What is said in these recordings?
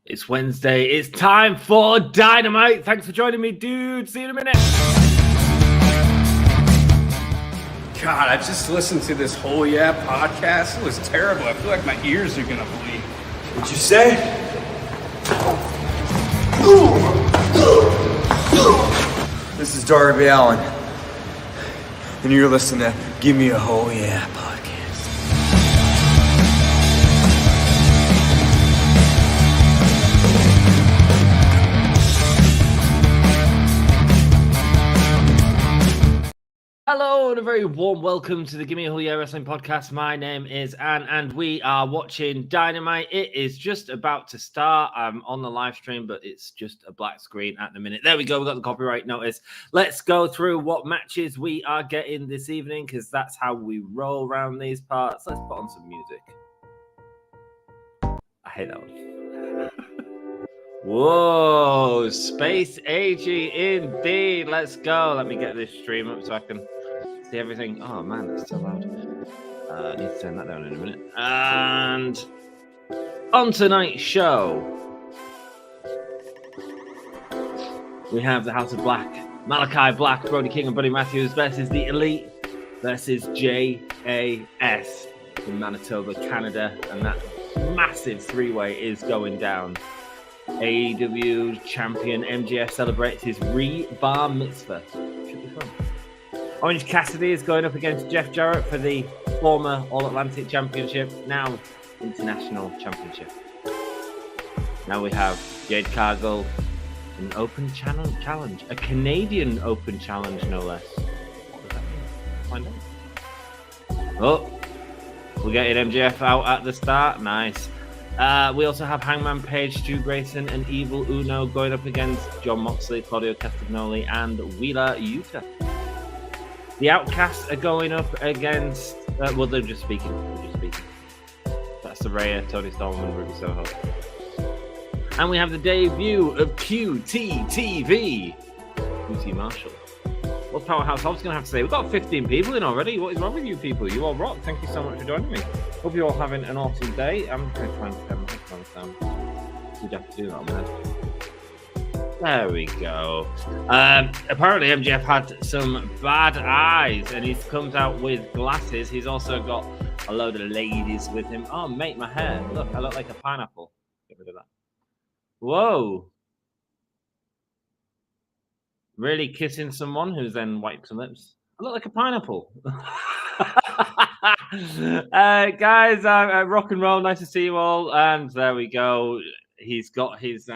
It's Wednesday. It's time for Dynamite. Thanks for joining me, dude. See you in a minute. God, I just listened to this whole podcast. It was terrible. I feel like my ears are gonna bleed. What'd you say? This is Darby Allen, and you're listening to Give Me a Whole Yeah podcast. Hello and a very warm welcome to the Give Me a Whole Yeah Wrestling podcast. My name is Anne and we are watching Dynamite. It is just about to start. I'm on the live stream, but it's just a black screen at the minute. There we go. We got the copyright notice. Let's go through what matches we are getting this evening because that's how we roll around these parts. Let's put on some music. I hate that one. Whoa, Space AG indeed. Let's go. Let me get this stream up so I can see everything. Oh man, it's so loud. I need to turn that down in a minute. And on tonight's show, we have the House of Black, Malakai Black, Brody King, and Buddy Matthews versus the Elite versus JAS in Manitoba, Canada, and that massive three-way is going down. AEW champion MJF celebrates his rebar mitzvah. Should be fun. Orange Cassidy is going up against Jeff Jarrett for the former All-Atlantic Championship, now International Championship. Now we have Jade Cargill, an open challenge, a Canadian open challenge, no less. What does that mean? Find out. Oh, we're getting MJF out at the start. Nice. We also have Hangman Page, Stu Grayson, and Evil Uno going up against John Moxley, Claudio, Castagnoli, and Wheeler Yuta. The Outcasts are going up against... they're just speaking. That's Saraya, Toni and Ruby Soho. And we have the debut of QTTV. QT Marshall. What's Powerhouse Hobbs going to have to say? We've got 15 people in already. What is wrong with you people? You all rock. Thank you so much for joining me. Hope you're all having an awesome day. I'm going to try and turn my headphones down. You'd have to do that on my head. There we go. Apparently MJF had some bad eyes and he comes out with glasses. He's also got a load of ladies with him. Oh, mate, my hair. Look, I look like a pineapple. Get rid of that. Whoa. Really kissing someone who then wipes her lips. I look like a pineapple. Guys, rock and roll. Nice to see you all. And there we go. He's got his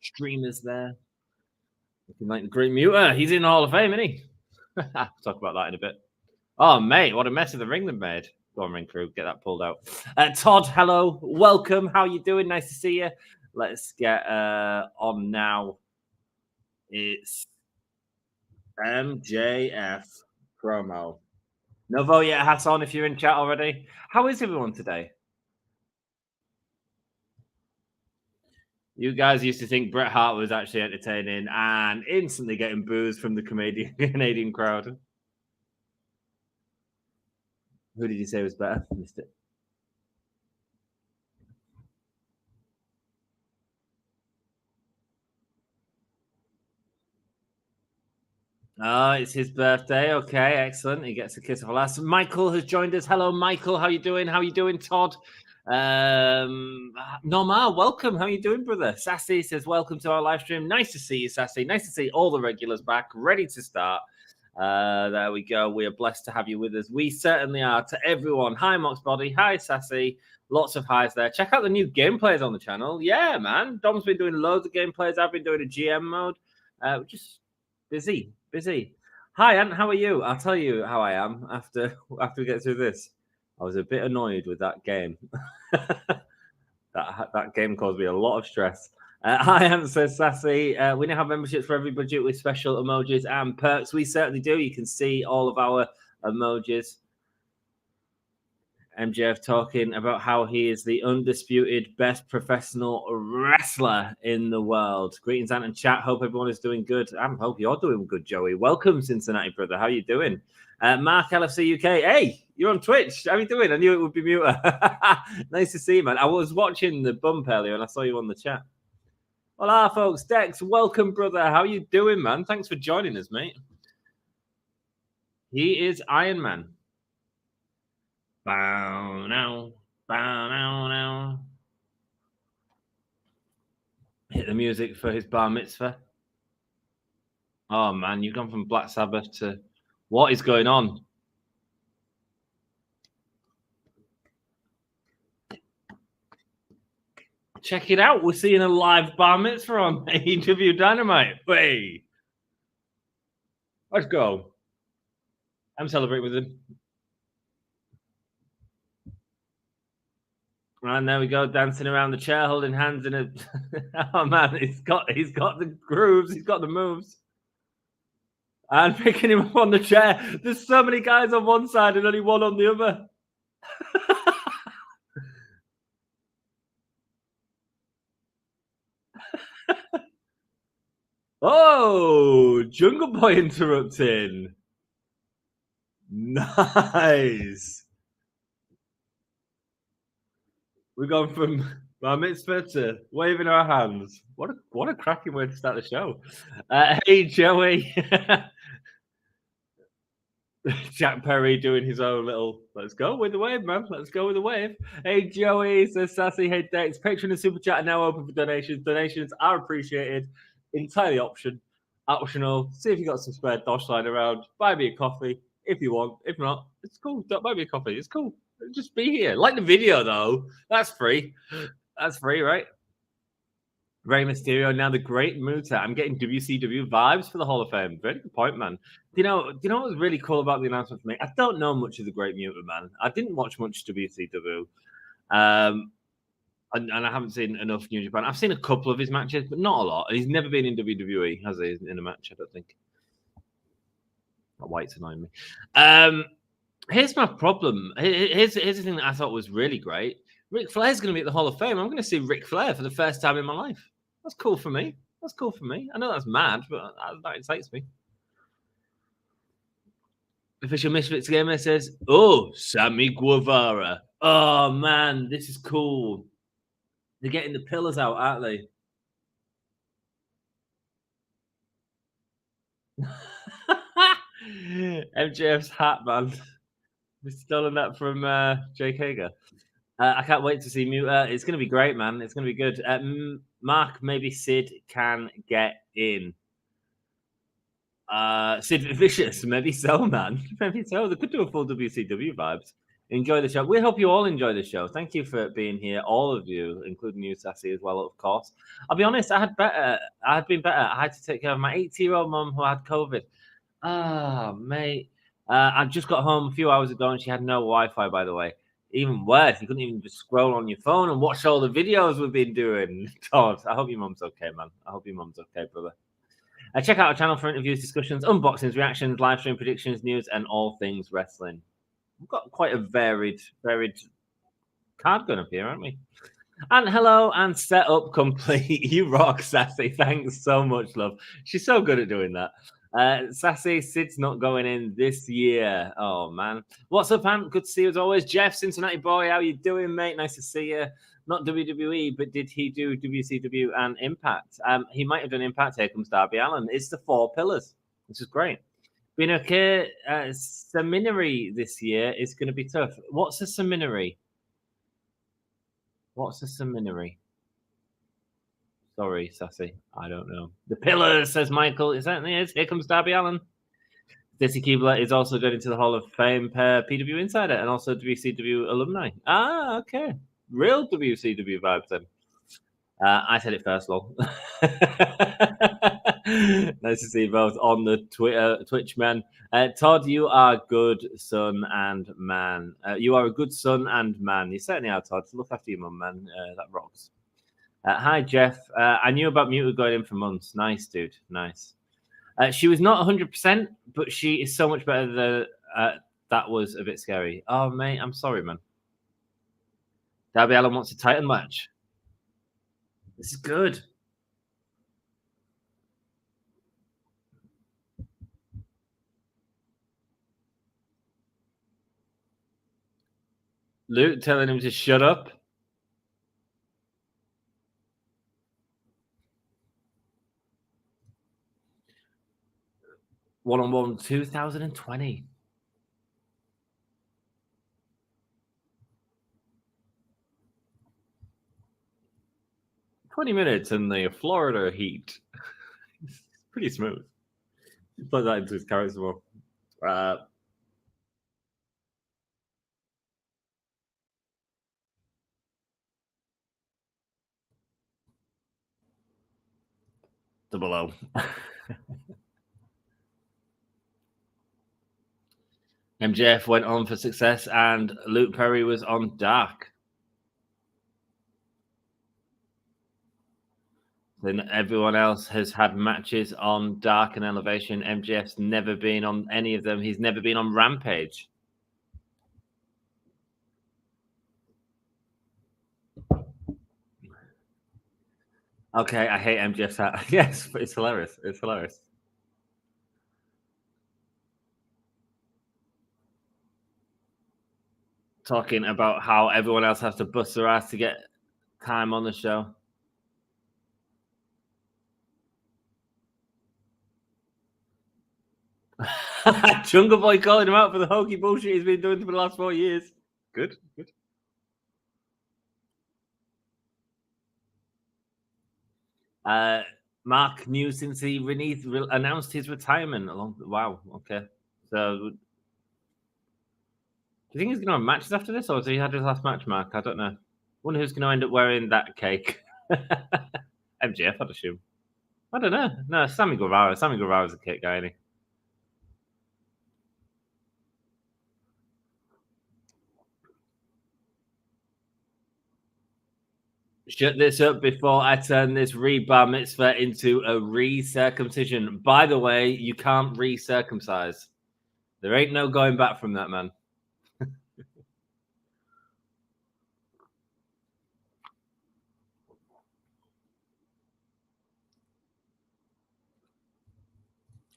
streamers there. Looking like the Great Muta. He's in the Hall of Fame, isn't he? I'll talk about that in a bit. Oh, mate, what a mess of the ring they made. Go on, ring crew, get that pulled out. Todd, hello, welcome. How you doing? Nice to see you. Let's get on now. It's MJF promo. No vote yet, Hassan, if you're in chat already. How is everyone today? You guys used to think Bret Hart was actually entertaining and instantly getting boos from the Canadian crowd. Who did you say was better? Missed it. Oh, it's his birthday. Okay, excellent. He gets a kiss of a lass. Michael has joined us. Hello, Michael. How you doing? How you doing, Todd? Normal, welcome. How you doing, brother? Sassy says, welcome to our live stream. Nice to see you, Sassy. Nice to see all the regulars back, ready to start. There we go. We are blessed to have you with us. We certainly are. To everyone, hi, Mox Body. Hi, Sassy. Lots of highs there. Check out the new gameplays on the channel. Yeah, man. Dom's been doing loads of gameplays. I've been doing a GM mode. Just busy. Hi, Ant. How are you? I'll tell you how I am after we get through this. I was a bit annoyed with that game. that game caused me a lot of stress. Hi, Ant says Sassy. We now have memberships for every budget with special emojis and perks. We certainly do. You can see all of our emojis. MJF talking about how he is the undisputed best professional wrestler in the world. Greetings, Ant and chat. Hope everyone is doing good. I hope you're doing good, Joey. Welcome, Cincinnati brother. How you doing? Mark LFC UK. Hey, you're on Twitch. How are you doing? I knew it would be Muta. Nice to see you, man. I was watching the bump earlier and I saw you on the chat. Hola, folks. Dex, welcome, brother. How you doing, man? Thanks for joining us, mate. He is Iron Man. Bow now, bow now. Hit the music for his bar mitzvah. Oh, man, you've gone from Black Sabbath to... What is going on? Check it out. We're seeing a live bar mitzvah on AEW Dynamite. Hey. Let's go. I'm celebrating with him. And there we go, dancing around the chair, holding hands in a... Oh, man, he's got the grooves. He's got the moves. And picking him up on the chair. There's so many guys on one side and only one on the other. Oh, Jungle Boy interrupting. Nice. We've gone from Bar Mitzvah to waving our hands. What a cracking way to start the show. Hey, Joey. Jack Perry doing his own little, let's go with the wave, man. Let's go with the wave. Hey, Joey, says Sassy. Hey, Dex. Patreon and Super Chat are now open for donations. Donations are appreciated. Entirely optional. See if you got some spare dosh lying around. Buy me a coffee if you want. If not, it's cool. Don't buy me a coffee. It's cool. Just be here. Like the video, though. That's free. That's free, right? Rey Mysterio, now the Great Muta. I'm getting WCW vibes for the Hall of Fame. Very good point, man. Do you know what was really cool about the announcement for me? I don't know much of the Great Muta, man. I didn't watch much WCW. And I haven't seen enough New Japan. I've seen a couple of his matches, but not a lot. And he's never been in WWE, has he, in a match, I don't think. That white's annoying me. Here's my problem. Here's the thing that I thought was really great. Ric Flair's going to be at the Hall of Fame. I'm going to see Ric Flair for the first time in my life. That's cool for me. That's cool for me. I know that's mad, but that excites me. Official Misfits Gamer says, oh, Sammy Guevara. Oh, man, this is cool. They're getting the pillars out, aren't they? MJF's hat, man. We've stolen that from Jake Hager. I can't wait to see Muta. It's going to be great, man. It's going to be good. Mark, maybe Sid can get in. Sid Vicious, maybe so, man. Maybe so. They could do a full WCW vibes. Enjoy the show. We hope you all enjoy the show. Thank you for being here, all of you, including you, Sassy, as well, of course. I'll be honest, I had been better. I had to take care of my 80-year-old mum who had COVID. Ah, mate. I just got home a few hours ago and she had no Wi-Fi, by the way. Even worse, you couldn't even just scroll on your phone and watch all the videos we've been doing. Todd, I hope your mum's okay, man. I hope your mum's okay, brother. Check out our channel for interviews, discussions, unboxings, reactions, live stream predictions, news, and all things wrestling. We've got quite a varied card going up here, aren't we? And hello and set up complete. You rock, Sassy. Thanks so much, love. She's so good at doing that. Sassy, Sid's not going in this year. Oh, man. What's up, Ant? Good to see you as always. Jeff, Cincinnati boy, how you doing, mate? Nice to see you. Not WWE, but did he do WCW and Impact? He might have done Impact. Here comes Darby Allin. It's the 4 pillars, which is great. Being okay, seminary this year is going to be tough. What's a seminary? What's a seminary? Sorry, Sassy. I don't know. The pillars, says Michael. It certainly is. Here comes Darby Allin. Desi Keebler is also going into the Hall of Fame per PW Insider and also WCW alumni. Ah, okay. Real WCW vibes then. I said it first, lol. Nice to see you both on the Twitch, man. Todd, you are good son and man. You are a good son and man. You certainly are, Todd. Look after your mum, man. That rocks. Hi, Jeff. I knew about Muta going in for months. Nice, dude. Nice. She was not 100%, but she is so much better than that was a bit scary. Oh, mate, I'm sorry, man. Darby Allin wants a title match. This is good. Luke telling him to shut up. One-on-one 2020. $20 in the Florida heat. It's pretty smooth. He put that into his character more. Double O. MJF went on for success, and Luke Perry was on Dark. Then everyone else has had matches on Dark and Elevation. MJF's never been on any of them. He's never been on Rampage. Okay, I hate MJF's hat. Yes, but it's hilarious. It's hilarious. Talking about how everyone else has to bust their ass to get time on the show. Jungle Boy calling him out for the hokey bullshit he's been doing for the last 4 years. Good, good. Mark knew since he announced his retirement. Wow, okay. So, do you think he's going to have matches after this, or has he had his last match, Mark? I don't know. Wonder who's going to end up wearing that cake. MJF, I'd assume. I don't know. No, Sammy Guevara. Sammy Guevara's a cake guy, isn't he? Shut this up before I turn this rebar mitzvah into a re-circumcision. By the way, you can't re-circumcise. There ain't no going back from that, man.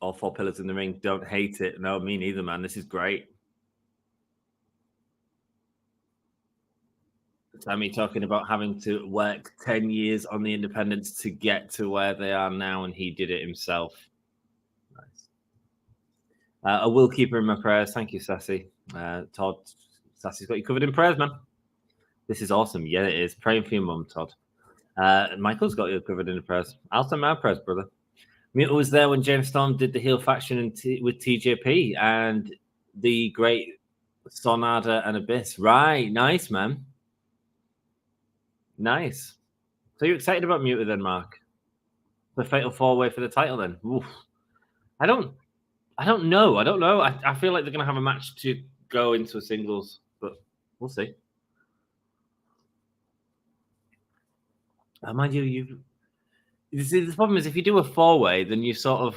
All 4 pillars in the ring. Don't hate it. No, me neither, man. This is great. Sammy talking about having to work 10 years on the independents to get to where they are now, and he did it himself. Nice. I will keep her in my prayers. Thank you, Sassy. Todd, Sassy's got you covered in prayers, man. This is awesome. Yeah, it is. Praying for your mum, Todd. Michael's got you covered in the prayers. I'll send my prayers, brother. Muta was there when James Storm did the heel faction with TJP and the great Sonada and Abyss. Right. Nice, man. Nice. So you're excited about Muta then, Mark? The fatal 4-way for the title then? Oof. I don't know. I feel like they're going to have a match to go into a singles, but we'll see. Mind you see, the problem is if you do a 4-way, then you sort of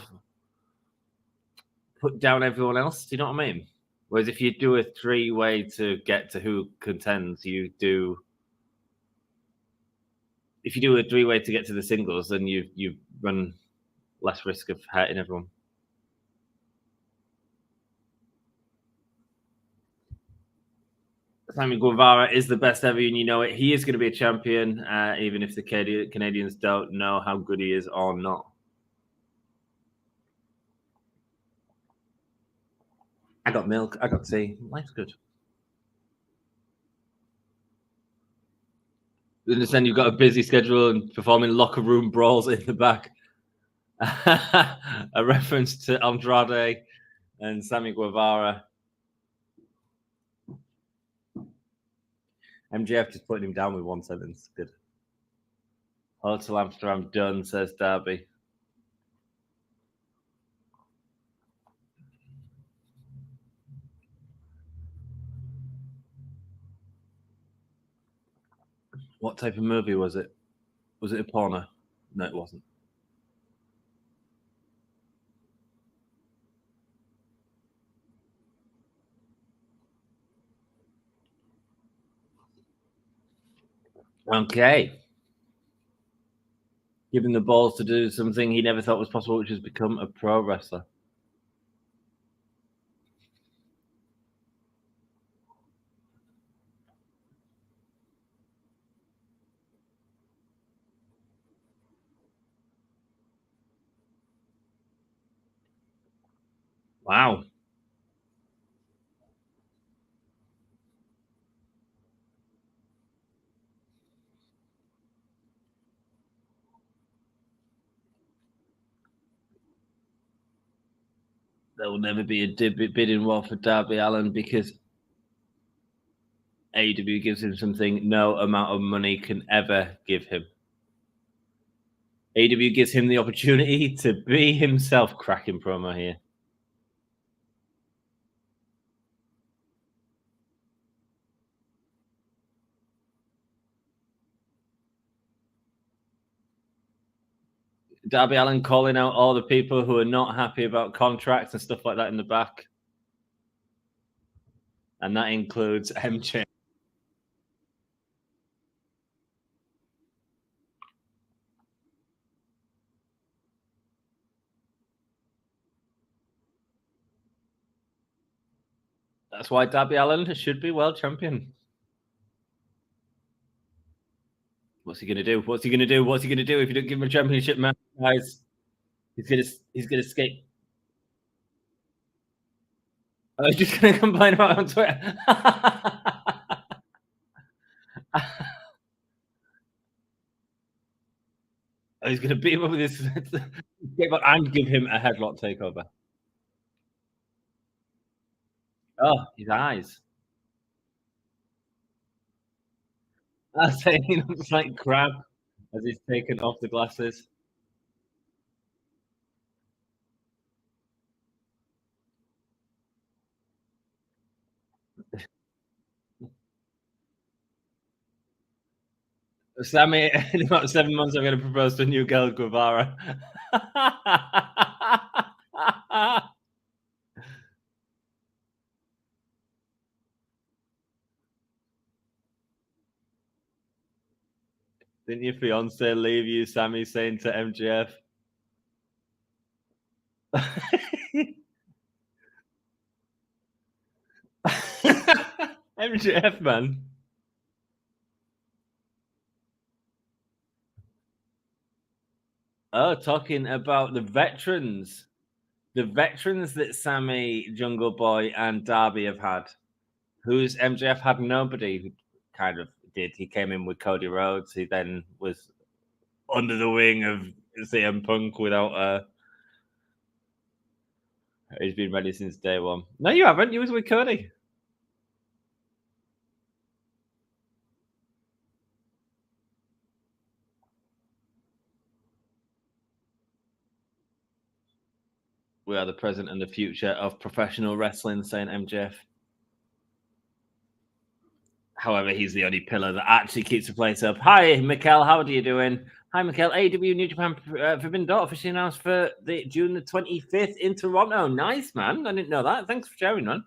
put down everyone else. Do you know what I mean? Whereas if you do a 3-way to get to who contends, if you do a 3-way to get to the singles, then you run less risk of hurting everyone. Sammy Guevara is the best ever, and you know it. He is going to be a champion, even if the Canadians don't know how good he is or not. I got milk. I got tea. Life's good. You understand you've got a busy schedule and performing locker room brawls in the back. A reference to Andrade and Sammy Guevara. MJF just putting him down with one sentence. Good. Hotel Amsterdam done, says Darby. What type of movie was it? Was it a porno? No, it wasn't. Okay. Give him the balls to do something he never thought was possible, which is become a pro wrestler. Wow. There will never be a bidding war for Darby Allin because AEW gives him something no amount of money can ever give him. AEW gives him the opportunity to be himself. Cracking promo here. Darby Allin calling out all the people who are not happy about contracts and stuff like that in the back. And that includes MJ. That's why Darby Allin should be world champion. What's he going to do? What's he going to do? What's he going to do if you don't give him a championship match, guys? He's going to escape. I was just going to complain about it on Twitter. He's going to beat him up with this and give him a headlock takeover. Oh, his eyes. I say he looks like crab as he's taken off the glasses. Sammy, in about 7 months, I'm going to propose to a new girl, Guevara. Didn't your fiance leave you, Sammy, saying to MJF? MJF, man. Oh, talking about the veterans. The veterans that Sammy, Jungle Boy, and Darby have had. Who's MJF had nobody who kind of did. He came in with Cody Rhodes. He then was under the wing of CM Punk without he's been ready since day one. No, you haven't. You was with Cody. We are the present and the future of professional wrestling, saying MJF. However, he's the only pillar that actually keeps the place up. Hi, Mikkel. How are you doing? Hi, Mikkel. AEW New Japan Forbidden Door officially announced for June the 25th in Toronto. Nice, man. I didn't know that. Thanks for sharing, man.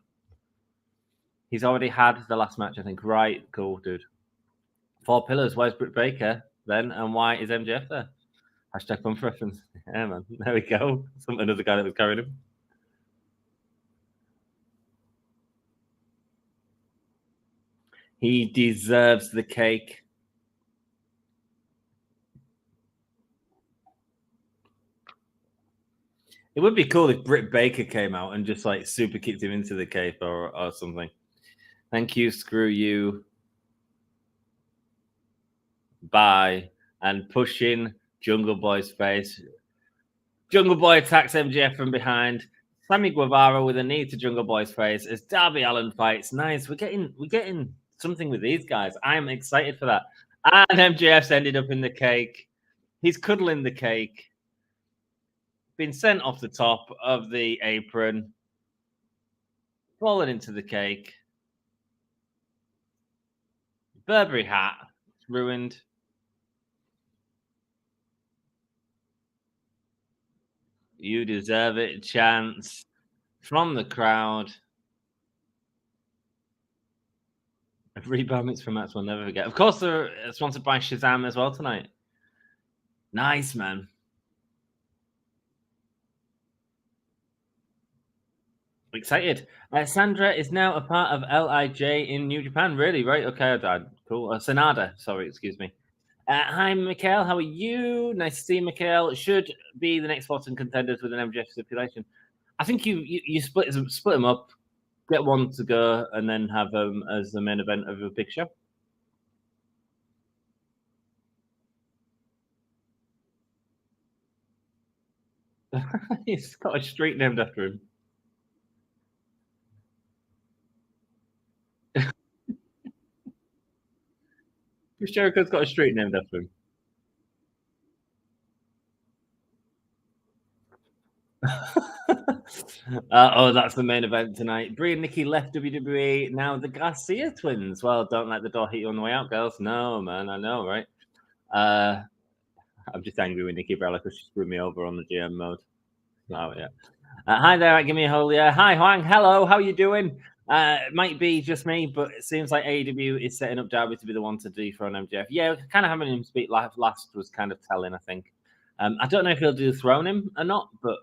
He's already had the last match, I think. Right. Cool, dude. 4 pillars. Where's Britt Baker then? And why is MJF there? Hashtag pump reference. Yeah, man. There we go. Another guy that was carrying him. He deserves the cake. It would be cool if Britt Baker came out and just like super kicked him into the cave or something. Thank you, screw you. Bye. And pushing Jungle Boy's face. Jungle Boy attacks MJF from behind. Sammy Guevara with a knee to Jungle Boy's face as Darby Allin fights. Nice. We're getting something with these guys. I'm excited for that. And MJF's ended up in the cake. He's cuddling the cake. Been sent off the top of the apron. Fallen into the cake. Burberry hat. Ruined. You deserve it. Chance from the crowd. Rebound Mitzvah match we'll never forget. Of course, they're sponsored by Shazam as well tonight. Nice, man. Excited. Sandra is now a part of LIJ in New Japan. Really? Right. Okay, cool. Sanada. Sorry, excuse me. Hi, Mikhail. How are you? Nice to see you, Mikhail. Should be the next Boston contenders with an MJF stipulation. I think you split them up, get one to go, and then have them as the main event of a big show. He's got a street named after him. Jericho's got a street named after him. That's the main event tonight. Brie and Nikki left WWE. Now the Garcia twins. Well, don't let the door hit you on the way out, girls. No, man, I know, right? I'm just angry with Nikki Bella because she screwed me over on the GM mode. Oh, yeah. Hi there, give me a hole. Yeah. Hi, Huang. Hello, how are you doing? It might be just me, but it seems like AEW is setting up Darby to be the one to dethrone MJF. Yeah, kind of having him speak last was kind of telling, I think. I don't know if he'll dethrone him or not, but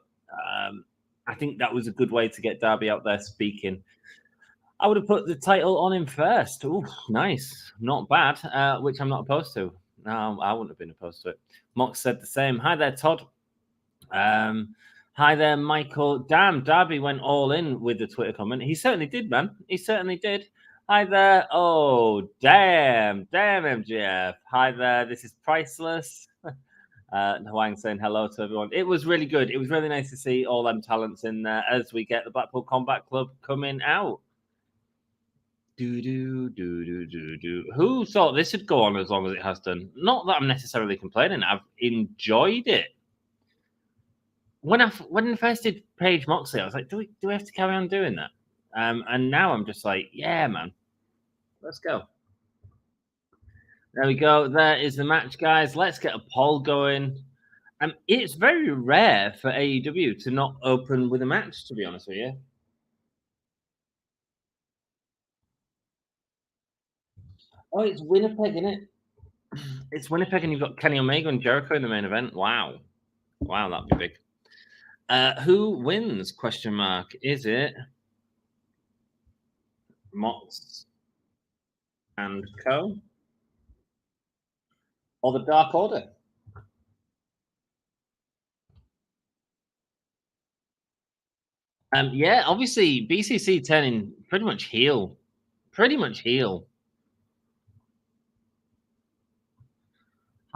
I think that was a good way to get Darby out there speaking. I would have put the title on him first. Oh, nice. Not bad, which I'm not opposed to. No, I wouldn't have been opposed to it. Mox said the same. Hi there, Todd. Hi there, Michael. Damn, Darby went all in with the Twitter comment. He certainly did, man. He certainly did. Hi there. Oh, damn. Damn, MGF. Hi there. This is priceless. Huang saying hello to everyone. It was really good. It was really nice to see all them talents in there as we get the Blackpool Combat Club coming out. Who thought this would go on as long as it has done? Not that I'm necessarily complaining. I've enjoyed it. When I first did Page Moxley, I was like, do we have to carry on doing that? And now I'm just like, yeah, man, let's go. There we go. There is the match, guys. Let's get a poll going. It's very rare for AEW to not open with a match, to be honest with you. Oh, it's Winnipeg, isn't it? It's Winnipeg, and you've got Kenny Omega and Jericho in the main event. Wow, that'd be big. Who wins? Question mark. Is it Mox and Co. or the Dark Order? Yeah, obviously BCC turning pretty much heel.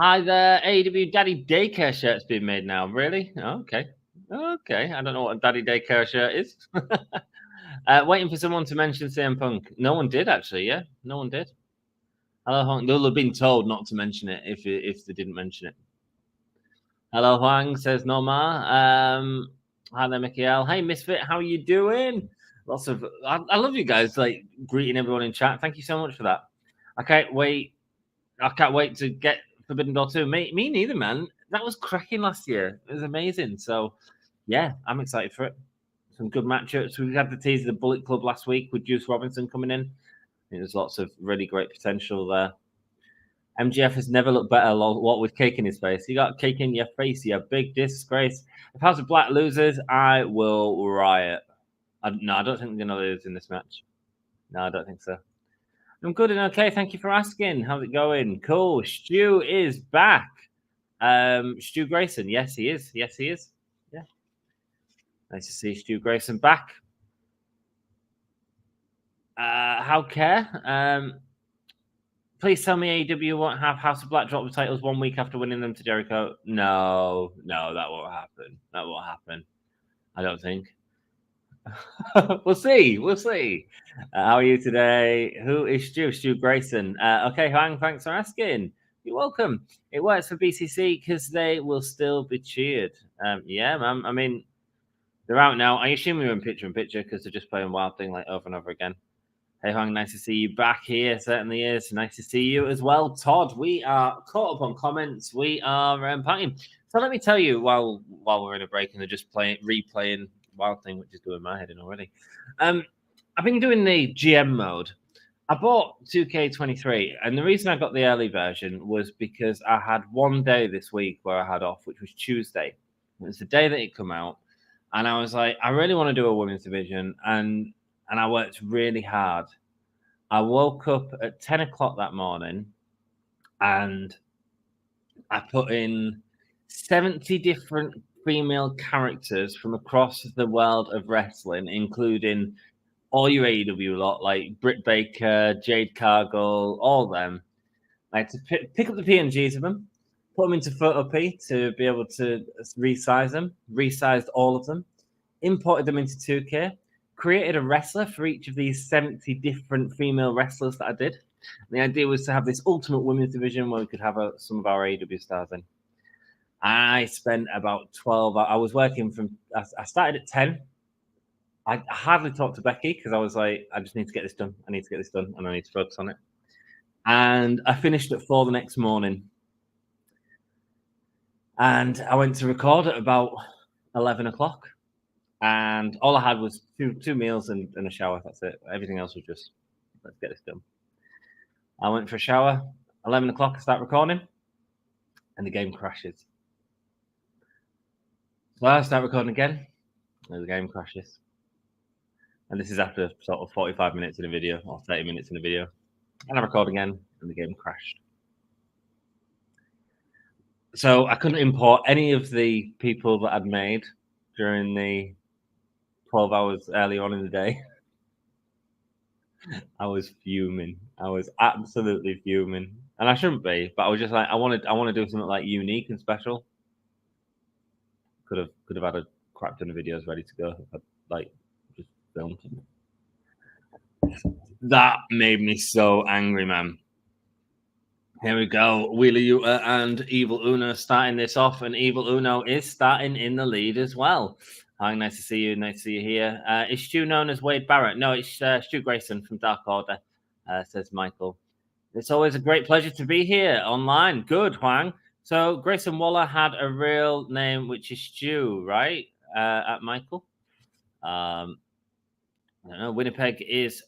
Hi there, AEW Daddy Daycare shirt's being made now. Really? Okay. I don't know what a Daddy Daycare shirt is. Waiting for someone to mention CM Punk. No one did, actually. Yeah, no one did. Hello, Huang. They'll have been told not to mention it if they didn't mention it. Hello, Huang, says Norma. Hi there, Michael. Hey, Misfit, how are you doing? I love you guys, like, greeting everyone in chat. Thank you so much for that. I can't wait to get Forbidden Door 2. Me neither, man. That was cracking last year. It was amazing. So, yeah, I'm excited for it. Some good matchups. We had the tease of the Bullet Club last week with Juice Robinson coming in. I think there's lots of really great potential there. MGF has never looked better. What with cake in his face? You got cake in your face, you big disgrace. If House of Black loses, I will riot. No, I don't think they're going to lose in this match. No, I don't think so. I'm good and okay. Thank you for asking. How's it going? Cool. Stu is back. Stu Grayson. Yes, he is. Yeah. Nice to see Stu Grayson back. How care? Please tell me AEW won't have House of Black drop the titles 1 week after winning them to Jericho. No, that won't happen. I don't think. We'll see. How are you today? Who is Stu? Stu Grayson. Okay, Hang, thanks for asking. You're welcome. It works for BCC because they will still be cheered. Yeah, man. I mean, they're out now. I assume you're in picture because they're just playing Wild Thing like over and over again. Hey, Hang, nice to see you back here. Certainly is. Nice to see you as well, Todd. We are caught up on comments. We are packing. So let me tell you, while we're in a break and they're just replaying Wild Thing, which is doing my head in already. I've been doing the GM mode. I bought 2K23, and the reason I got the early version was because I had one day this week where I had off, which was Tuesday. It was the day that it come out, and I was like, I really want to do a women's division, and I worked really hard. I woke up at 10 o'clock that morning, and I put in 70 different female characters from across the world of wrestling, including all your AEW lot, like Britt Baker, Jade Cargill, all them. Like to pick up the PNGs of them, put them into Photo-P to be able to resize them, resized all of them, imported them into 2K, created a wrestler for each of these 70 different female wrestlers that I did. And the idea was to have this ultimate women's division where we could have some of our AEW stars in. I spent about 12 hours. I was working I started at 10. I hardly talked to Becky because I was like, I just need to get this done. I need to get this done and I need to focus on it. And I finished at 4 the next morning. And I went to record at about 11 o'clock. And all I had was two meals and a shower. That's it. Everything else was just, let's get this done. I went for a shower. 11 o'clock, I start recording. And the game crashes. So I start recording again. And the game crashes. And this is after sort of 45 minutes in a video or 30 minutes in a video. And I record again, and the game crashed. So I couldn't import any of the people that I'd made during the 12 hours earlier on in the day. I was fuming. I was absolutely fuming. And I shouldn't be, but I was just like, I want to do something like unique and special. Could have had a crap ton of videos ready to go. Like just filmed them. That made me so angry, man. Here we go. Wheeler Yuta and Evil Uno starting this off, and Evil Uno is starting in the lead as well. Hi, nice to see you. Nice to see you here. Is Stu known as Wade Barrett? No, it's Stu Grayson from Dark Order, says Michael. It's always a great pleasure to be here online. Good, Huang. So Grayson Waller had a real name, which is Stu, right? At Michael. I don't know. Winnipeg is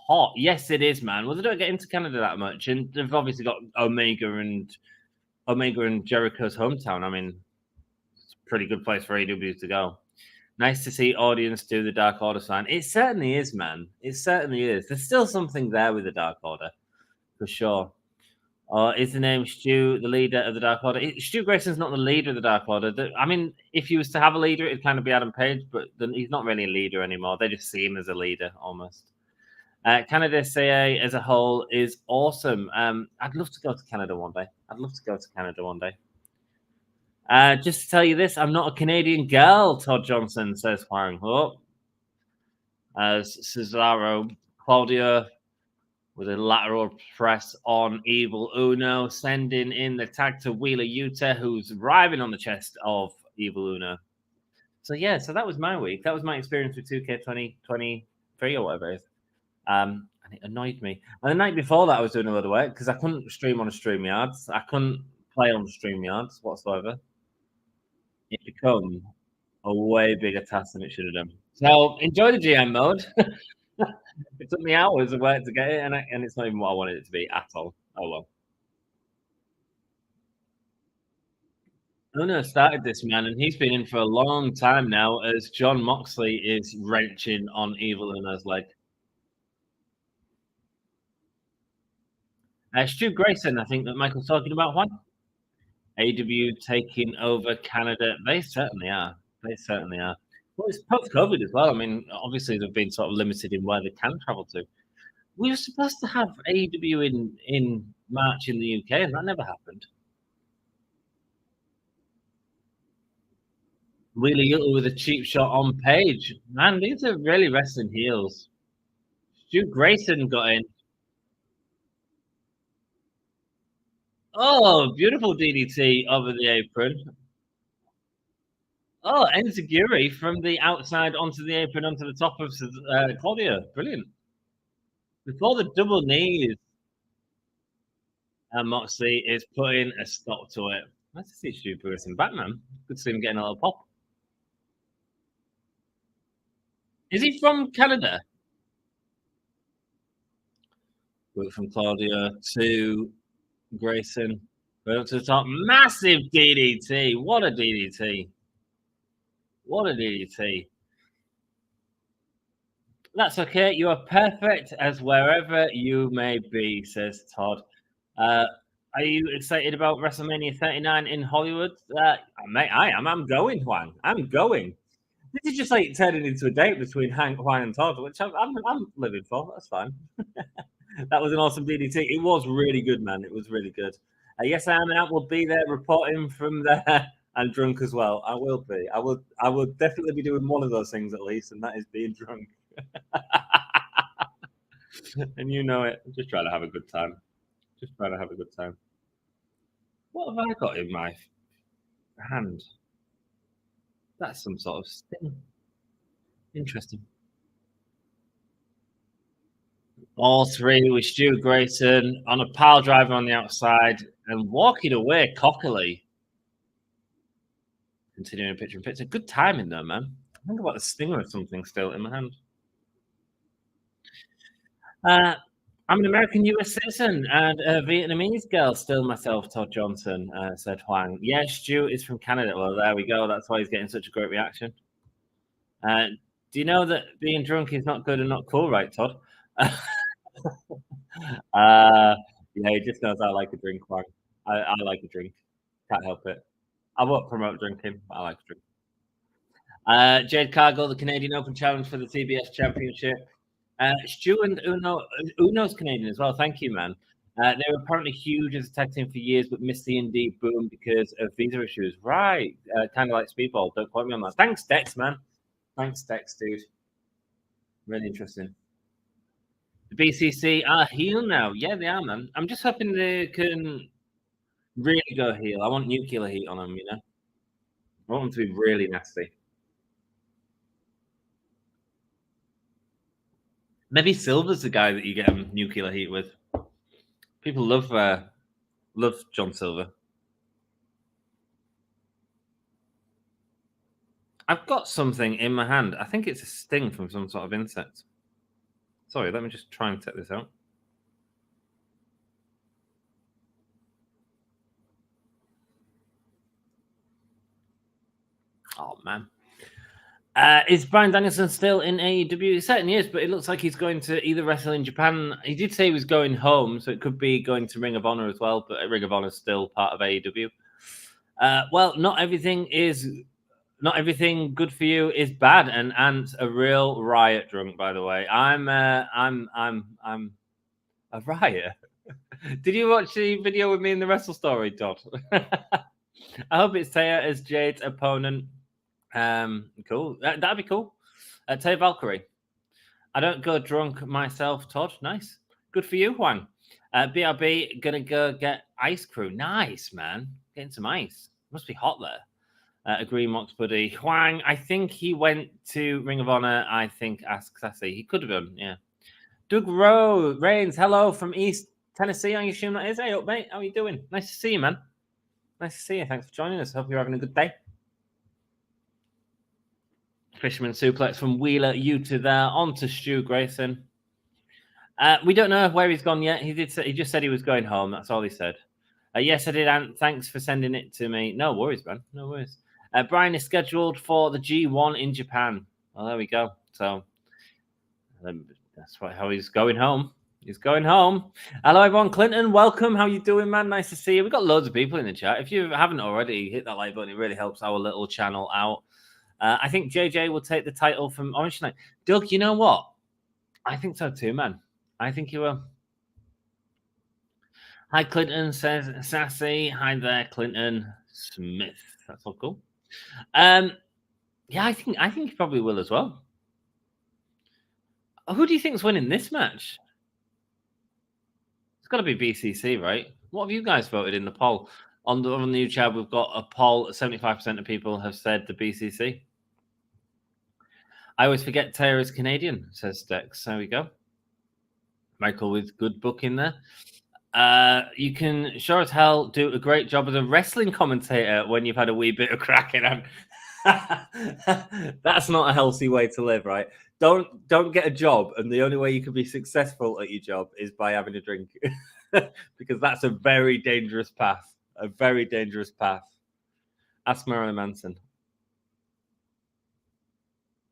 hot. Yes, it is, man. Well, they don't get into Canada that much, and they've obviously got Omega and Jericho's hometown. I mean, it's a pretty good place for AEW to go. Nice to see audience do the Dark Order sign. It certainly is, man. It certainly is. There's still something there with the Dark Order, for sure. Is the name Stu the leader of the Dark Order? Stu Grayson's not the leader of the Dark Order. I mean, if he was to have a leader, it'd kind of be Adam Page, but he's not really a leader anymore. They just see him as a leader almost. Canada CA as a whole is awesome. I'd love to go to Canada one day. Just to tell you this, I'm not a Canadian girl, Todd Johnson says Huang. Oh. As Cesaro, Claudio with a lateral press on Evil Uno, sending in the tag to Wheeler Yuta, who's arriving on the chest of Evil Uno. So that was my week. That was my experience with 2K 2023 or whatever it is. And it annoyed me. And the night before that, I was doing a lot of work because I couldn't stream on a StreamYards. I couldn't play on StreamYards whatsoever. It became a way bigger task than it should have done. So enjoy the GM mode. It took me hours of work to get it, and it's not even what I wanted it to be at all. Oh well. Uno started this, man, and he's been in for a long time now as John Moxley is wrenching on Evil Uno's leg. Stu Grayson, I think that Michael's talking about one. AEW taking over Canada. They certainly are. Well, it's post-COVID as well. I mean, obviously they've been sort of limited in where they can travel to. We were supposed to have AEW in March in the UK, and that never happened. Really little with a cheap shot on Page. Man, these are really wrestling heels. Stu Grayson got in. Oh, beautiful DDT over the apron. Oh, Enziguri from the outside onto the apron, onto the top of Claudio. Brilliant. Before the double knees, Moxley is putting a stop to it. Nice to see Stu Grayson back, man. Good to see him getting a little pop. Is he from Canada? Work from Claudio to Grayson. Right up to the top. Massive DDT. What a DDT. That's okay. You are perfect as wherever you may be, says Todd. Are you excited about WrestleMania 39 in Hollywood? Mate, I am. I'm going, Juan. I'm going. This is just like turning into a date between Juan and Todd, which I'm living for. That's fine. That was an awesome DDT. It was really good, man. It was really good. Yes, I am, and I will be there reporting from there. And drunk as well. I will be. I will definitely be doing one of those things at least, and that is being drunk. And you know it. I'm just trying to have a good time. Just trying to have a good time. What have I got in my hand? That's some sort of sting. Interesting. All three with Stu Grayson on a pile driver on the outside and walking away cockily. Continuing a picture in picture. Good timing though, man. I think about the stinger or something still in my hand. I'm an American US citizen and a Vietnamese girl, still myself, Todd Johnson, said Huang. Yeah, Stu is from Canada. Well, there we go. That's why he's getting such a great reaction. Do you know that being drunk is not good and not cool, right, Todd? Yeah, he just knows I like a drink, Huang. I like a drink. Can't help it. I won't promote drinking, but I like a drink. Jade Cargill, the Canadian Open Challenge for the TBS Championship. Stu and Uno's Canadian as well. Thank you, man. They were apparently huge as a tag team for years, but missed the indie boom because of visa issues. Right. Kind of like Speedball. Don't quote me on that. Thanks, Dex, man. Thanks, Dex, dude. Really interesting. The BCC are heel now. Yeah, they are, man. I'm just hoping they can really go heel. I want nuclear heat on them, you know? I want them to be really nasty. Maybe Silver's the guy that you get nuclear heat with. People love John Silver. I've got something in my hand. I think it's a sting from some sort of insect. Sorry, let me just try and take this out. Oh, man. Is Bryan Danielson still in AEW? He certainly is, but it looks like he's going to either wrestle in Japan. He did say he was going home, so it could be going to Ring of Honor as well, but Ring of Honor is still part of AEW. Well, not everything good for you is bad, and Ant's a real riot drunk, by the way. I'm a riot. Did you watch the video with me in the Wrestle Story, Todd? I hope it's Taya as Jade's opponent. Cool. That'd be cool. Tay Valkyrie. I don't go drunk myself, Todd. Nice. Good for you, Juan. BRB gonna go get Ice Crew. Nice, man. Getting some ice. Must be hot there. Agree, Mox Buddy. Huang, I think he went to Ring of Honor. I think Ask Sassy. He could have done, yeah. Doug Rains, hello from East Tennessee. I assume that is. Hey up, mate. How are you doing? Nice to see you, man. Nice to see you. Thanks for joining us. Hope you're having a good day. Fisherman suplex from Wheeler Yuta there. On to Stu Grayson. We don't know where he's gone yet. He just said he was going home. That's all he said. Yes, I did, Ant. Thanks for sending it to me. No worries, man. No worries. Brian is scheduled for the G1 in Japan. Well, there we go. So that's how he's going home. He's going home. Hello, everyone. Clinton, welcome. How you doing, man? Nice to see you. We've got loads of people in the chat. If you haven't already, hit that like button. It really helps our little channel out. I think JJ will take the title from Orange Knight. Doug, you know what? I think so too, man. I think you will. Hi, Clinton, says Sassy. Hi there, Clinton Smith. That's all cool. Yeah, I think he probably will as well. Who do you think's winning this match? It's got to be BCC, right? What have you guys voted in the poll? On the YouTube, we've got a poll. 75% of people have said the BCC. I always forget Taylor is Canadian, says Dex. There we go. Michael with good booking there. You can sure as hell do a great job as a wrestling commentator when you've had a wee bit of cracking on. That's not a healthy way to live, right? Don't get a job, and the only way you can be successful at your job is by having a drink, because that's a very dangerous path. A very dangerous path. Ask Marilyn Manson.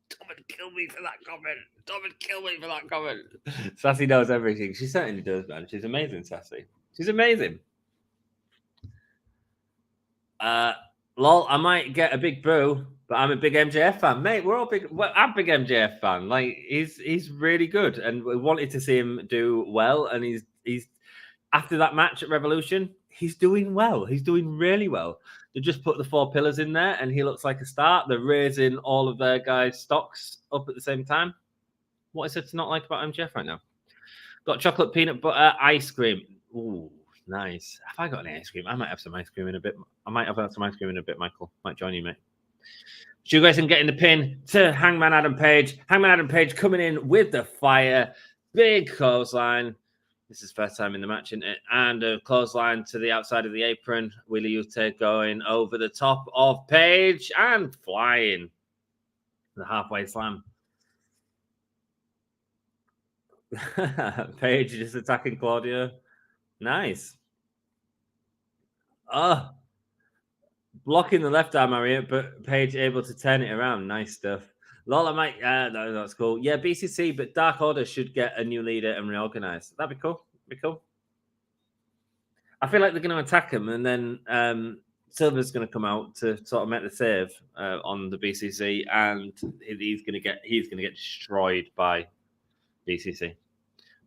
Tom would kill me for that comment. Tom would kill me for that comment. Sassy knows everything. She certainly does, man. She's amazing, Sassy. She's amazing. Lol, I might get a big boo, but I'm a big MJF fan, mate. We're all big. Well, I'm a big MJF fan. Like he's really good, and we wanted to see him do well. And he's after that match at Revolution, he's doing well. He's doing really well. They just put the 4 pillars in there, and he looks like a start. They're raising all of their guys' stocks up at the same time. What is it to not like about MJF right now? Got chocolate peanut butter ice cream. Ooh, nice. Have I got any ice cream? I might have some ice cream in a bit. I might have some ice cream in a bit, Michael. Might join you, mate. Stu Grayson getting the pin to Hangman Adam Page. Hangman Adam Page coming in with the fire. Big clothesline. This is first time in the match, isn't it? And a clothesline to the outside of the apron. Wheeler Yuta going over the top of Page and flying. The halfway slam. Page just attacking Claudio. Nice. Oh, blocking the left arm area, but Page able to turn it around. Nice stuff. Lola might, no, that's cool. Yeah, BCC, but Dark Order should get a new leader and reorganize. That'd be cool. Be cool. I feel like they're going to attack him, and then Silver's going to come out to sort of make the save on the BCC, and he's going to get destroyed by BCC.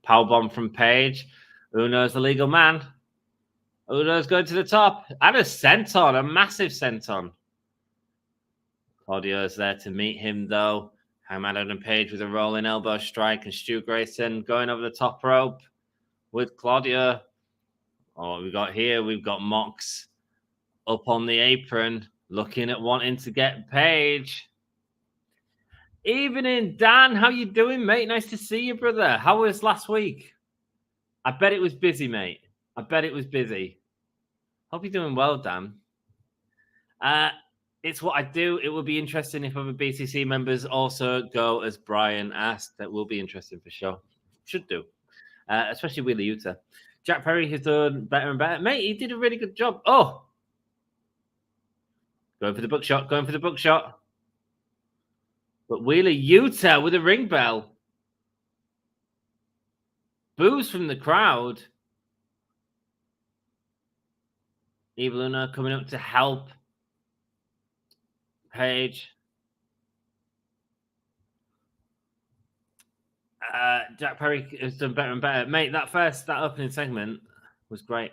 Powerbomb from Page. Uno's the legal man. Uno's going to the top. And a senton, a massive senton. Claudio's there to meet him, though. Hangman Adam Page with a rolling elbow strike, and Stu Grayson going over the top rope with Claudio. Oh, we got here, we've got Mox up on the apron, looking at wanting to get Page. Evening, Dan. How you doing, mate? Nice to see you, brother. How was last week? I bet it was busy, mate. I bet it was busy. Hope you're doing well, Dan. It's what I do. It will be interesting if other BCC members also go, as Brian asked. That will be interesting for sure. Should do. Especially Wheeler Yuta. Jack Perry has done better and better. Mate, he did a really good job. Oh! Going for the bookshot. Going for the bookshot. But Wheeler Yuta with a ring bell. Boos from the crowd. Evil Uno coming up to help Page. Jack Perry has done better and better. Mate, that opening segment was great.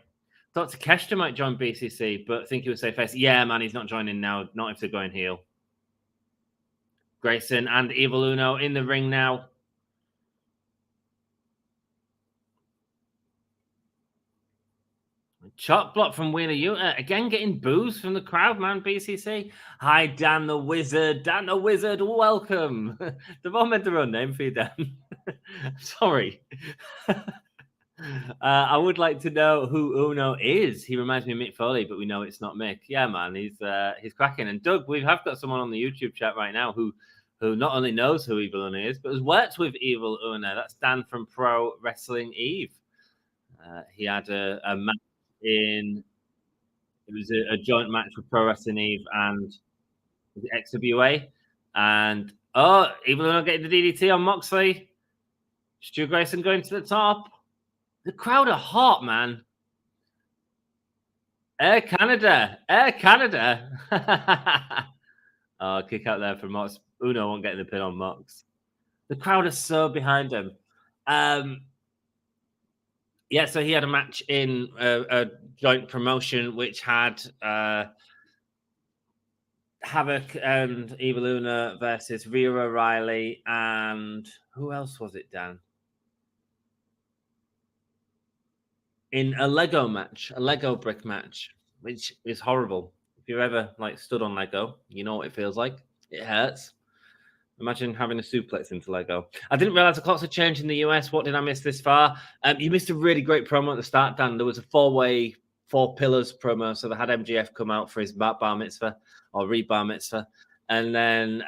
Dr. Keshta might join BCC, but think he would say face. Yeah, man, he's not joining now. Not if they're going heel. Grayson and Evil Uno in the ring now. Chop block from Wheeler Yuta. Again, getting boos from the crowd, man, BCC. Hi, Dan the Wizard. Dan the Wizard, welcome. They've all meant their own name for you, Dan. Sorry. I would like to know who Uno is. He reminds me of Mick Foley, but we know it's not Mick. Yeah, man, he's cracking. And Doug, we have got someone on the YouTube chat right now who not only knows who Evil Uno is, but has worked with Evil Uno. That's Dan from Pro Wrestling Eve. He had a match it was a joint match with Pro Wrestling Eve and the XWA. And Evil Uno getting the DDT on Moxley. Stu Grayson going to the top. The crowd are hot, man. Air Canada. Kick out there from Mox. Uno won't get the pin on Mox. The crowd are so behind him. Yeah, so he had a match in a joint promotion which had Havoc and Evil Uno versus Rhea O'Reilly and who else was it, Dan? In a Lego match, a Lego brick match, which is horrible. If you've ever stood on Lego, you know what it feels like. It hurts. Imagine having a suplex into Lego. I didn't realize the clocks had changed in the US. What did I miss this far? You missed a really great promo at the start, Dan. There was a 4-way, 4 pillars promo. So they had MJF come out for his bar mitzvah or re-bar mitzvah. And then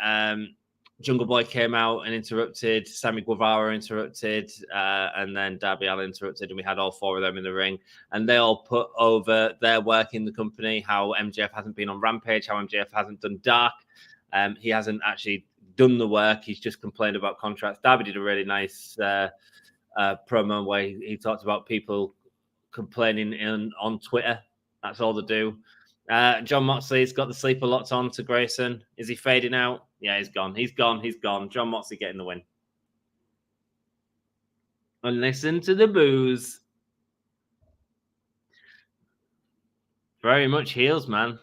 Jungle Boy came out and interrupted. Sammy Guevara interrupted. And then Darby Allin interrupted. And we had all 4 of them in the ring. And they all put over their work in the company, how MJF hasn't been on Rampage, how MJF hasn't done Dark. He hasn't actually done the work. He's just complained about contracts. Darby did a really nice promo where he talked about people complaining on Twitter. That's all they do. John Moxley's got the sleeper locked on to Grayson. Is he fading out? Yeah, he's gone. He's gone. He's gone. John Moxley getting the win. And listen to the boos. Very much heels, man.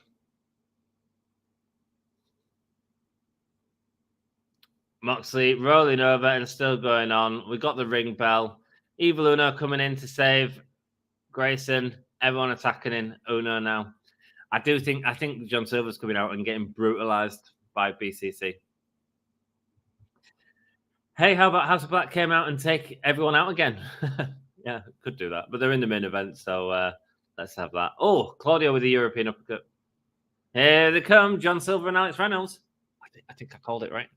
Moxley rolling over and still going on. We got the ring bell. Evil Uno coming in to save Grayson. Everyone attacking in Uno now. I think John Silver's coming out and getting brutalized by BCC. Hey, how about House of Black came out and take everyone out again? Yeah, could do that. But they're in the main event, so let's have that. Oh, Claudio with the European uppercut. Here they come, John Silver and Alex Reynolds. I think I called it right.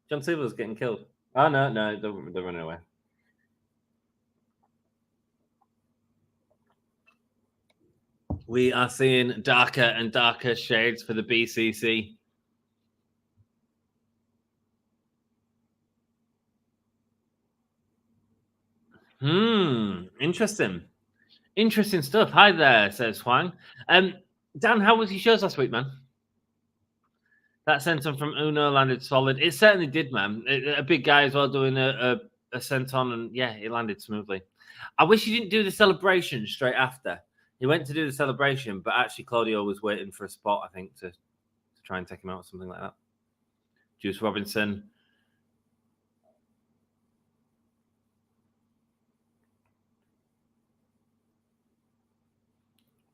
John Silver's getting killed. Oh, no, they're running away. We are seeing darker and darker shades for the BCC. Interesting. Interesting stuff. Hi there, says Huang. Dan, how was your shows last week, man? That senton from Uno landed solid. It certainly did, man. A big guy as well doing a senton, and yeah, it landed smoothly. I wish he didn't do the celebration straight after. He went to do the celebration, but actually Claudio was waiting for a spot, I think, to try and take him out or something like that. Juice Robinson.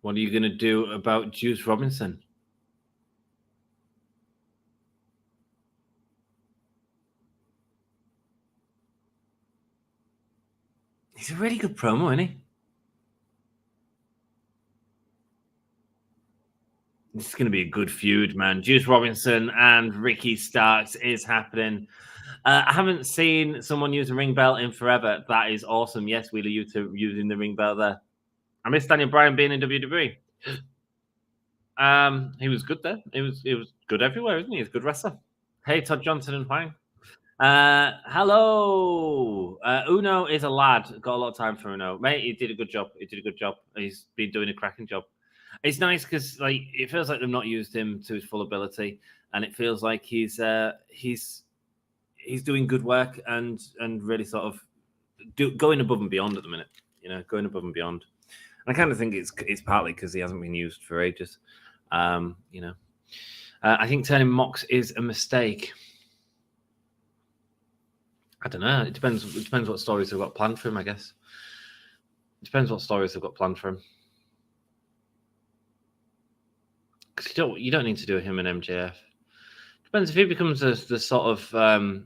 What are you going to do about Juice Robinson? He's a really good promo, isn't he? This is going to be a good feud, man. Juice Robinson and Ricky Starks is happening. I haven't seen someone use a ring bell in forever. That is awesome. Yes, Wheeler Yuta using the ring bell there. I miss Daniel Bryan being in WWE. He was good there. He was good everywhere, isn't he? He's a good wrestler. Hey, Todd Johnson and Huang. Hello. Uno is a lad. Got a lot of time for Uno. Mate, he did a good job. He's been doing a cracking job. It's nice because it feels like they've not used him to his full ability, and it feels like he's doing good work and really sort of going above and beyond at the minute. Going above and beyond. And I kind of think it's partly because he hasn't been used for ages. I think turning Mox is a mistake. I don't know. It depends what stories they've got planned for him, I guess. It depends what stories they've got planned for him. Because you don't need to do him and MJF. Depends if he becomes the sort of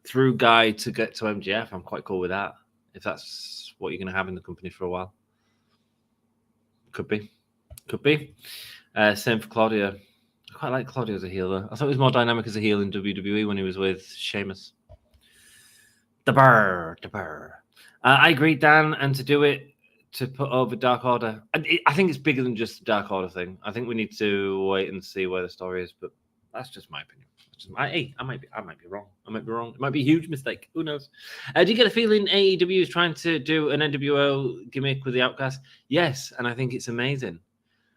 through guy to get to MJF. I'm quite cool with that. If that's what you're going to have in the company for a while. Could be. Same for Claudio. I quite like Claudio as a heel, though. I thought he was more dynamic as a heel in WWE when he was with Sheamus. The burr. I agree, Dan, and to do it to put over Dark Order. I think it's bigger than just the Dark Order thing. I think we need to wait and see where the story is, but that's just my opinion. I might be wrong. It might be a huge mistake. Who knows? Do you get a feeling AEW is trying to do an NWO gimmick with the Outcasts? Yes, and I think it's amazing.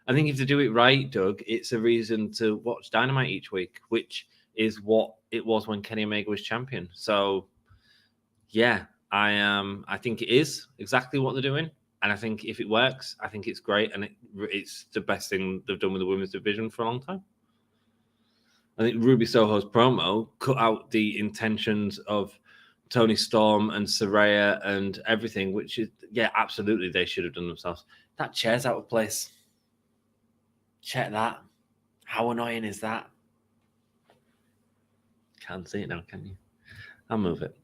I think if they do it right, Doug, it's a reason to watch Dynamite each week, which is what it was when Kenny Omega was champion. So, yeah, I think it is exactly what they're doing. And I think if it works, I think it's great. And it's the best thing they've done with the women's division for a long time. I think Ruby Soho's promo cut out the intentions of Toni Storm and Saraya and everything, which is, yeah, absolutely they should have done themselves. That chair's out of place. Check that. How annoying is that? Can't see it now, can you? I'll move it.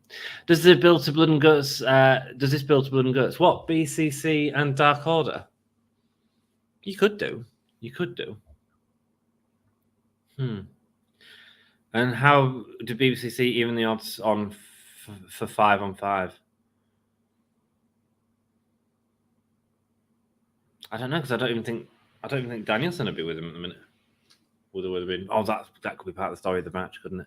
Does this build to Blood and Guts? What? BCC and Dark Order? You could do. And how do BCC even the odds on for 5-on-5? I don't know, because I don't even think Danielson would be with him at the minute. Would have been. Oh, that could be part of the story of the match, couldn't it?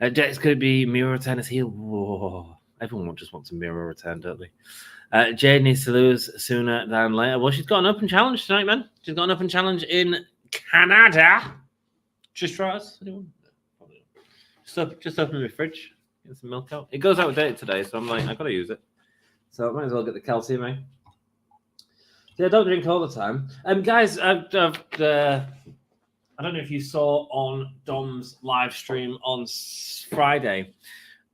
It's going to be Miro return as heel. Whoa. Everyone just wants a Miro return, don't they? Jade needs to lose sooner than later. Well, she's got an open challenge tonight, man. She's got an open challenge in Canada. Just try us. Just open the fridge. Get some milk out. It goes out of date today, so I'm like, I gotta use it. So I might as well get the calcium, eh? Yeah, don't drink all the time. Guys, I don't know if you saw on Dom's live stream on Friday.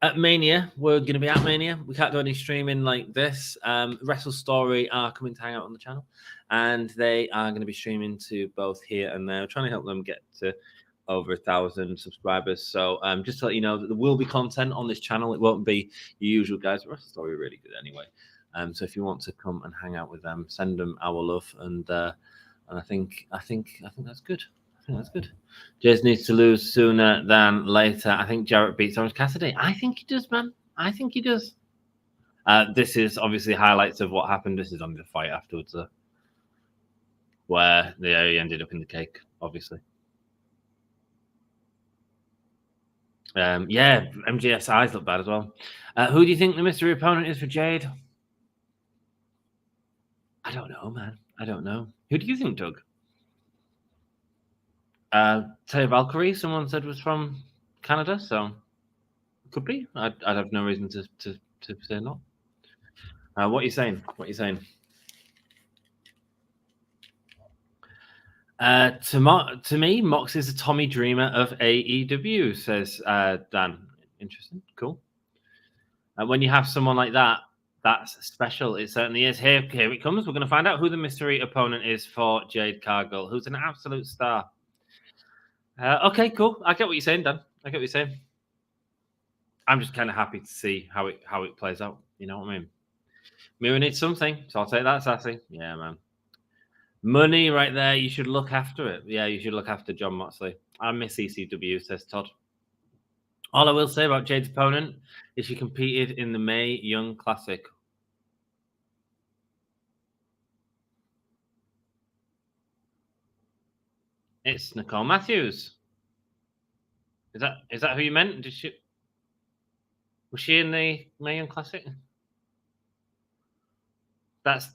At Mania, we're going to be at Mania. We can't do any streaming like this. Wrestle Story are coming to hang out on the channel, and they are going to be streaming to both here and there. We're trying to help them get to over 1,000 subscribers. So just to let you know that there will be content on this channel. It won't be your usual guys. Wrestle Story are really good anyway. So if you want to come and hang out with them, send them our love, and I think that's good. I think that's good. Jace needs to lose sooner than later. I think Jarrett beats Orange Cassidy. I think he does, man. I think he does. This is obviously highlights of what happened. This is only the fight afterwards, where he ended up in the cake, obviously. Yeah, MGF's eyes look bad as well. Who do you think the mystery opponent is for Jade? I don't know, man. I don't know. Who do you think, Doug? Taya Valkyrie, someone said was from Canada, so it could be. I'd have no reason to say not. What are you saying? What are you saying? To me, Mox is a Tommy Dreamer of AEW, says Dan. Interesting. Cool. When you have someone like that, that's special. It certainly is. Here it comes. We're going to find out who the mystery opponent is for Jade Cargill, who's an absolute star. Okay, cool. I get what you're saying, Dan. I get what you're saying. I'm just kind of happy to see how it plays out. You know what I mean? Mira needs something, so I'll take that, Sassy. Yeah, man. Money right there. You should look after it. Yeah, you should look after John Moxley. I miss ECW, says Todd. All I will say about Jade's opponent is she competed in the Mae Young Classic. It's Nicole Matthews. Is that who you meant? Was she in the Mae Young Classic? That's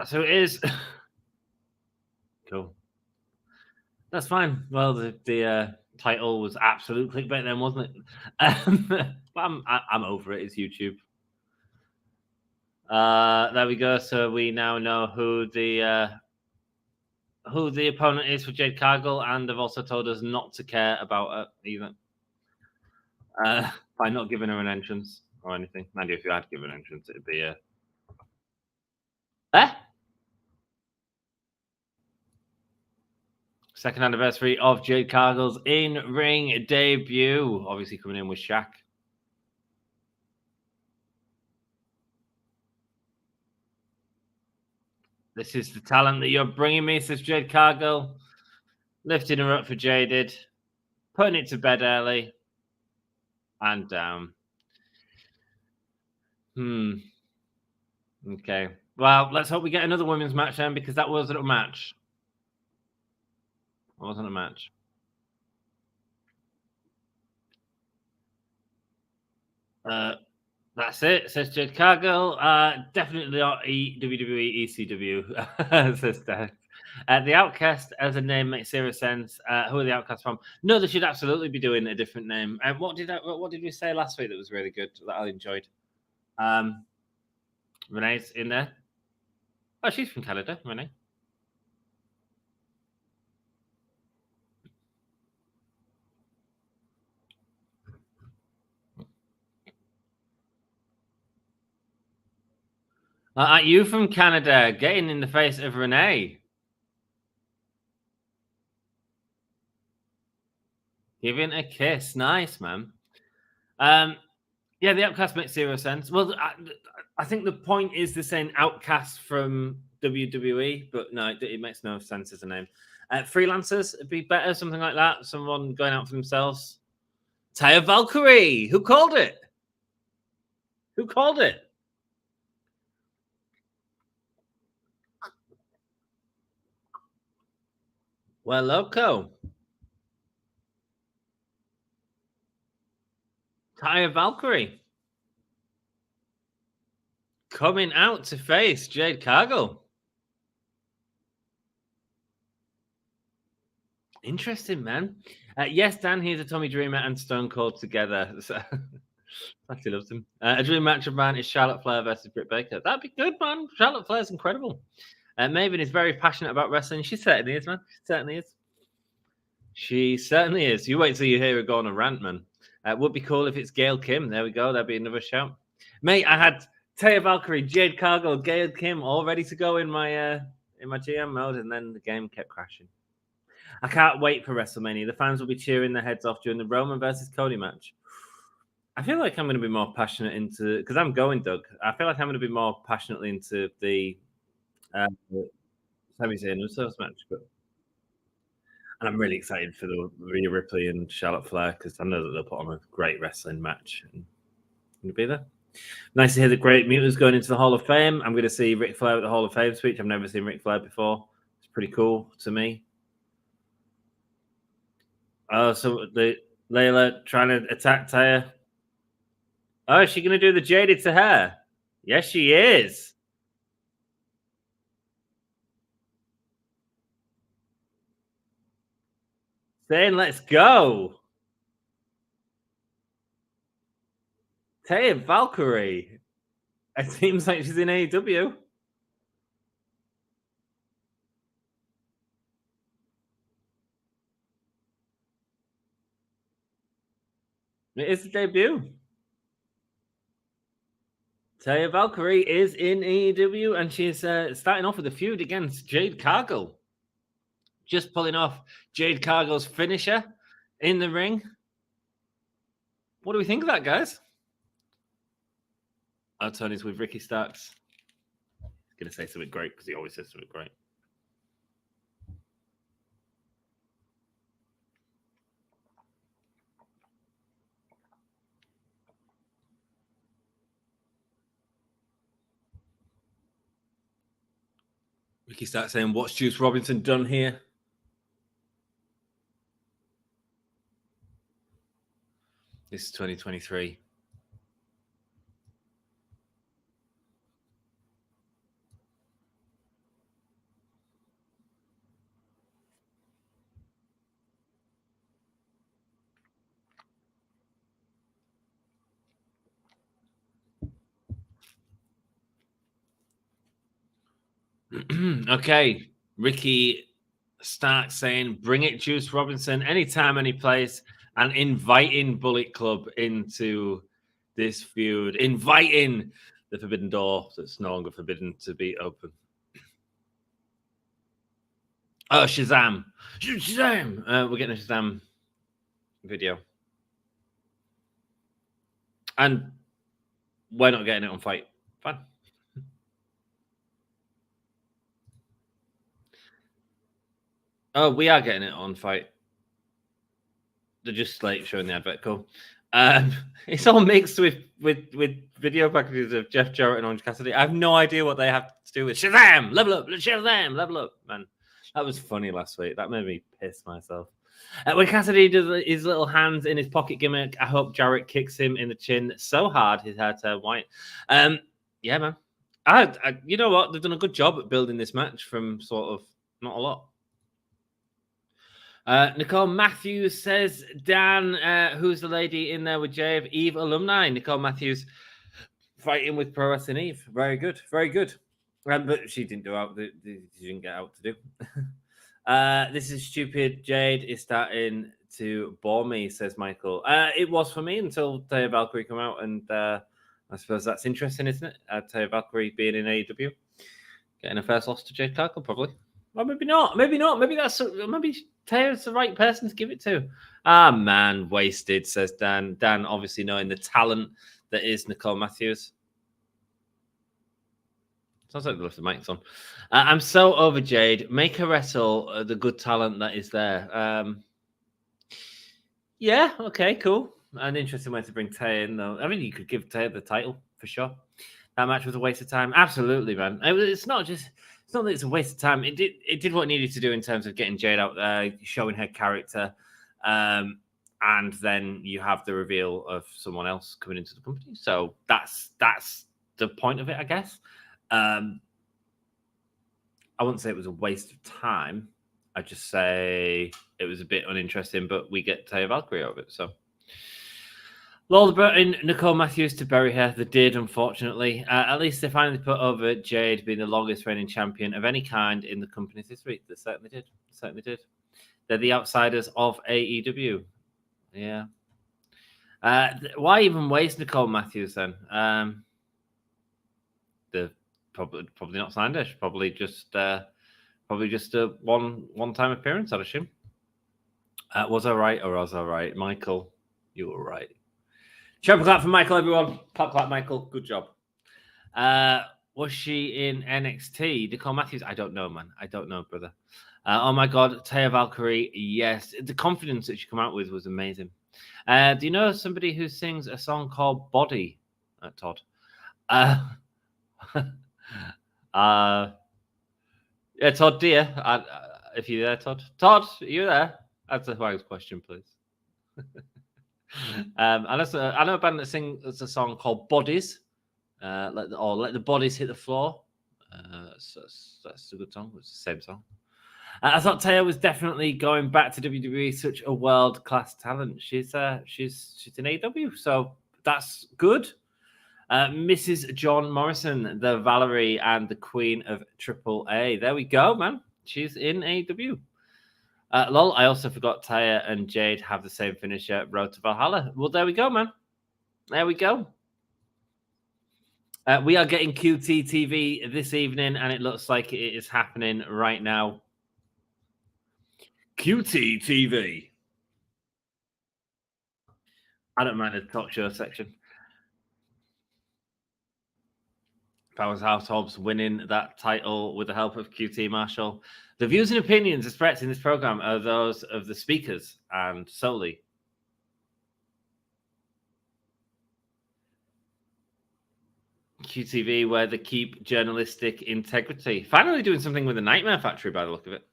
who it is. Cool. That's fine. Well, the title was absolute clickbait then, wasn't it? But I'm over it. It's YouTube. There we go. So we now know who the opponent is for Jade Cargill, and they've also told us not to care about her either. By not giving her an entrance or anything. Maybe if you had given an entrance, it'd be a. Second anniversary of Jade Cargill's in-ring debut. Obviously coming in with Shaq. This is the talent that you're bringing me, says Jade Cargill. Lifting her up for Jaded. Putting it to bed early. And down. Okay. Well, let's hope we get another women's match then, because that wasn't a match. It wasn't a match. That's it, says Jade Cargill. Definitely not WWE ECW, says Dad. The Outcast as a name makes zero sense. Who are the Outcasts from? No, they should absolutely be doing a different name. What did we say last week that was really good, that I enjoyed? Renee's in there. Oh, she's from Canada, Renee. Are you from Canada? Getting in the face of Renee. Giving a kiss. Nice, man. Yeah, the Outcast makes zero sense. Well, I think the point is they're saying Outcast from WWE, but no, it makes no sense as a name. Freelancers would be better, something like that. Someone going out for themselves. Taya Valkyrie. Who called it? Who called it? Well, loco. Taya Valkyrie. coming out to face Jade Cargill. Interesting, man. Yes, Dan, he's a Tommy Dreamer and Stone Cold together. So, actually loves him. A dream match of mine is Charlotte Flair versus Britt Baker. That'd be good, man. Charlotte Flair's incredible. Maven is very passionate about wrestling. She certainly is, man. She certainly is. She certainly is. You wait till you hear her go on a rant, man. Would be cool if it's Gail Kim. There we go. That'd be another shout. Mate, I had Taya Valkyrie, Jade Cargill, Gail Kim all ready to go in my GM mode, and then the game kept crashing. I can't wait for WrestleMania. The fans will be cheering their heads off during the Roman versus Cody match. I feel like I'm going to be more passionate into, because I'm going, Doug. I feel like I'm going to be more passionately into the Sami Zayn and Usos match, and I'm really excited for the Rhea Ripley and Charlotte Flair because I know that they'll put on a great wrestling match and you'll be there. Nice to hear the Great Mutants going into the Hall of Fame. I'm going to see Ric Flair at the Hall of Fame speech. I've never seen Ric Flair before. It's pretty cool to me. Oh, so the Layla trying to attack Taya. Oh, is she going to do the jaded to her? Yes, she is. Saying let's go. Taya Valkyrie. It seems like she's in AEW. It is the debut. Taya Valkyrie is in AEW and she's starting off with a feud against Jade Cargill. Just pulling off Jade Cargill's finisher in the ring. What do we think of that, guys? Oh, Tony's with Ricky Starks. He's going to say something great because he always says something great. Ricky Starks saying, what's Juice Robinson done here? This is 2023. Okay, Ricky Stark saying, bring it, Juice Robinson, anytime, any place, and inviting Bullet Club into this feud, inviting the forbidden door that's no longer forbidden to be open. Oh, Shazam. Shazam! We're getting a Shazam video. And we're not getting it on Fight. Fine. Oh, we are getting it on Fight. They're just like showing the advert. Cool. It's all mixed with video packages of Jeff Jarrett and Orange Cassidy. I have no idea what they have to do with Shazam! Level up! Shazam! Level up! Man, that was funny last week. That made me piss myself. When Cassidy does his little hands in his pocket gimmick, I hope Jarrett kicks him in the chin so hard his hair turned white. Yeah, man. You know what? They've done a good job at building this match from sort of not a lot. Nicole Matthews says, Dan, who's the lady in there with Jave? Eve alumni. Nicole Matthews fighting with Pro Wrestling Eve. Very good. Very good. But she didn't she didn't get out to do. This is stupid. Jade is starting to bore me, says Michael. It was for me until Taya Valkyrie come out, and I suppose that's interesting, isn't it? Taya Valkyrie being in AEW, getting a first loss to Jade Cargill, probably. Well, maybe not. Maybe not. Maybe Taya's the right person to give it to. Ah, man, wasted, says Dan. Dan, obviously knowing the talent that is Nicole Matthews. Sounds like they left the mics on. I'm so over Jade. Make her wrestle the good talent that is there. Yeah, okay, cool. An interesting way to bring Taya in, though. I mean, you could give Taya the title for sure. That match was a waste of time. Absolutely, man. It's not that it's a waste of time. It did what it needed to do in terms of getting Jade out there, showing her character, and then you have the reveal of someone else coming into the company. So that's the point of it, I guess. I wouldn't say it was a waste of time. I'd just say it was a bit uninteresting, but we get Taya Valkyrie over it. So, Lola Burton, Nicole Matthews to bury her. They did, unfortunately. At least they finally put over Jade being the longest reigning champion of any kind in the company's history. They certainly did. Certainly did. They're the outsiders of AEW. Yeah. Why even waste Nicole Matthews then? They're probably not signed her. She's probably just a one-time appearance, I'd assume. Was I right or was I right? Michael, you were right. Triple clap for Michael, everyone. Clap, Michael. Good job. Was she in NXT? Nicole Matthews? I don't know, man. I don't know, brother. Oh my God, Taya Valkyrie. Yes, the confidence that she came out with was amazing. Do you know somebody who sings a song called "Body"? Todd. Yeah, Todd, dear. If you're there, Todd. Todd, are you there? Answer Wag's question, please. I know a band that sings a song called "Bodies." Let the bodies hit the floor. That's a good song. It's the same song. I thought Taya was definitely going back to WWE. Such a world-class talent. She's in AEW, so that's good. Mrs. John Morrison, the Valerie and the Queen of AAA. There we go, man. She's in AEW. Lol, I also forgot Taya and Jade have the same finisher, Road to Valhalla. Well, there we go, man. There we go. We are getting QT TV this evening, and it looks like it is happening right now. QT TV. I don't mind the talk show section. Powerhouse Hobbs winning that title with the help of QT Marshall. The views and opinions expressed in this program are those of the speakers and solely. QTV, where they keep journalistic integrity. Finally doing something with the Nightmare Factory by the look of it.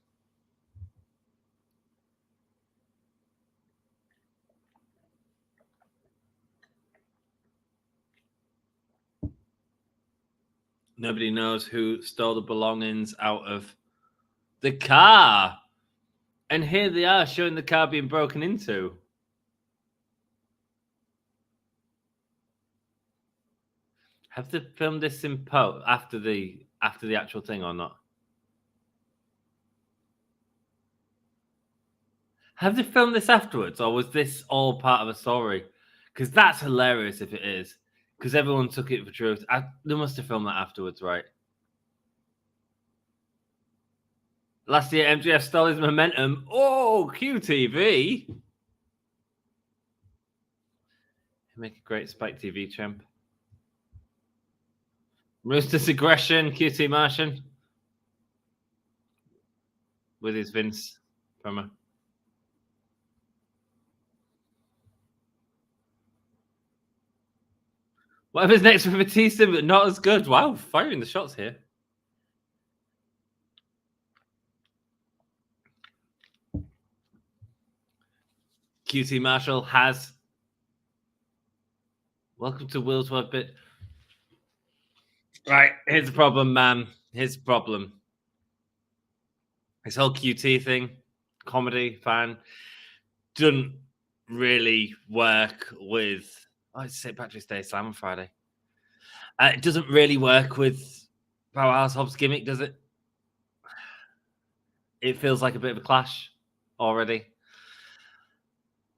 Nobody knows who stole the belongings out of the car. And here they are showing the car being broken into. Have they filmed this in post after the actual thing or not? Have they filmed this afterwards, or was this all part of a story? Because that's hilarious if it is. Because everyone took it for truth. They must have filmed that afterwards, right? Last year, MJF stole his momentum. Oh, QTV. Make a great Spike TV champ. Ruthless aggression, QT Martian. With his Vince promo. Whatever's next for Batista, but not as good. Wow, firing the shots here. QT Marshall has. Welcome to Will's Word Bit. Right, here's the problem, man. Here's the problem. This whole QT thing, comedy, fan, doesn't really work with. Oh, it's St. Patrick's Day, Slam on Friday. It doesn't really work with Powerhouse Hobbs gimmick, does it? It feels like a bit of a clash already.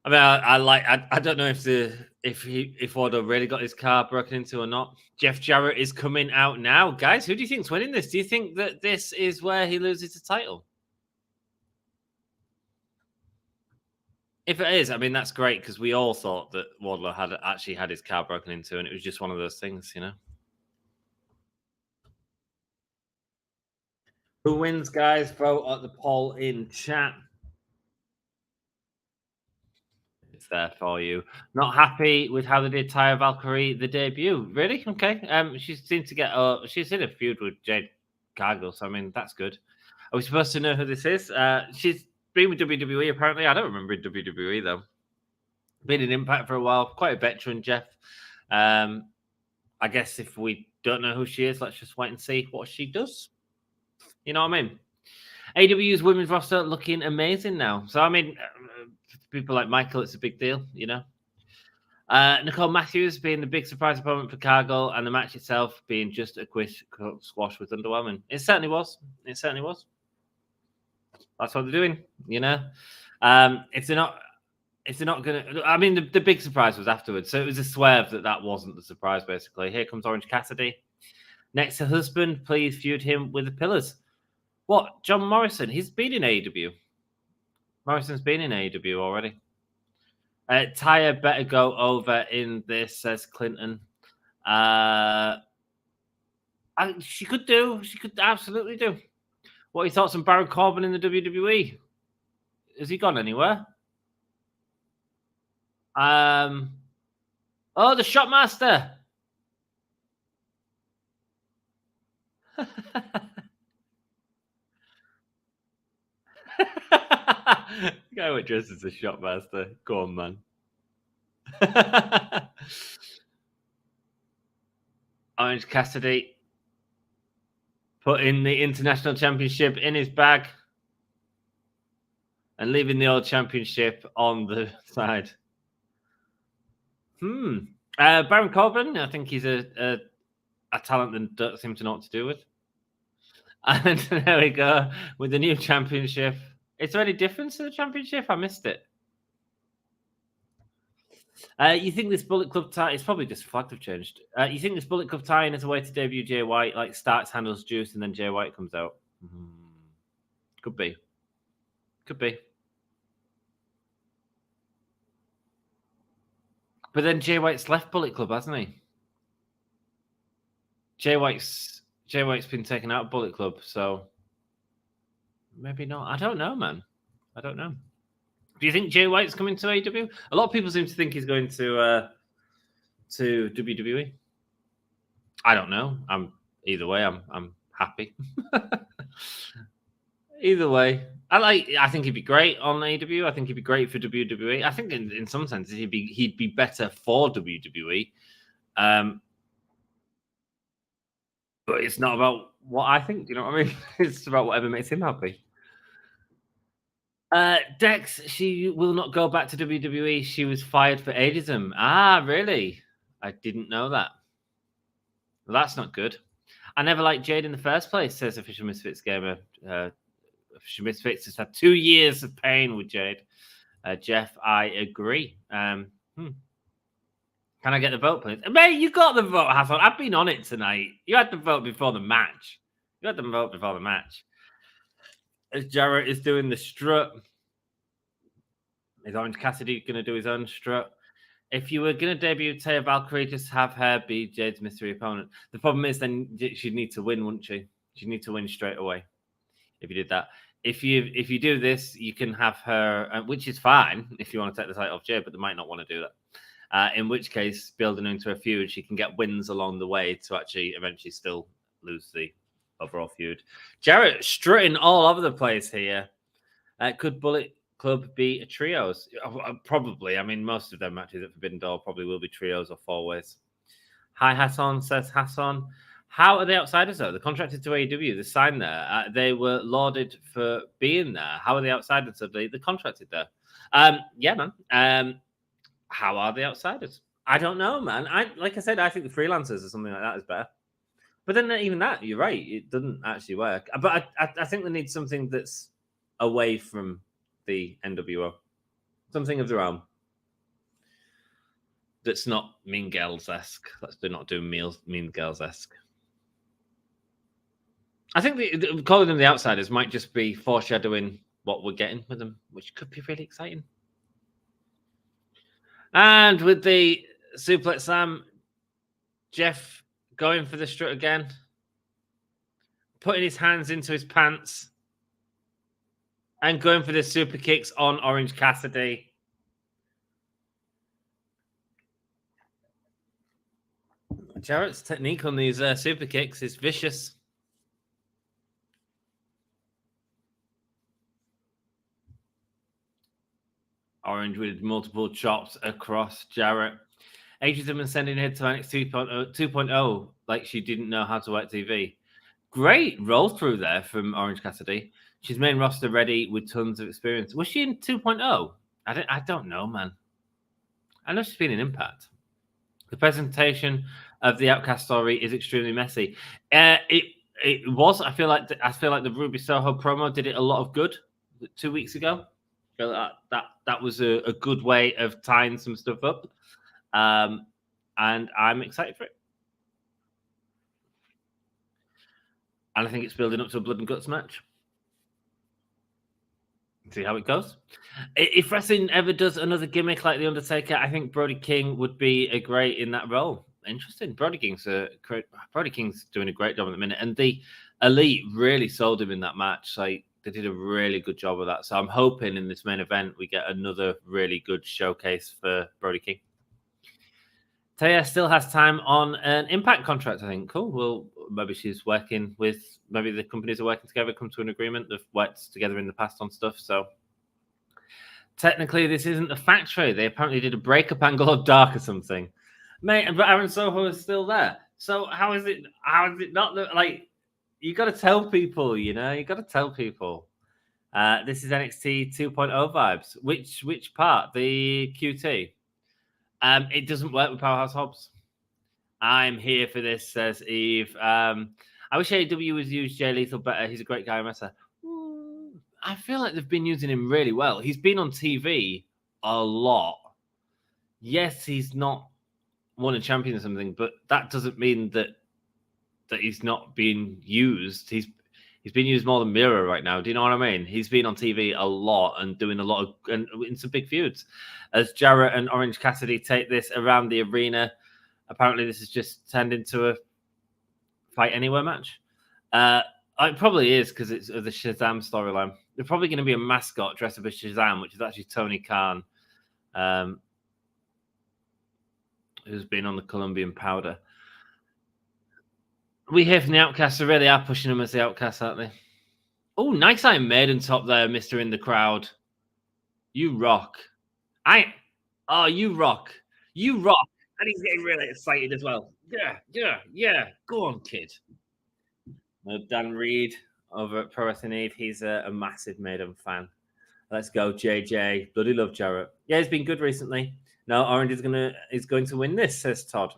I mean, I don't know if Wardlow really got his car broken into or not. Jeff Jarrett is coming out now, guys. Who do you think's winning this? Do you think that this is where he loses the title? If it is, I mean, that's great because we all thought that Wardlow had actually had his car broken into, and it was just one of those things, you know. Who wins, guys? Vote at the poll in chat. It's there for you. Not happy with how they did Taya Valkyrie the debut. Really? Okay. She seemed to get. She's in a feud with Jade Cargill, so I mean that's good. Are we supposed to know who this is? She's been with WWE apparently. I don't remember in WWE though. Been in Impact for a while. Quite a veteran, Jeff. I guess if we Don't know who she is. Let's just wait and see what she does. You know what I mean? AEW's women's roster looking amazing now. So, I mean, for people like Michael, it's a big deal, you know? Nicole Matthews being the big surprise opponent for Cargill, and the match itself being just a quick squash was underwhelming. It certainly was. It certainly was. That's what they're doing, you know? If they're not going to... I mean, the big surprise was afterwards. So it was a swerve that wasn't the surprise, basically. Here comes Orange Cassidy. Next to husband, please feud him with the Pillars. What? John Morrison? He's been in AEW. Morrison's been in AEW already. Taya better go over in this, says Clinton. She could do. She could absolutely do. What are your thoughts on Baron Corbin in the WWE? Has he gone anywhere? Oh, the Shotmaster. The guy who dresses as a Shotmaster. Go on, man. Orange Cassidy putting the International Championship in his bag and leaving the old championship on the side. Baron Corbin, I think he's a talent that don't seem to know what to do with. And there we go with the new championship. Is there any difference to the championship? I missed it. You think this Bullet Club tie? It's probably just flagged have changed. You think this Bullet Club tie-in is a way to debut Jay White, like starts, handles Juice, and then Jay White comes out? Could be. Could be. But then Jay White's left Bullet Club, hasn't he? Jay White's been taken out of Bullet Club, so maybe not. I don't know, man. I don't know. Do you think Jay White's coming to AEW? A lot of people seem to think he's going to WWE. I don't know. Either way. I'm happy. Either way, I think he'd be great on AEW. I think he'd be great for WWE. I think in some senses he'd be better for WWE. But it's not about what I think. You know what I mean? It's about whatever makes him happy. Dex, she will not go back to WWE. She was fired for ageism. Ah, really? I didn't know that. Well, that's not good. I never liked Jade in the first place, says Official Misfits Gamer. Official Misfits has had 2 years of pain with Jade. Jeff, I agree. Can I get the vote, please? Mate, you got the vote, Hassan. I've been on it tonight. You had the vote before the match. As Jarrett is doing the strut. Is Orange Cassidy going to do his own strut? If you were going to debut Taya Valkyrie, just have her be Jade's mystery opponent. The problem is then she'd need to win, wouldn't she? She'd need to win straight away if you did that. If you do this, you can have her, which is fine if you want to take the title off Jade, but they might not want to do that. In which case, building into a feud, she can get wins along the way to actually eventually still lose the overall feud. Jarrett strutting all over the place here. Could Bullet Club be a trios? Probably. I mean, most of their matches at Forbidden Door probably will be trios or four ways. Hi, Hassan, says Hassan. How are the outsiders, though? They're contracted to AEW. They signed there. They were lauded for being there. How are the outsiders? They're contracted there. Yeah, man. How are the outsiders? I don't know, man. Like I said, I think the freelancers or something like that is better. But then even that, you're right. It doesn't actually work. But I think they need something that's away from the NWO. Something of their own. That's not Mean Girls-esque. Let's not do Mean Girls-esque. I think calling them the outsiders might just be foreshadowing what we're getting with them, which could be really exciting. And with the suplex slam, Jeff going for the strut again, putting his hands into his pants, and going for the super kicks on Orange Cassidy. Jarrett's technique on these super kicks is vicious. Orange with multiple chops across Jarrett. Ageism and sending her to NXT 2.0 like she didn't know how to work TV. Great roll through there from Orange Cassidy. She's main roster ready with tons of experience. Was she in 2.0? I don't know, man. I know she's been in Impact. The presentation of the Outcast story is extremely messy. It was. I feel like the Ruby Soho promo did it a lot of good 2 weeks ago. I feel like that was a good way of tying some stuff up, and I'm excited for it. And I think it's building up to a blood and guts match. See how it goes. If wrestling ever does another gimmick like The Undertaker, I think Brody King would be a great in that role. Interesting. Brody King's doing a great job at the minute. And the Elite really sold him in that match. Like, they did a really good job of that. So I'm hoping in this main event we get another really good showcase for Brody King. Taya still has time on an Impact contract, I think. Cool. Well, maybe she's working with, maybe the companies are working together, come to an agreement. They've worked together in the past on stuff. So technically, this isn't a factory. They apparently did a breakup angle of Dark or something. Mate, but Aaron Soho is still there. So how is it not like, you got to tell people, you know, you got to tell people. This is NXT 2.0 vibes. Which part? The QT. It doesn't work with Powerhouse Hobbs. I'm here for this, says Eve. I wish AEW was used Jay Lethal better. He's a great guy, wrestler. I feel like they've been using him really well. He's been on TV a lot. Yes, he's not won a champion or something, but that doesn't mean that he's not being used. He's been used more than Miro right now. Do you know what I mean? He's been on TV a lot and doing a lot of, and in some big feuds. As Jarrett and Orange Cassidy take this around the arena, apparently this has just turned into a fight anywhere match. It probably is because it's the Shazam storyline. They're probably going to be a mascot dressed up as Shazam, which is actually Tony Khan, who's been on the Colombian powder. We hear from the Outcasts, they really are pushing them as the Outcasts, aren't they? Oh, nice Iron Maiden top there, Mister in the crowd. You rock. You rock. You rock. And he's getting really excited as well. Yeah. Go on, kid. Dan Reed over at Pro Wrestling Eve. He's a massive Maiden fan. Let's go, JJ. Bloody love Jarrett. Yeah, he's been good recently. No, Orange is going to win this, says Todd.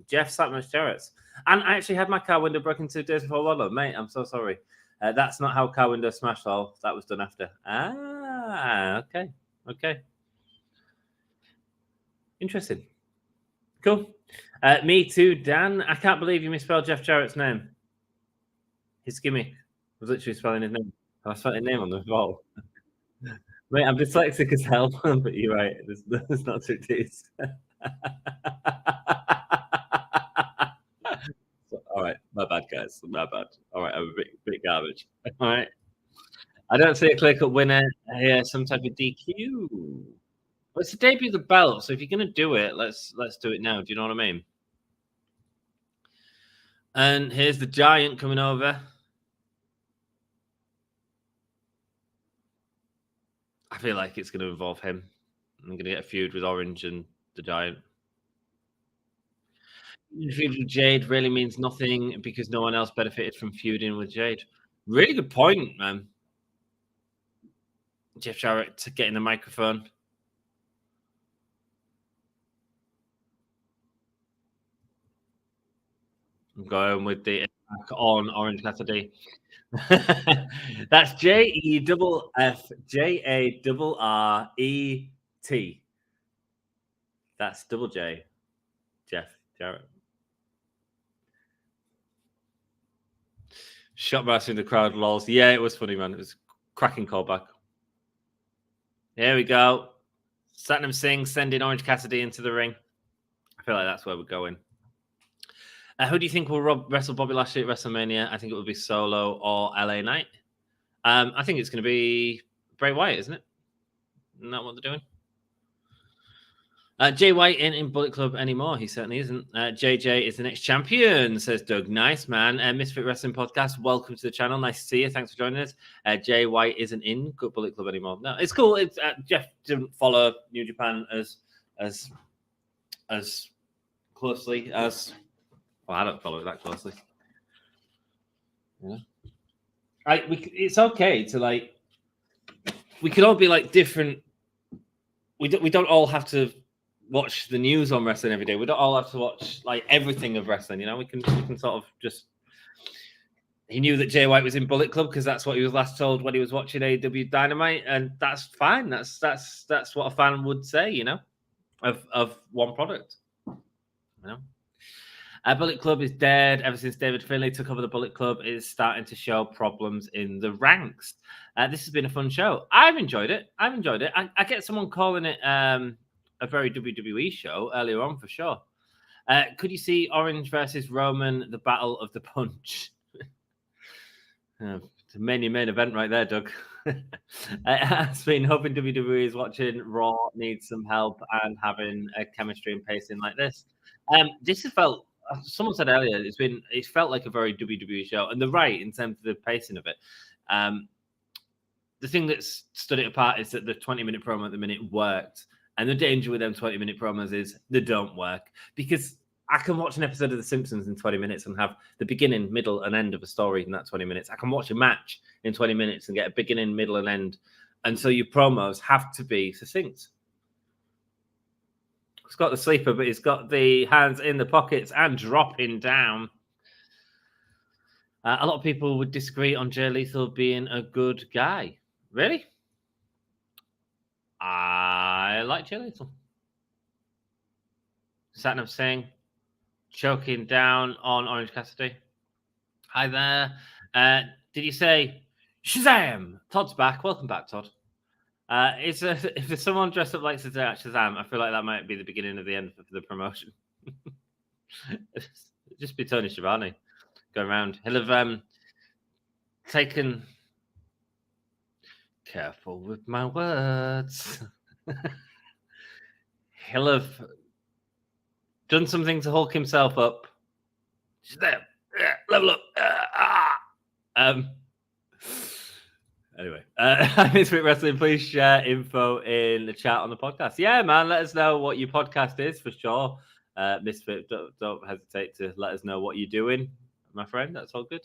Jeff sat much Jarrett's. And I actually had my car window broken 2 days before Waddle. Mate, I'm so sorry. That's not how car window smashed all. That was done after. Okay. Interesting. Cool. Me too, Dan. I can't believe you misspelled Jeff Jarrett's name. His gimmick was literally spelling his name. I spelled his name on the ball. Mate, I'm dyslexic as hell, but you're right. There's not 2 T's. All right, my bad, guys. My bad. All right, I'm a bit garbage. All right. I don't see a clear-cut winner here. Some type of DQ. Well, it's the debut of the belt, so if you're going to do it, let's do it now. Do you know what I mean? And here's the Giant coming over. I feel like it's going to involve him. I'm going to get a feud with Orange and the Giant. Feud with Jade really means nothing because no one else benefited from feuding with Jade. Really good point, man. Jeff Jarrett getting the microphone. I'm going with the attack on Orange Cassidy. That's JEFFJARRET. That's double J. Jeff Jarrett. Shot master in the crowd, lols. Yeah, it was funny, man. It was a cracking callback. Here we go. Satnam Singh sending Orange Cassidy into the ring. I feel like that's where we're going. Who do you think will wrestle Bobby Lashley at WrestleMania? I think it will be Solo or LA Knight. I think it's going to be Bray Wyatt, isn't it? Isn't that what they're doing? Jay White ain't in Bullet Club anymore. He certainly isn't. JJ is the next champion, says Doug. Nice, man. Misfit Wrestling Podcast. Welcome to the channel. Nice to see you. Thanks for joining us. Jay White isn't in Bullet Club anymore. No, it's cool. It's Jeff didn't follow New Japan as closely as Well, I don't follow it that closely. Yeah. It's okay to like. We can all be like different. We don't all have to watch the news on wrestling every day. We don't all have to watch like everything of wrestling. You know, we can sort of just. He knew that Jay White was in Bullet Club because that's what he was last told when he was watching AEW Dynamite, and that's fine. That's what a fan would say, you know, of one product. You know, Bullet Club is dead ever since David Finlay took over the Bullet Club. Is starting to show problems in the ranks. This has been a fun show. I've enjoyed it. I get someone calling it a very WWE show earlier on for sure. Could you see Orange versus Roman, the Battle of the Punch? It's a main event right there, Doug. I've been hoping WWE is watching Raw needs some help and having a chemistry and pacing like this. This has felt. Someone said earlier it's felt like a very WWE show, and they're right in terms of the pacing of it. The thing that stood it apart is that the 20-minute promo at the minute worked, and the danger with them 20-minute promos is they don't work, because I can watch an episode of The Simpsons in 20 minutes and have the beginning, middle, and end of a story in that 20 minutes. I can watch a match in 20 minutes and get a beginning, middle, and end. And so your promos have to be succinct. He's got the sleeper, but he's got the hands in the pockets and dropping down. A lot of people would disagree on Jay Lethal being a good guy. Really? I like Jay Lethal. Satnam Singh choking down on Orange Cassidy. Hi there. Did you say Shazam? Todd's back. Welcome back, Todd. If there's someone dressed up like Shazam, I feel like that might be the beginning of the end of the promotion. Just be Tony Schiavone going around. He'll have taken. Careful with my words. He'll have done something to Hulk himself up. Shazam! Level up! Anyway, Misfit Wrestling, please share info in the chat on the podcast. Yeah, man, let us know what your podcast is for sure. Misfit, don't hesitate to let us know what you're doing, my friend. That's all good.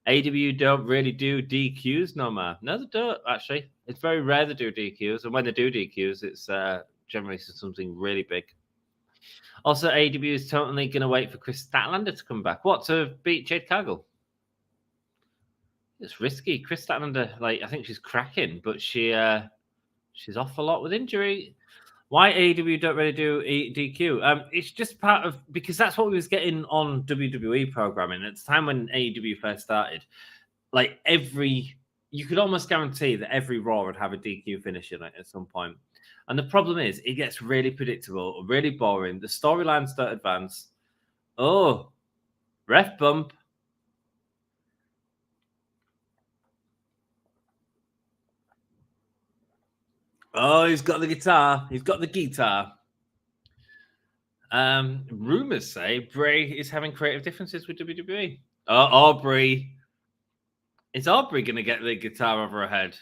AEW don't really do DQs no more. No, they don't, actually. It's very rare to do DQs, and when they do DQs, it's generally something really big. Also, AEW is totally going to wait for Chris Statlander to come back. What, to beat Jade Cargill? It's risky. Chris Statlander, I think she's cracking, but she's off a lot with injury. Why AEW don't really do DQ? It's just part of, because that's what we was getting on WWE programming at the time when AEW first started. You could almost guarantee that every Raw would have a DQ finish in it at some point. And the problem is, it gets really predictable, really boring. The storylines don't advance. Oh, ref bump. Oh, he's got the guitar. Rumors say Bray is having creative differences with WWE. Oh, Aubrey. Is Aubrey going to get the guitar over her head?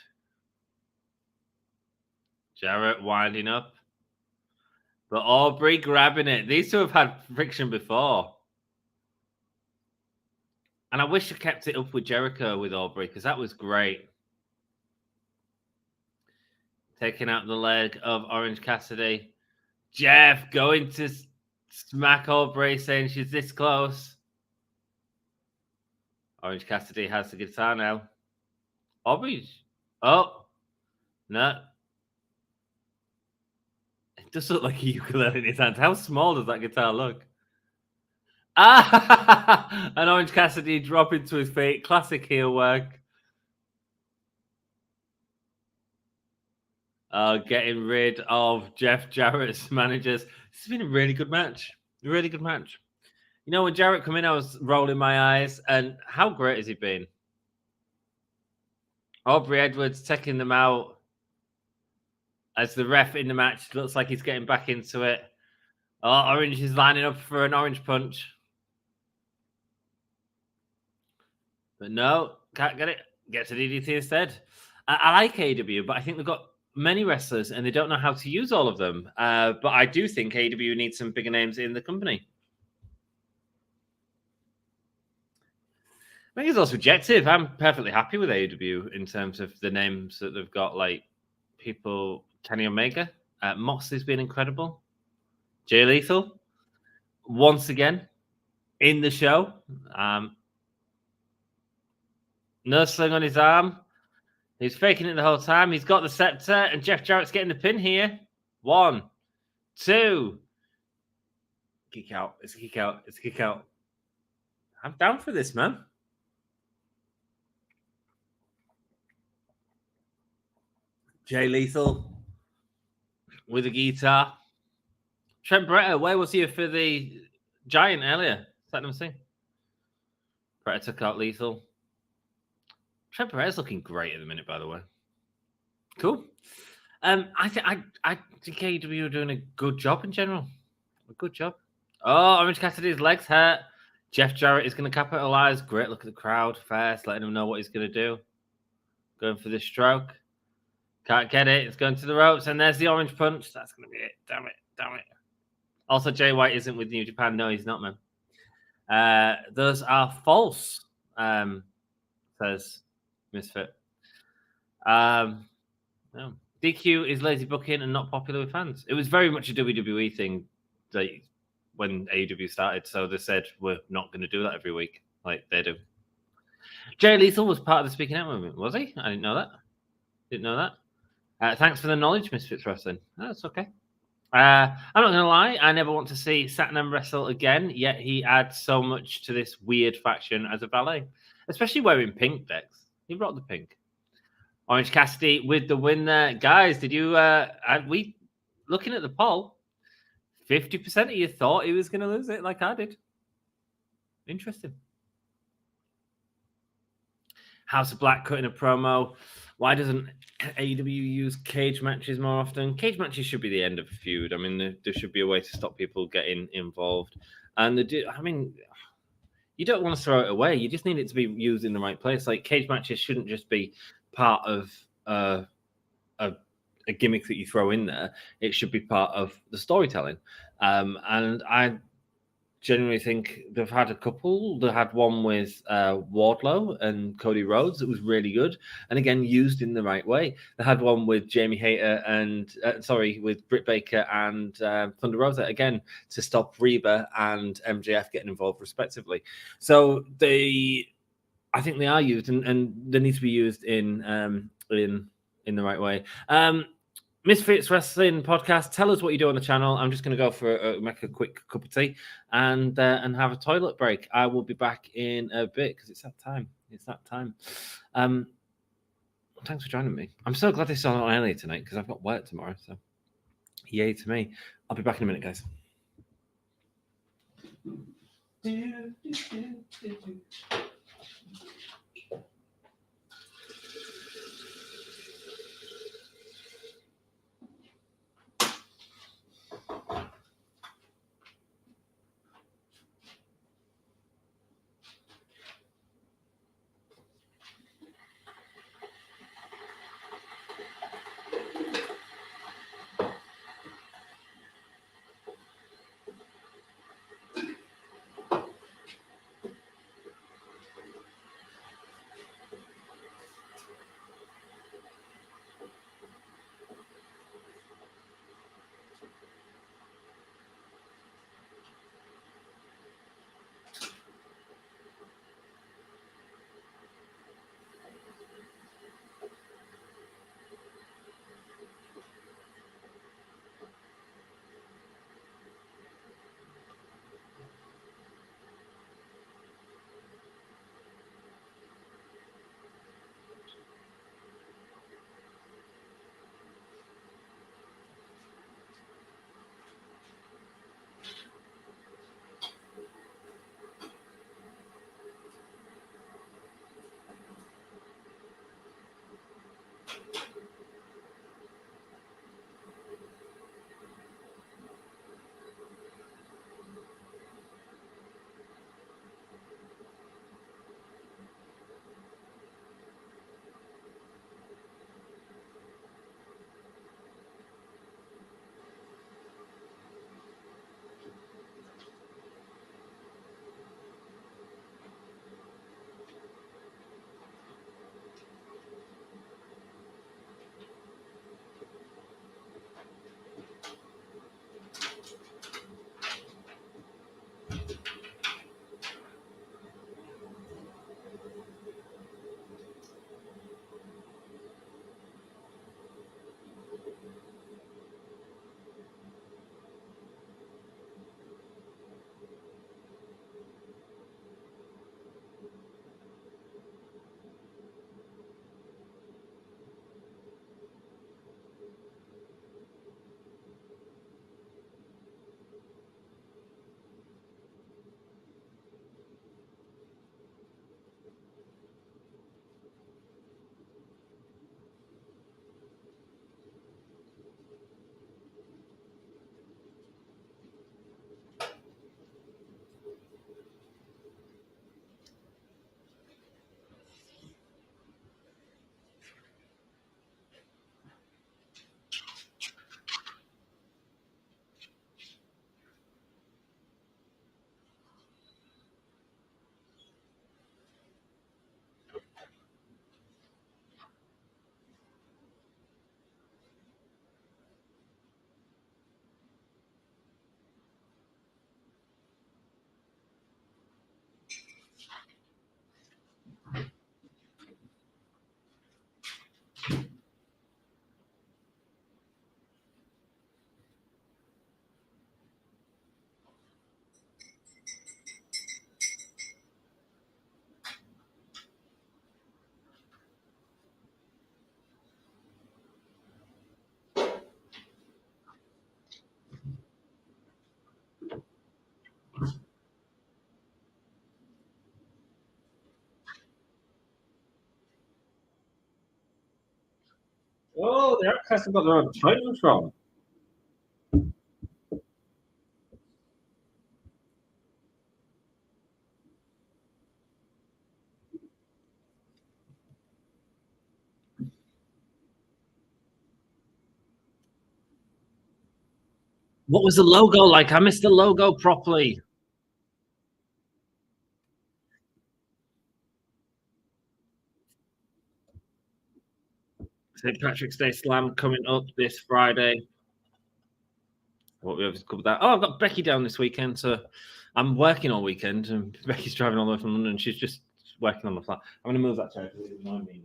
Jarrett winding up. But Aubrey grabbing it. These two have had friction before. And I wish I kept it up with Jericho with Aubrey, because that was great. Taking out the leg of Orange Cassidy. Jeff going to smack Aubrey, saying she's this close. Orange Cassidy has the guitar now. Aubrey's. Oh. No. It does look like a ukulele in his hand. How small does that guitar look? And Orange Cassidy dropping to his feet. Classic heel work. Getting rid of Jeff Jarrett's managers. This has been a really good match. Really good match. You know, when Jarrett come in, I was rolling my eyes. And how great has he been? Aubrey Edwards taking them out as the ref in the match. Looks like he's getting back into it. Oh, Orange is lining up for an orange punch. But no, can't get it. Gets a DDT instead. I like AEW, but I think they've got many wrestlers and they don't know how to use all of them. But I do think AEW needs some bigger names in the company. I think it's also subjective. I'm perfectly happy with AEW in terms of the names that they've got. Like people, Kenny Omega, Moxley's been incredible. Jay Lethal, once again in the show. No sling on his arm. He's faking it the whole time. He's got the scepter, and Jeff Jarrett's getting the pin here. 1, 2. Kick out. It's a kick out. It's a kick out. I'm down for this, man. Jay Lethal with a guitar. Trent Beretta, where was he for the Giant earlier? Let them see. Beretta took out Lethal. Trent Beretta's looking great at the minute, by the way. Cool. I think AEW are doing a good job in general. A good job. Oh, Orange Cassidy's legs hurt. Jeff Jarrett is going to capitalize. Great look at the crowd first, letting him know what he's going to do. Going for the stroke. Can't get it. It's going to the ropes, and there's the orange punch. That's going to be it. Damn it. Damn it. Also, Jay White isn't with New Japan. No, he's not, man. Those are false, says Misfit. No. DQ is lazy booking and not popular with fans. It was very much a WWE thing when AEW started, so they said we're not going to do that every week like they do. Jay Lethal was part of the Speaking Out movement, was he? I didn't know that. Didn't know that. Thanks for the knowledge, Misfits Wrestling. That's okay. I'm not going to lie, I never want to see Satnam wrestle again, yet he adds so much to this weird faction as a valet, especially wearing pink, Dex. He brought the pink. Orange Cassidy with the win there. Guys, did you, we looking at the poll, 50% of you thought he was going to lose it like I did. Interesting. House of Black cutting a promo. Why doesn't AEW use cage matches more often? Cage matches should be the end of a feud. I mean, there should be a way to stop people getting involved. And you don't want to throw it away. You just need it to be used in the right place. Like, cage matches shouldn't just be part of a gimmick that you throw in there. It should be part of the storytelling. And I genuinely think they've had a couple. They had one with Wardlow and Cody Rhodes that was really good, and again used in the right way. They had one with Jamie Hayter and with Britt Baker and Thunder Rosa, again to stop Reba and MJF getting involved respectively. So I think they are used, and they need to be used in the right way. Misfits Wrestling Podcast. Tell us what you do on the channel. I'm just going to go for make a quick cup of tea and have a toilet break. I will be back in a bit because it's that time. It's that time. Thanks for joining me. I'm so glad this is on earlier tonight because I've got work tomorrow. So yay to me. I'll be back in a minute, guys. Oh, the Outcasts have got their own title from. What was the logo like? I missed the logo properly. St. Patrick's Day Slam coming up this Friday. What we have to cover that. Oh, I've got Becky down this weekend, so I'm working all weekend, and Becky's driving all the way from London. She's just working on the flat. I'm going to move that chair because it's annoying me.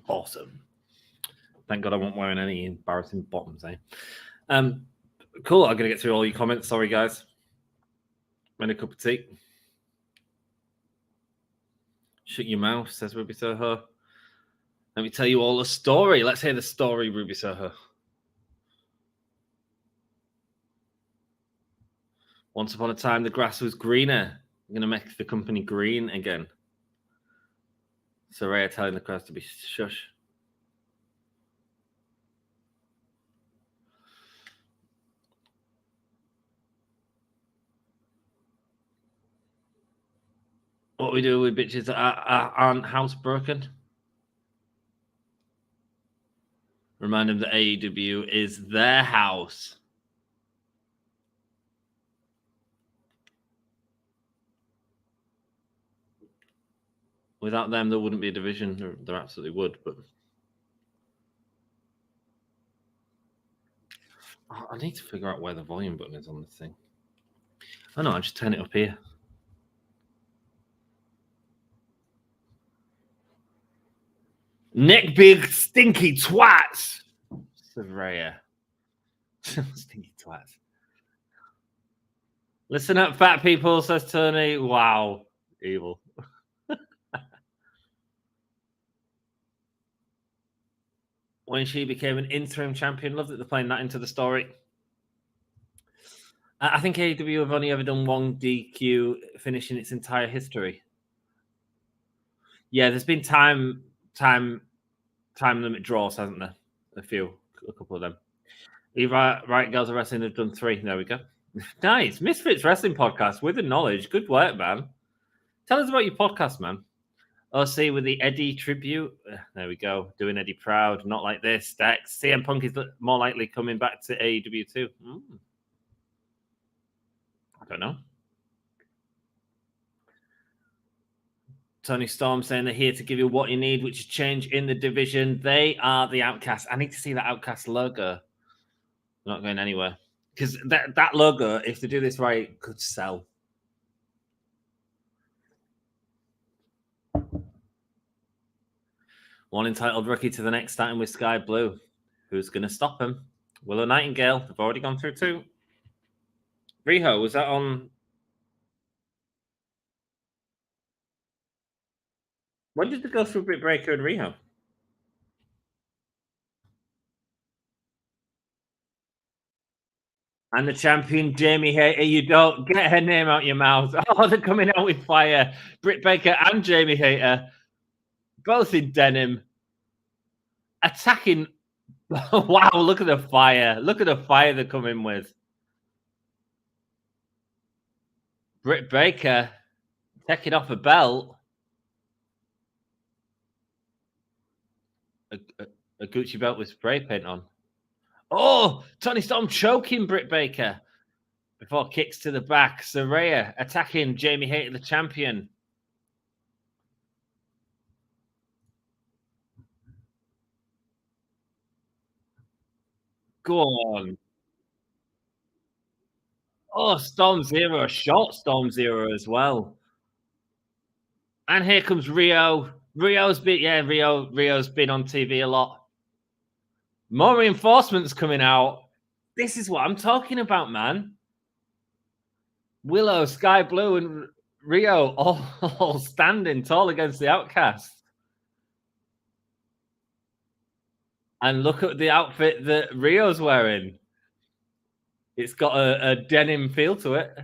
Awesome. Thank God I wasn't wearing any embarrassing bottoms, eh? Cool. I'm going to get through all your comments. Sorry, guys. Made a cup of tea. Shut your mouth, says Ruby Soho. Let me tell you all a story. Let's hear the story, Ruby Soho. Once upon a time, the grass was greener. I'm going to make the company green again. Saraya telling the crowd to be shush. What we do with bitches that aren't housebroken? Remind them that AEW is their house. Without them, there wouldn't be a division. There absolutely would, but I need to figure out where the volume button is on this thing. Oh no, I just turn it up here. Neck big stinky twats. Saraya. Stinky twats. Listen up, fat people, says Toni. Wow. Evil. When she became an interim champion, love that they're playing that into the story. I think AEW have only ever done one DQ finish in its entire history. Yeah, there's been time limit draws, hasn't there? A couple of them. Right Girls of Wrestling have done 3. There we go. Nice. Misfits Wrestling Podcast with the knowledge. Good work, man. Tell us about your podcast, man. OC with the Eddie tribute. There we go. Doing Eddie proud. Not like this. Dex. CM Punk is more likely coming back to AEW too. I don't know. Tony Storm saying they're here to give you what you need, which is change in the division. They are the Outcasts. I need to see that Outcast logo. They're not going anywhere. Because that logo, if they do this right, could sell. One entitled rookie to the next, starting with Sky Blue. Who's going to stop him? Willow Nightingale. They've already gone through 2. Riho, was that on? When did they go through Britt Baker and Riho? And the champion, Jamie Hayter, you don't get her name out your mouth. Oh, they're coming out with fire. Britt Baker and Jamie Hayter, both in denim, attacking. Wow, look at the fire. Look at the fire they're coming with. Britt Baker taking off a belt. A Gucci belt with spray paint on. Oh, Toni Storm choking Britt Baker before kicks to the back. Saraya attacking Jamie Hayter, the champion. Go on. Oh, Storm Zero, short Storm Zero as well. And here comes Rio. Rio's been on TV a lot. More reinforcements coming out. This is what I'm talking about, man. Willow, Sky Blue, and Rio all standing tall against the Outcasts. And look at the outfit that Rio's wearing. It's got a denim feel to it.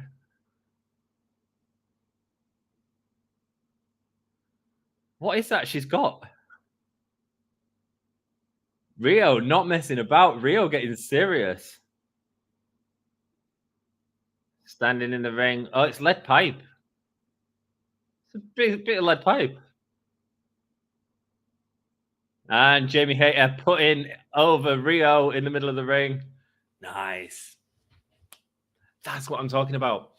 What is that she's got? Rio not messing about. Rio getting serious. Standing in the ring. Oh, it's lead pipe. It's a bit of lead pipe. And Jamie Hayter putting over Rio in the middle of the ring. Nice. That's what I'm talking about.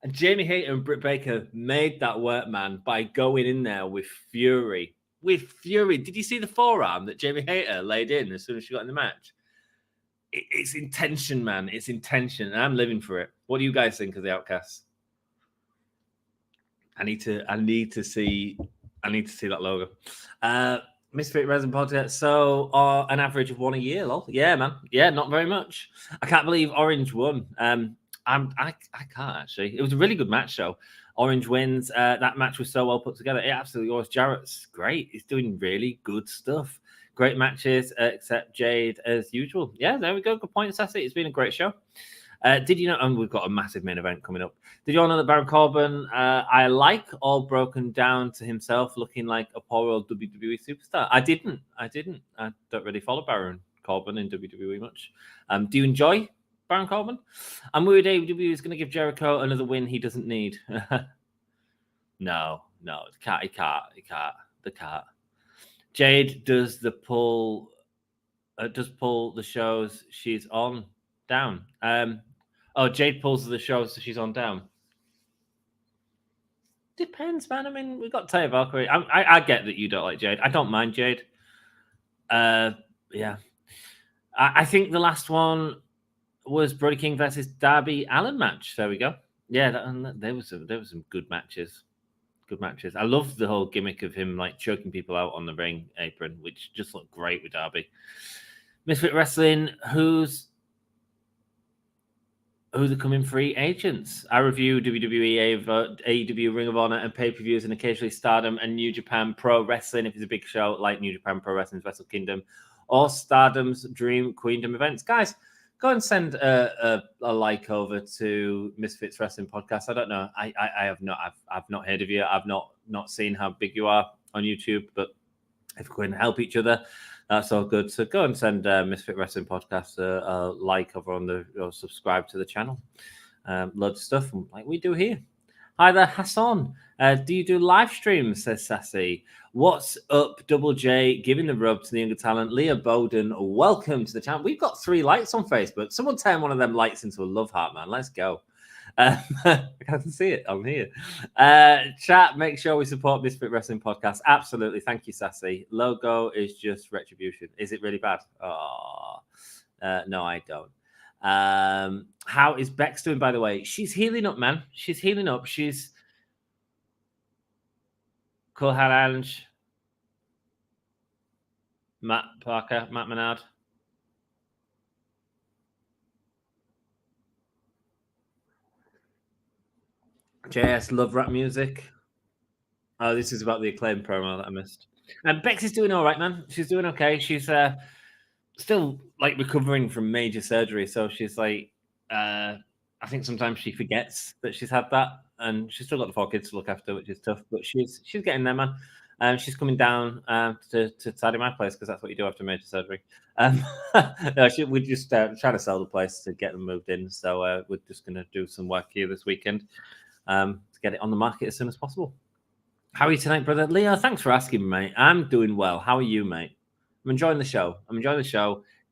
And Jamie Hayter and Britt Baker made that work, man, by going in there with fury. With fury. Did you see the forearm that Jamie Hayter laid in as soon as she got in the match? It's intention, man. It's intention. And I'm living for it. What do you guys think of the Outcasts? I need to see that logo. Misfit Resin Podcast. So an average of 1 a year, lol. Yeah, man. Yeah, not very much. I can't believe Orange won. I can't actually. It was a really good match, though. Orange wins. That match was so well put together. It absolutely was. Jarrett's great. He's doing really good stuff. Great matches, except Jade as usual. Yeah, there we go. Good point, Sassy. It's been a great show. Did you know? And we've got a massive main event coming up. Did you all know that Baron Corbin, I like, all broken down to himself, looking like a poor old WWE superstar? I didn't. I don't really follow Baron Corbin in WWE much. Do you enjoy Baron Corbin? I'm worried AEW is going to give Jericho another win he doesn't need. No, he can't. Jade does pull the shows she's on down. Jade pulls the shows she's on down. Depends, man. I mean, we've got Taya Valkyrie. I get that you don't like Jade. I don't mind Jade. Yeah. I think the last one was Brody King versus Darby Allin match. There we go. Yeah, there was some good matches. Good matches. I love the whole gimmick of him like choking people out on the ring apron, which just looked great with Darby. Misfit Wrestling, who's the coming free agents? I review WWE, AEW, Ring of Honor, and pay-per-views, and occasionally Stardom and New Japan Pro Wrestling if it's a big show like New Japan Pro Wrestling's Wrestle Kingdom or Stardom's Dream Queendom events. Guys, go and send a like over to Misfits Wrestling Podcast. I don't know. I've not heard of you. I've not seen how big you are on YouTube, but if we can help each other, that's all good. So go and send Misfit Wrestling Podcast a like over on or subscribe to the channel. Loads of stuff like we do here. Hi there, Hassan. Do you do live streams? Says Sassy. What's up, Double J? Giving the rub to the younger talent. Leah Bowden, welcome to the channel. We've got 3 likes on Facebook. Someone turn one of them likes into a love heart, man. Let's go. I can see it. I'm here. Chat, make sure we support Misfit Wrestling Podcast. Absolutely. Thank you, Sassy. Logo is just retribution. Is it really bad? Oh, no, I don't. How is Bex doing, by the way? She's healing up, man. She's healing up. She's Cool Challenge. Matt Parker, Matt Menard. JS, love rap music. Oh, this is about the Acclaim promo that I missed. And Bex is doing all right, man. She's doing okay. She's still like recovering from major surgery, so she's like, I think sometimes she forgets that she's had that, and she's still got the 4 kids to look after, which is tough. But she's getting there, man. She's coming down to tidy my place because that's what you do after major surgery. No, we're just trying to sell the place to get them moved in, so we're just going to do some work here this weekend to get it on the market as soon as possible. How are you tonight, brother? Leo, thanks for asking, mate. I'm doing well. How are you, mate? I'm enjoying the show.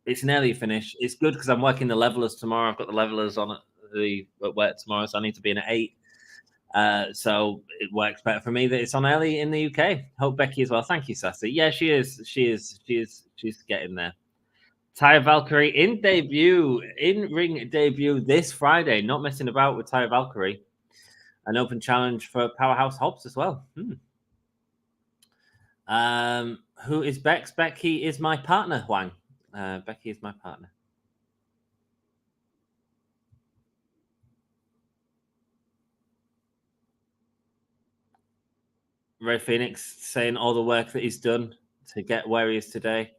It's an early finish. It's good because I'm working the levelers tomorrow. I've got the levelers on at work tomorrow, so I need to be in at 8. So it works better for me that it's on early in the UK. Hope Becky as well. Thank you, Sassy. Yeah, she is. She's getting there. Taya Valkyrie in ring debut this Friday. Not messing about with Taya Valkyrie. An open challenge for Powerhouse Hobbs as well. Who is Bex? Becky is my partner, Huang. Becky is my partner. Ray Phoenix saying all the work that he's done to get where he is today.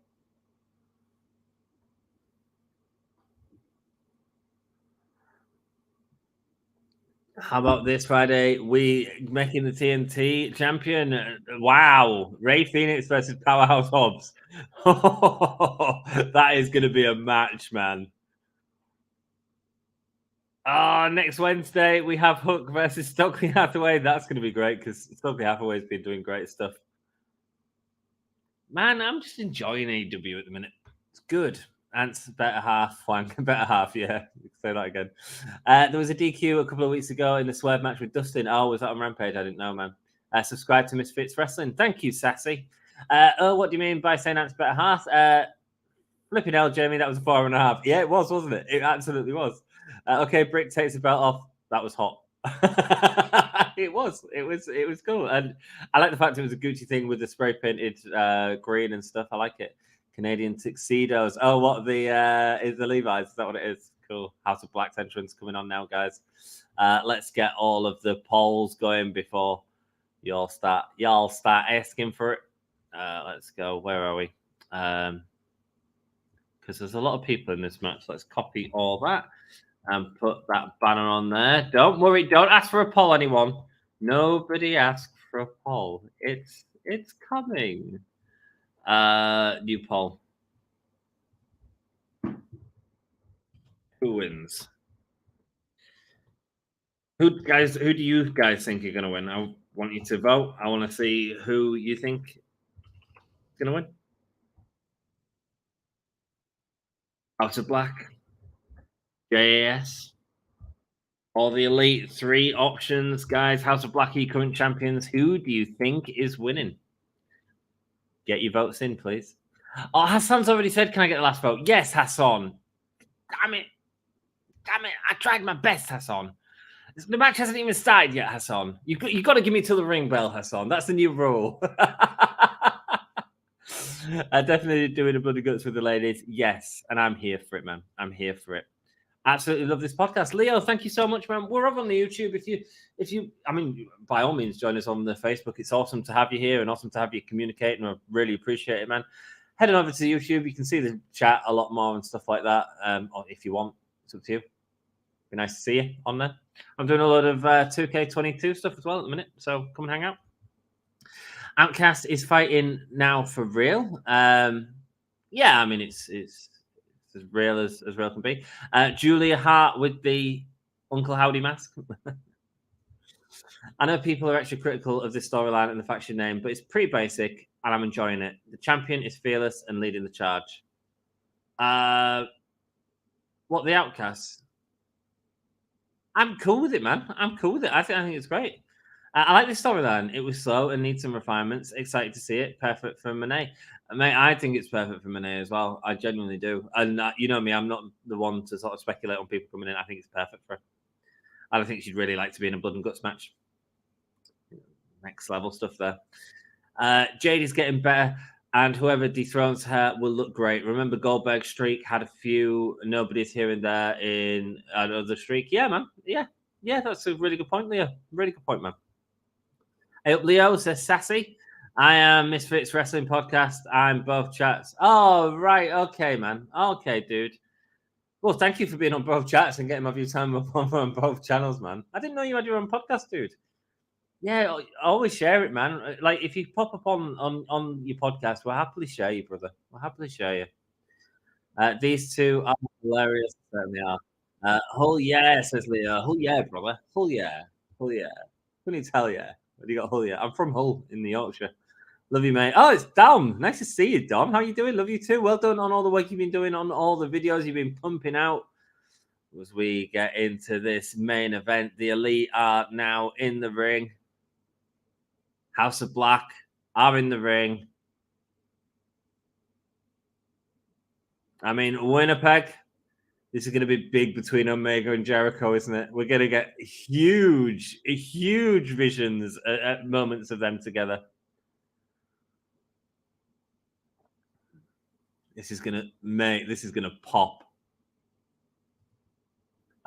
How about this Friday? We making the TNT champion. Wow. Ray Phoenix versus Powerhouse Hobbs. That is going to be a match, man. Next Wednesday, we have Hook versus Stokely Hathaway. That's going to be great because Stokely Hathaway's been doing great stuff. Man, I'm just enjoying AEW at the minute. It's good. Ant's better half, Flank. Better half, yeah. Say that again. There was a DQ a couple of weeks ago in the Swerve match with Dustin. Oh, was that on Rampage? I didn't know, man. Subscribe to Misfits Wrestling. Thank you, Sassy. What do you mean by saying Ant's better half? Flipping hell, Jamie, that was a 4.5. Yeah, it was, wasn't it? It absolutely was. Okay, Brick takes the belt off. That was hot. It was cool, and I like the fact it was a Gucci thing with the spray painted green and stuff. I like it. Canadian tuxedos. Oh, what is the Levi's? Is that what it is? Cool. House of Black's entrance coming on now, guys. Let's get all of the polls going before y'all start asking for it. Let's go. Where are we? Because there's a lot of people in this match. Let's copy all that and put that banner on there. Don't worry. Don't ask for a poll, anyone. Nobody asked for a poll. It's coming. New poll. Who wins? Who do you guys think are going to win? I want you to vote. I want to see who you think is going to win. House of Black, JAS, all the Elite. 3 options, guys. House of Black, current champions. Who do you think is winning? Get your votes in, please. Oh, Hassan's already said, can I get the last vote? Yes, Hassan. Damn it. I tried my best, Hassan. The match hasn't even started yet, Hassan. You got to give me till the ring bell, Hassan. That's the new rule. Definitely doing a bloody guts with the ladies. Yes, and I'm here for it, man. I'm here for it. Absolutely love this podcast. Leo, thank you so much, man. We're over on the YouTube. If you, I mean, by all means, join us on the Facebook. It's awesome to have you here and awesome to have you communicate, and I really appreciate it, man. Heading over to YouTube, you can see the chat a lot more and stuff like that. Or if you want, it's up to you. Be nice to see you on there. I'm doing a lot of 2K22 stuff as well at the minute, so come and hang out. Outcast is fighting now for real. Yeah, I mean it's as real as real can be. Julia Hart with the Uncle Howdy mask. I know people are extra critical of this storyline and the faction name, but it's pretty basic, and I'm enjoying it. The champion is fearless and leading the charge. What, the Outcasts? I'm cool with it, man. I'm cool with it. I think it's great. I like this storyline. It was slow and needs some refinements. Excited to see it. Perfect for Monet. Mate, I think it's perfect for Monet as well. I genuinely do. And you know me, I'm not the one to sort of speculate on people coming in. I think it's perfect for her. I don't think she'd really like to be in a blood and guts match. Next level stuff there. Jade is getting better. And whoever dethrones her will look great. Remember, Goldberg's streak had a few nobodies here and there in another streak. Yeah, man. Yeah, that's a really good point, Leo. Really good point, man. Hey, up, Leo says Sassy. I am Misfits Wrestling Podcast. I'm both chats. Oh, right. Okay, man. Okay, dude. Well, thank you for being on both chats and getting my view time up on both channels, man. I didn't know you had your own podcast, dude. Yeah, always share it, man. Like if you pop up on your podcast, we'll happily share you, brother. We'll happily share you. These two are hilarious. Certainly are. Hull yeah, says Leo. Hull yeah, brother. Hull yeah. Hull yeah. Couldn't you tell yeah? What do you got, Hull yeah? I'm from Hull in the Yorkshire. Love you, mate. Oh, it's Dom. Nice to see you, Dom. How you doing? Love you too. Well done on all the work you've been doing on all the videos you've been pumping out. As we get into this main event, the Elite are now in the ring. House of Black are in the ring. I mean, Winnipeg, this is going to be big between Omega and Jericho, isn't it? We're going to get huge visions at moments of them together. This is going to pop.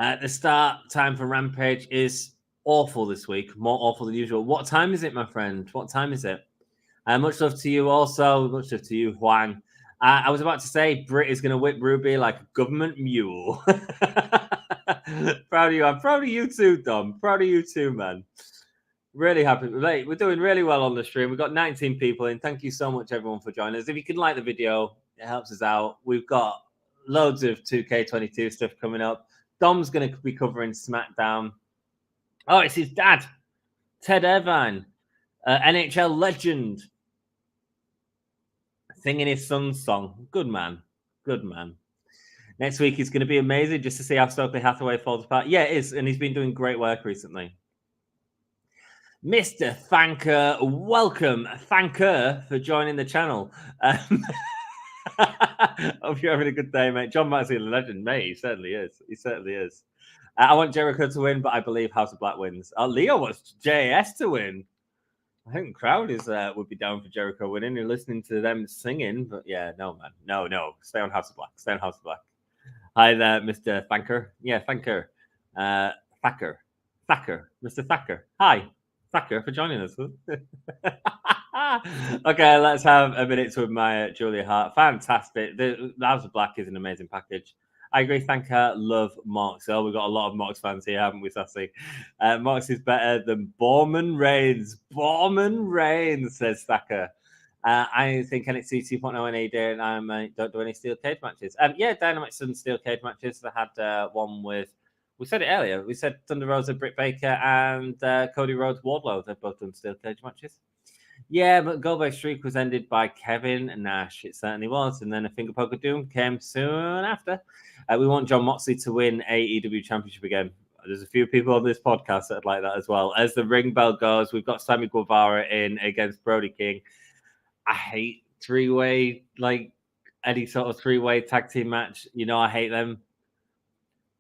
At the start time for Rampage is awful this week, more awful than usual. What time is it, my friend? What time is it? Much love to you also. Much love to you, Juan. I was about to say Britt is going to whip Ruby like a government mule. Proud of you. I'm proud of you too, Dom. Proud of you too, man. Really happy. We're doing really well on the stream. We've got 19 people in. Thank you so much, everyone, for joining us. If you can like the video, it helps us out. We've got loads of 2K22 stuff coming up. Dom's going to be covering SmackDown. Oh, it's his dad, Ted Irvine, NHL legend, singing his son's song. Good man. Good man. Next week is going to be amazing just to see how Stokely Hathaway falls apart. Yeah, it is. And he's been doing great work recently. Mr. Thanker, welcome. Thanker for joining the channel. Hope you're having a good day, mate. John Moxley, the legend, mate. He certainly is. He certainly is. I want Jericho to win, but I believe House of Black wins. Leo wants JAS to win. I think the crowd would be down for Jericho winning. You're listening to them singing, but yeah, no, man. No. Stay on House of Black. Stay on House of Black. Hi there, Mr. Thanker. Yeah, Thanker. Thacker. Mr. Thacker. Hi. Thacker for joining us. Okay, let's have a minute to admire Julia Hart. Fantastic. The House of Black is an amazing package. I agree. Thanker. Love Mox. Oh, we've got a lot of Mox fans here, haven't we, Sassy? Mox is better than Borman Reigns. Borman Reigns, says Thacker. I think NXT 2.0 and AEW don't do any steel cage matches. Yeah, Dynamite's done steel cage matches. They had one with, we said it earlier, we said Thunder Rosa, Britt Baker, and Cody Rhodes, Wardlow. They've both done steel cage matches. Yeah, but Goldberg's streak was ended by Kevin Nash. It certainly was. And then a finger poke of doom came soon after. We want Jon Moxley to win AEW Championship again. There's a few people on this podcast that like that as well. As the ring bell goes, we've got Sammy Guevara in against Brody King. I hate three-way, like any sort of three-way tag team match. You know, I hate them.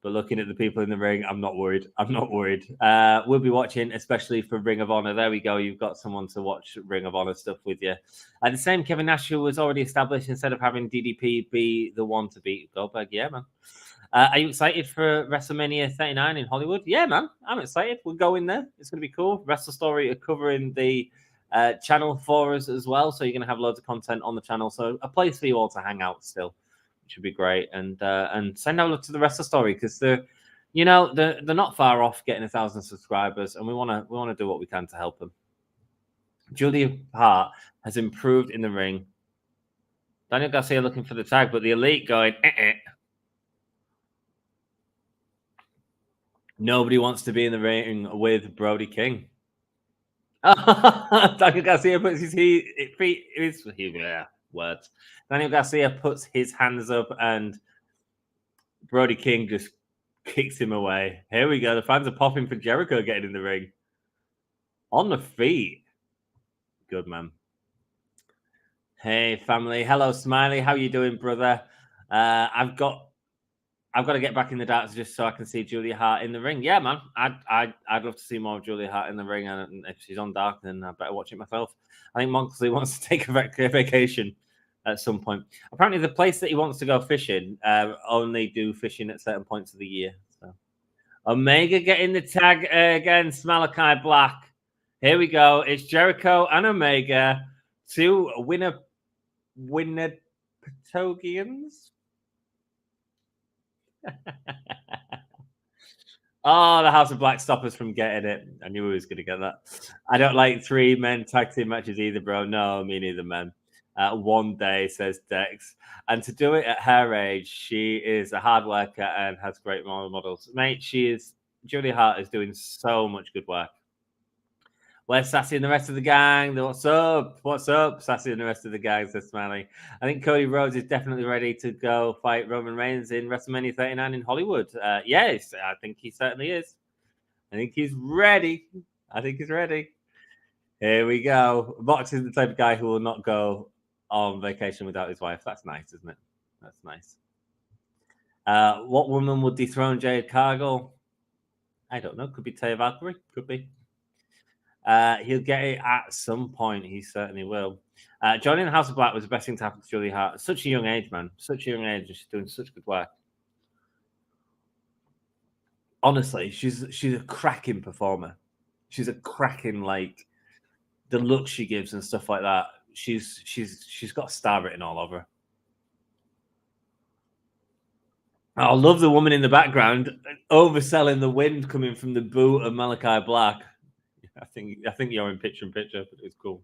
But looking at the people in the ring, I'm not worried. We'll be watching, especially for Ring of Honor. There we go. You've got someone to watch Ring of Honor stuff with you. The same Kevin Nash, who was already established, instead of having DDP be the one to beat Goldberg. Yeah, man. Are you excited for WrestleMania 39 in Hollywood? Yeah, man. I'm excited. We're going there. It's going to be cool. Wrestle Story are covering the channel for us as well. So you're going to have loads of content on the channel. So a place for you all to hang out still. Should be great, and send out to the rest of the story because they're not far off getting 1,000 subscribers, and we want to do what we can to help them. Julia Hart has improved in the ring. Daniel Garcia looking for the tag, but the Elite going. Nobody wants to be in the ring with Brody King. Daniel Garcia puts his feet. Words. Daniel Garcia puts his hands up and Brody King just kicks him away. Here we go. The fans are popping for Jericho getting in the ring. On the feet. Good, man. Hey, family. Hello, Smiley. How you doing, brother? I've got I've got to get back in the darts just so I can see Julia Hart in the ring. Yeah, man. I'd love to see more of Julia Hart in the ring, and if she's on dark, then I better watch it myself. I think Moxley wants to take a vacation at some point. Apparently, the place that he wants to go fishing only do fishing at certain points of the year. So, Omega getting the tag against Malakai Black. Here we go. It's Jericho and Omega, two Winnipetogians. Oh, the House of Black stop us from getting it. I knew we was going to get that. I don't like 3 men tag team matches either, bro. No, me neither, man. One day, says Dex. And to do it at her age, she is a hard worker and has great role models. Mate, Julia Hart is doing so much good work. Where's Sassy and the rest of the gang? What's up? What's up? Sassy and the rest of the gang, says Smiley. I think Cody Rhodes is definitely ready to go fight Roman Reigns in WrestleMania 39 in Hollywood. Yes, I think he certainly is. I think he's ready. Here we go. Mox is the type of guy who will not go on vacation without his wife. That's nice, isn't it? That's nice. What woman would dethrone Jade Cargill? I don't know. Could be Taya Valkyrie. Could be. He'll get it at some point. He certainly will. Joining the House of Black was the best thing to happen to Julia Hart. At such a young age, man. Such a young age, and she's doing such good work. Honestly, she's a cracking performer. She's a cracking, like, the look she gives and stuff like that. She's got a star written all over her. I love the woman in the background overselling the wind coming from the boot of Malakai Black. I think you're in picture-in-picture, but it's cool.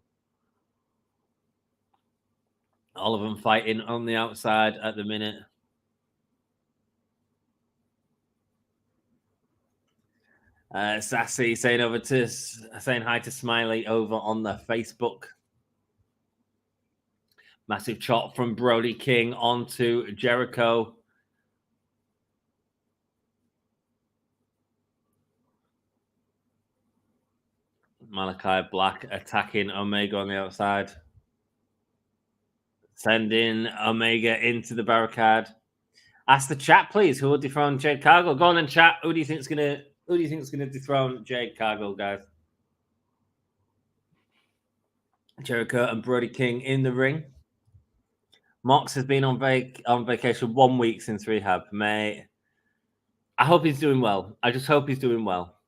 All of them fighting on the outside at the minute. Sassy saying hi to Smiley over on the Facebook. Massive chop from Brody King onto Jericho. Malakai Black attacking Omega on the outside. Sending Omega into the barricade. Ask the chat, please. Who will dethrone Jade Cargill? Go on and chat. Who do you think's gonna dethrone Jade Cargill, guys? Jericho and Brody King in the ring. Mox has been on vacation 1 week since rehab, mate. I hope he's doing well. I just hope he's doing well.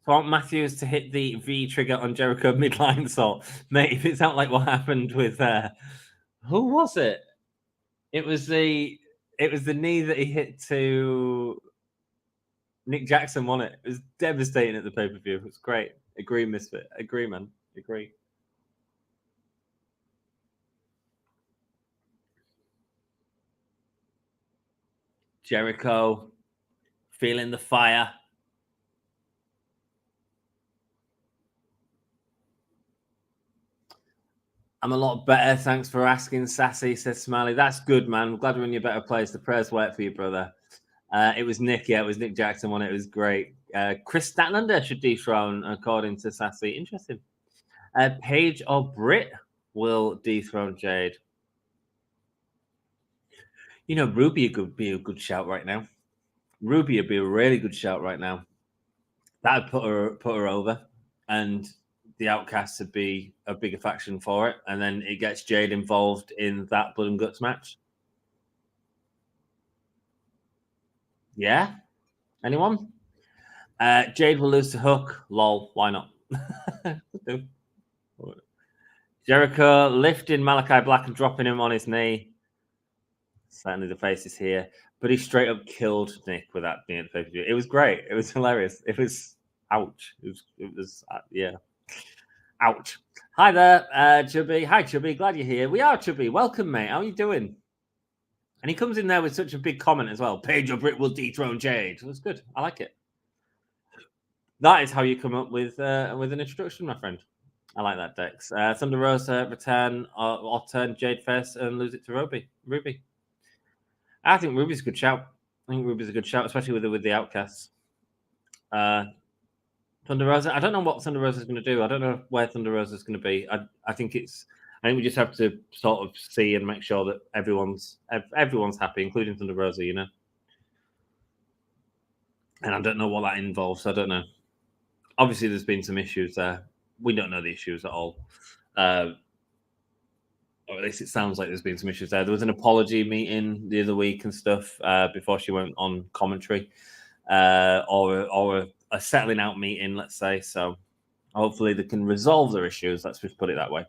So I want Matthews to hit the V trigger on Jericho midline salt. Mate, if it's not like what happened with who was it? It was the knee that he hit to Nick Jackson, wasn't it? It was devastating at the pay-per-view. It was great. Agree, Misfit. Agree, man. Agree. Jericho feeling the fire. I'm a lot better. Thanks for asking, Sassy, says Smiley. That's good, man. I'm glad we're in your better place. The prayers work for you, brother. It was Nick. Yeah, it was Nick Jackson one. It was great. Chris Statlander should dethrone, according to Sassy. Interesting. Paige or Britt will dethrone Jade. You know, Ruby could be a good shout right now. Ruby would be a really good shout right now. That would put her over, and the Outcasts would be a bigger faction for it, and then it gets Jade involved in that blood and guts match. Yeah? Anyone? Jade will lose to Hook. Lol. Why not? Jericho lifting Malakai Black and dropping him on his knee. Certainly the face is here. But he straight up killed Nick with that being at the pay-per-view. It was great. It was hilarious. It was ouch. It was yeah. Ouch. Hi there, Chubby. Hi, Chubby. Glad you're here. We are, Chubby. Welcome, mate. How are you doing? And he comes in there with such a big comment as well. Paige or Britt will dethrone Jade. That's good. I like it. That is how you come up with an introduction, my friend. I like that, Dex. Thunder Rosa return or turn Jade face and lose it to Ruby. I think Ruby's a good shout. Especially with the Outcasts. Thunder Rosa. I don't know what Thunder Rosa is going to do. I don't know where Thunder Rosa is going to be. I think I think we just have to sort of see and make sure that everyone's happy, including Thunder Rosa, you know. And I don't know what that involves. I don't know. Obviously, there's been some issues there. We don't know the issues at all. Or at least it sounds like there's been some issues there. There was an apology meeting the other week and stuff before she went on commentary, or a settling out meeting, let's say. So hopefully they can resolve their issues. Let's just put it that way.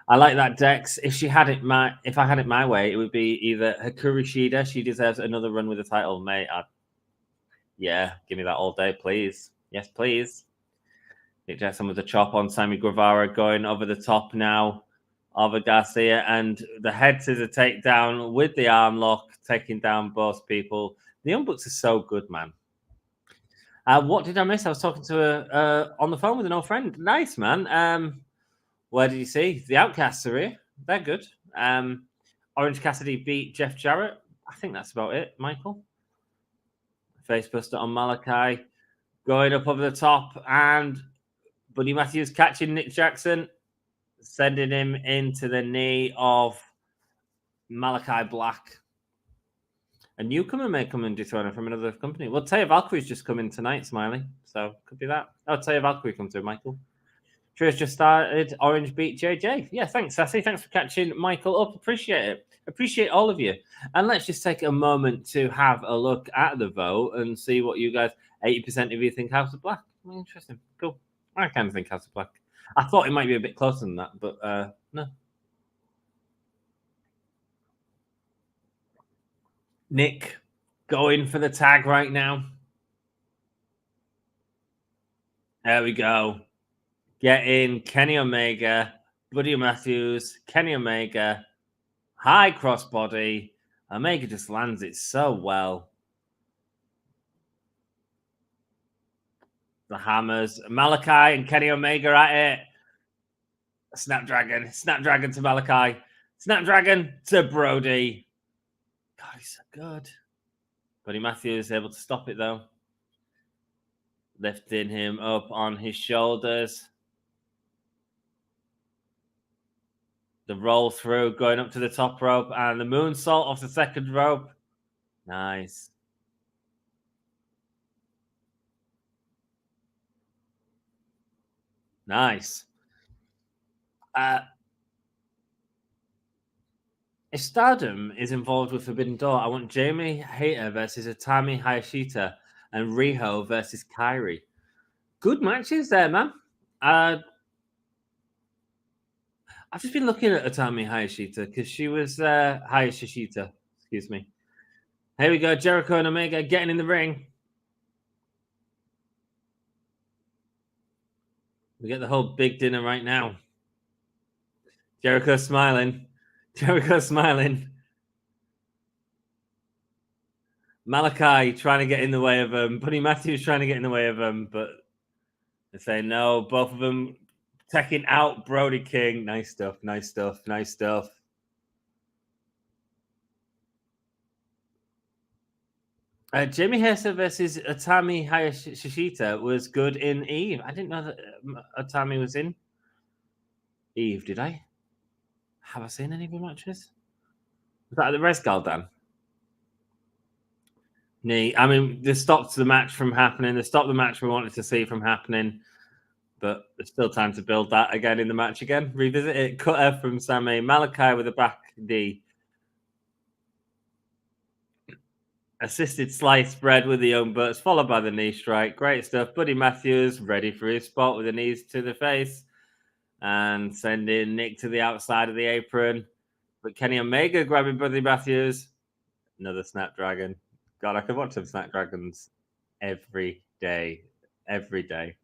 I like that, Dex. If I had it my way, it would be either Hikaru Shida. She deserves another run with the title, mate. Yeah, give me that all day, please. Yes, please. Nick Jackson with the chop on Sammy Guevara, going over the top now of Garcia, and the head scissor takedown with the arm lock, taking down both people. The Young Bucks are so good, man. What did I miss? I was talking to on the phone with an old friend. Nice, man. Where did you see? The Outcasts are here. They're good. Orange Cassidy beat Jeff Jarrett. I think that's about it, Michael. Facebuster on Malakai. Going up over the top, and Buddy Matthews catching Nick Jackson, sending him into the knee of Malakai Black. A newcomer may come and dethrone him from another company. Well, Taya Valkyrie's just come in tonight, Smiley. So could be that. Oh, Taya Valkyrie come through, Michael. Trish just started. Orange beat JJ. Yeah, thanks, Sassy. Thanks for catching Michael up. Appreciate it. Appreciate all of you. And let's just take a moment to have a look at the vote and see what you guys, 80% of you think House of Black. Interesting. Cool. I kind of think House of Black. I thought it might be a bit closer than that, but no. Nick going for the tag right now. There we go. Get in Kenny Omega, Buddy Matthews, Kenny Omega, high crossbody. Omega just lands it so well. The hammers. Malakai and Kenny Omega at it. Snapdragon to Malakai. Snapdragon to Brody. God, he's so good. Buddy Matthews able to stop it though. Lifting him up on his shoulders. The roll through, going up to the top rope, and the moonsault off the second rope. Nice. Nice. If Stardom is involved with Forbidden Door, I want Jamie Hayter versus Atami Hayashita and Riho versus Kairi. Good matches there, man. I've just been looking at Atami Hayashita because she was Hayashishita. Excuse me. Here we go. Jericho and Omega getting in the ring. We get the whole big dinner right now. Jericho smiling. Jericho smiling. Malakai trying to get in the way of him. Buddy Matthews trying to get in the way of him, but they say no. Both of them taking out Brody King. Nice stuff. Nice stuff. Nice stuff. Jamie Hester versus Atami Hayashishita was good in Eve. I didn't know that Atami was in Eve, did I? Have I seen any of the matches? Was that at the Resgal, Dan? I mean, they stopped the match from happening. They stopped the match we wanted to see from happening. But there's still time to build that again in the match again. Revisit it. Cutter from Sammy. Malakai with a back D. Assisted slice spread with the Young Bucks, followed by the knee strike. Great stuff. Buddy Matthews ready for his spot with the knees to the face. And sending Nick to the outside of the apron. But Kenny Omega grabbing Buddy Matthews. Another Snapdragon. God, I could watch some Snapdragons every day. Every day.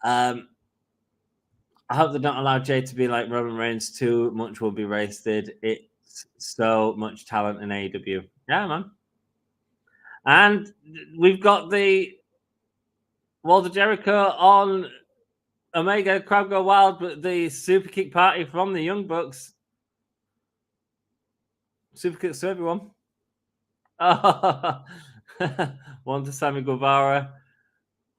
I hope they don't allow Jay to be like Roman Reigns. Too much will be wasted. It's so much talent in AEW. Yeah, man. And we've got the Walter Jericho on Omega. Crowd go wild, but the super kick party from the Young Bucks. Super kicks to everyone. Oh, one to Sammy Guevara.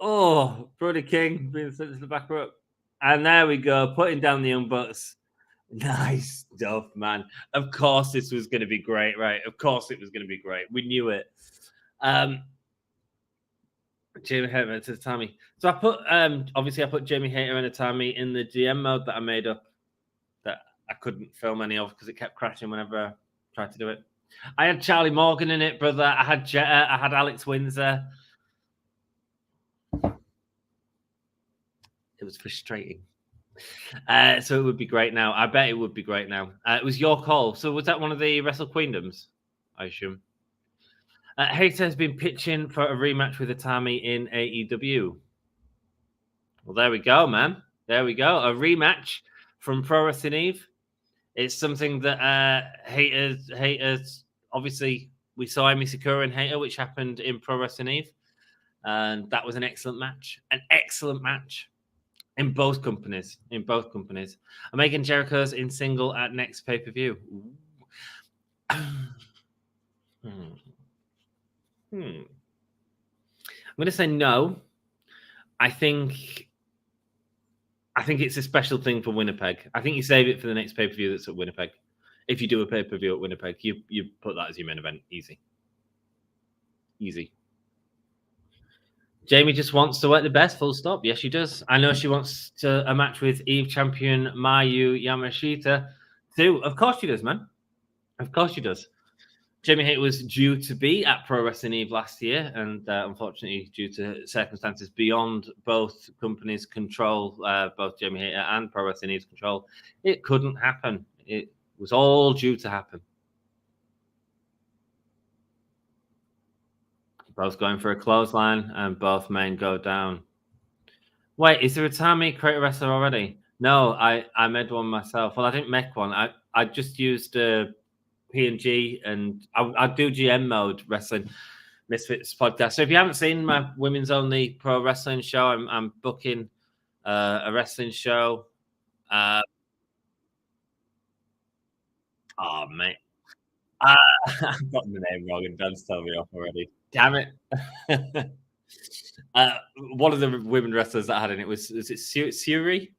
Oh, Brody King being sent to the back rope. And there we go, putting down the Young Bucks. Nice stuff, man. Of course this was going to be great, right? Of course it was going to be great. We knew it. Jamie Hayter and Tatami. So I put obviously I put Jamie Hayter and Tatami in the DM mode that I made up that I couldn't film any of because it kept crashing whenever I tried to do it. I had Charlie Morgan in it, brother. I had I had Alex Windsor. It was frustrating. So it would be great now. I bet it would be great now. It was your call. So was that one of the Wrestle Queendoms? I assume. Hayter has been pitching for a rematch with Tatami in AEW. Well, there we go, man. There we go. A rematch from Pro Wrestling Eve. It's something that haters. Obviously, we saw Emi Sakura and Hayter, which happened in Pro Wrestling Eve, and that was an excellent match. An excellent match in both companies. In both companies. I'm making Jericho's in single at next pay per view. I'm going to say no. I think it's a special thing for Winnipeg. I think you save it for the next pay-per-view that's at Winnipeg. If you do a pay-per-view at Winnipeg, you put that as your main event. Easy. Jamie just wants to work the best, full stop. Yes, she does. I know she wants a match with Eve champion Mayu Yamashita too. Of course she does, man. Of course she does. Jamie Hayter was due to be at Pro Wrestling Eve last year, and unfortunately, due to circumstances beyond both companies' control, both Jamie Hayter and Pro Wrestling Eve's control, it couldn't happen. It was all due to happen. Both going for a clothesline, and both men go down. Wait, is there a Tatami creator wrestler already? No, I made one myself. Well, I didn't make one. I just used PNG, and I do GM mode wrestling Misfits podcast. So if you haven't seen my women's only pro wrestling show, I'm booking a wrestling show. Oh mate, I've gotten the name wrong and Dan's told me off already. Damn it. One of the women wrestlers that I had in it was it Suri?